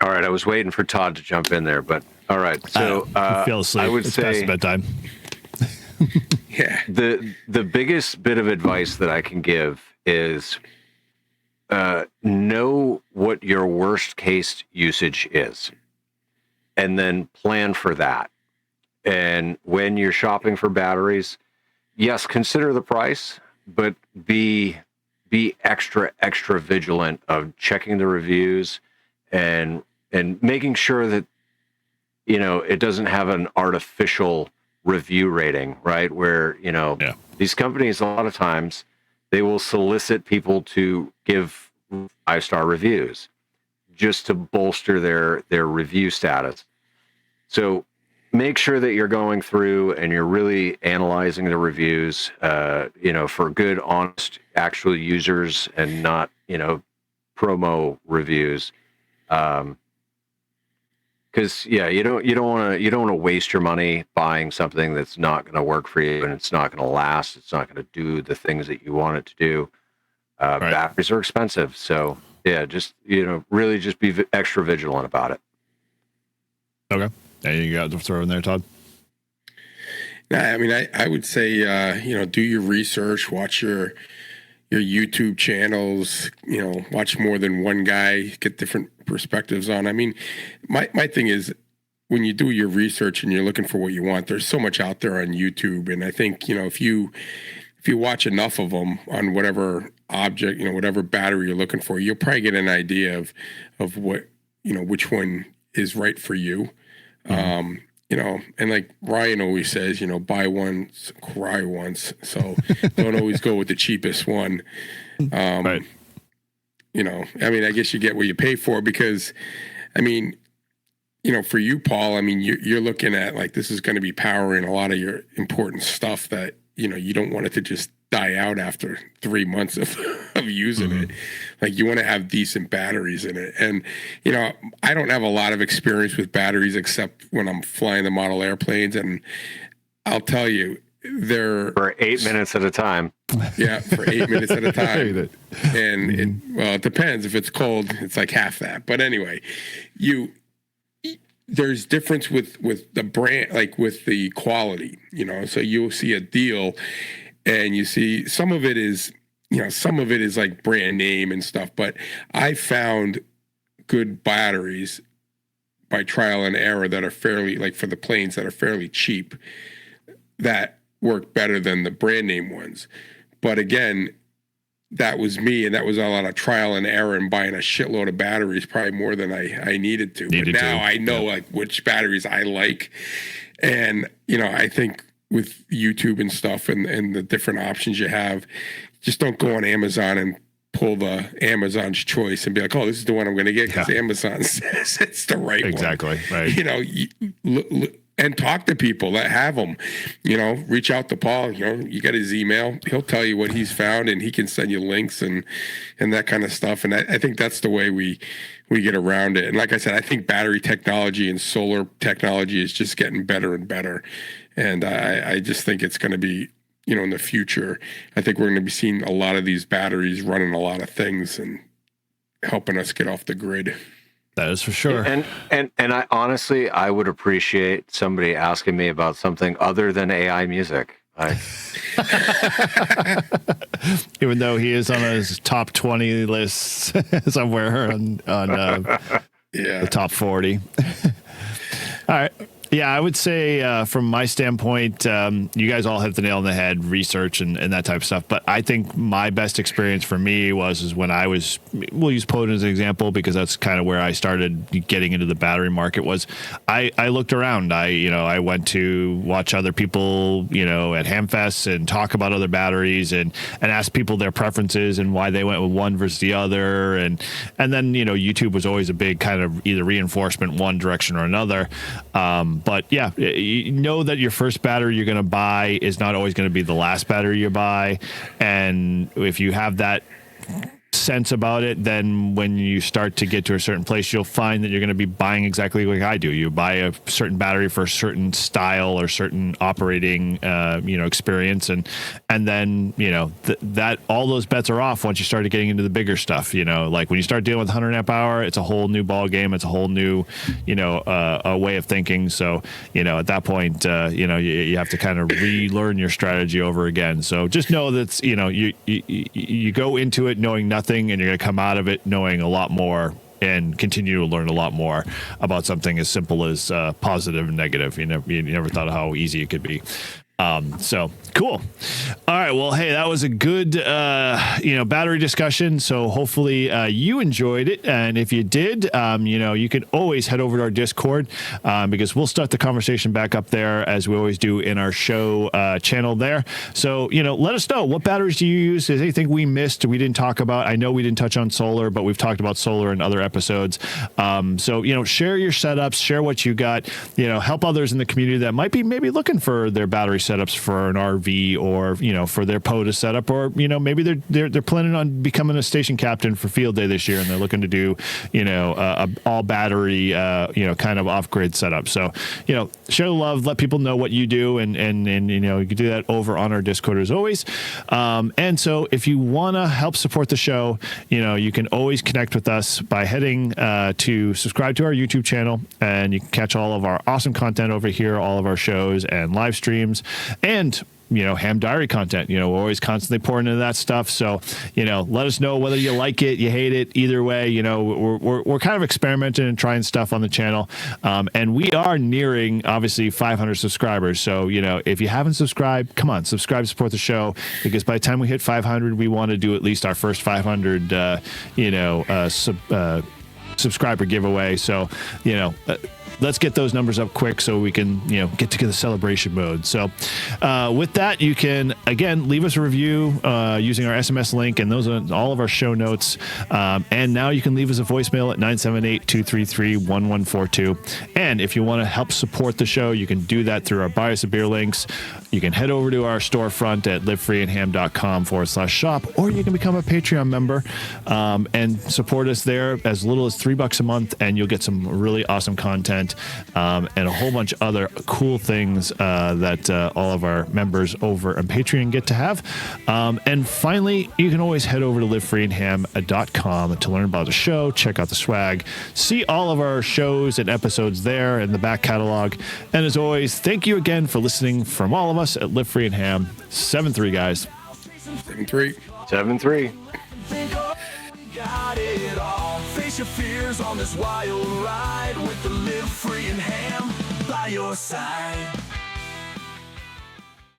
All right, I was waiting for Todd to jump in there, but all right. So feel asleep. I would it's say past bedtime. Yeah. The biggest bit of advice that I can give is know what your worst case usage is, and then plan for that. And when you're shopping for batteries, yes, consider the price, but be extra vigilant of checking the reviews and making sure that, you know, it doesn't have an artificial review rating, right? Where, you know, these companies, a lot of times, they will solicit people to give 5-star reviews just to bolster their review status. So make sure that you're going through and you're really analyzing the reviews, you know, for good, honest, actual users, and not, you know, promo reviews. Because you don't want to waste your money buying something that's not going to work for you, and it's not going to last. It's not going to do the things that you want it to do. Right. Batteries are expensive, so yeah, just, you know, really just be extra vigilant about it. Okay, anything you got to throw in there, Todd? Nah, I mean, I would say, you know, do your research, watch your YouTube channels, you know, watch more than one guy, get different perspectives on. I mean, my thing is, when you do your research and you're looking for what you want, there's so much out there on YouTube. And I think, you know, if you watch enough of them on whatever object, you know, whatever battery you're looking for, you'll probably get an idea of what, you know, which one is right for you. Mm-hmm. You know, and like Ryan always says, you know, buy once, cry once. So don't always go with the cheapest one. Right. You know, I mean, I guess you get what you pay for, because, I mean, you know, for you, Paul, I mean, you're looking at, like, this is going to be powering a lot of your important stuff that, you know, you don't want it to just die out after 3 months of using it. Like, you want to have decent batteries in it. And, you know, I don't have a lot of experience with batteries except when I'm flying the model airplanes. And I'll tell you, they're for 8 minutes at a time. Yeah, for 8 minutes at a time. And it depends. If it's cold, it's like half that. But anyway, there's difference with the brand, like with the quality, you know. So you'll see a deal, and you see some of it is, you know, some of it is like brand name and stuff. But I found good batteries by trial and error that are fairly, like for the planes, that are fairly cheap, that work better than the brand name ones. But again, that was me, and that was a lot of trial and error and buying a shitload of batteries, probably more than I needed to. But now I know like which batteries I like. And, you know, I think with YouTube and stuff and the different options you have, just don't go on Amazon and pull the Amazon's choice and be like, oh, this is the one I'm going to get because Amazon says it's the right one. Exactly, right. You know, and talk to people that have them, you know, reach out to Paul, you know, you got his email, he'll tell you what he's found, and he can send you links and that kind of stuff. And I think that's the way we get around it. And like I said, I think battery technology and solar technology is just getting better and better. And I just think it's going to be, you know, in the future, I think we're going to be seeing a lot of these batteries running a lot of things and helping us get off the grid. That is for sure. And I honestly, I would appreciate somebody asking me about something other than AI music. Even though he is on his top 20 list somewhere on the top 40. All right. Yeah, I would say from my standpoint, you guys all hit the nail on the head, research and that type of stuff. But I think my best experience for me was when I was, we'll use POTA as an example because that's kind of where I started getting into the battery market. Was I looked around. I went to watch other people, you know, at Hamfests and talk about other batteries and ask people their preferences and why they went with one versus the other. And then, you know, YouTube was always a big kind of either reinforcement one direction or another. But yeah, you know that your first battery you're going to buy is not always going to be the last battery you buy. And if you have that sense about it, then when you start to get to a certain place, you'll find that you're going to be buying exactly like I do. You buy a certain battery for a certain style or certain operating, experience, and then that all those bets are off once you start getting into the bigger stuff. Like when you start dealing with 100 amp hour, it's a whole new ball game. It's a whole new, a way of thinking. So at that point, you have to kind of relearn your strategy over again. So just know that you go into it knowing nothing, and you're going to come out of it knowing a lot more and continue to learn a lot more about something as simple as positive and negative. You never thought of how easy it could be. So cool. All right. Well, hey, that was a good, battery discussion. So hopefully you enjoyed it. And if you did, you can always head over to our Discord because we'll start the conversation back up there as we always do in our show channel there. So, let us know, what batteries do you use? Is anything we missed, we didn't talk about? I know we didn't touch on solar, but we've talked about solar in other episodes. So, share your setups, share what you got, help others in the community that might be maybe looking for their battery setups for an RV or for their POTA setup, or maybe they're planning on becoming a station captain for field day this year and they're looking to do a all battery kind of off grid setup. So share the love, let people know what you do, and you can do that over on our Discord as always. And so if you want to help support the show, you can always connect with us by heading to subscribe to our YouTube channel, and you can catch all of our awesome content over here, all of our shows and live streams. And Ham Diary content. We're always constantly pouring into that stuff. So, let us know whether you like it, you hate it. Either way, we're kind of experimenting and trying stuff on the channel. And we are nearing, obviously, 500 subscribers. So, if you haven't subscribed, come on, subscribe, support the show, because by the time we hit 500, we want to do at least our first 500, subscriber giveaway. So, let's get those numbers up quick so we can, get to the celebration mode. So with that, you can, again, leave us a review using our SMS link, and those are all of our show notes. And now you can leave us a voicemail at 978-233-1142. And if you want to help support the show, you can do that through our Buy Us a Beer links. You can head over to our storefront at livefreeandham.com/shop, or you can become a Patreon member and support us there as little as $3 a month, and you'll get some really awesome content and a whole bunch of other cool things that all of our members over on Patreon get to have. And finally, you can always head over to livefreeandham.com to learn about the show, check out the swag, see all of our shows and episodes there in the back catalog. And as always, thank you again for listening from all of us at Live Free and Ham. 7-3, guys. 7-3. 7-3. Got it all. Face your fears on this wild ride with the Live Free and Ham by your side.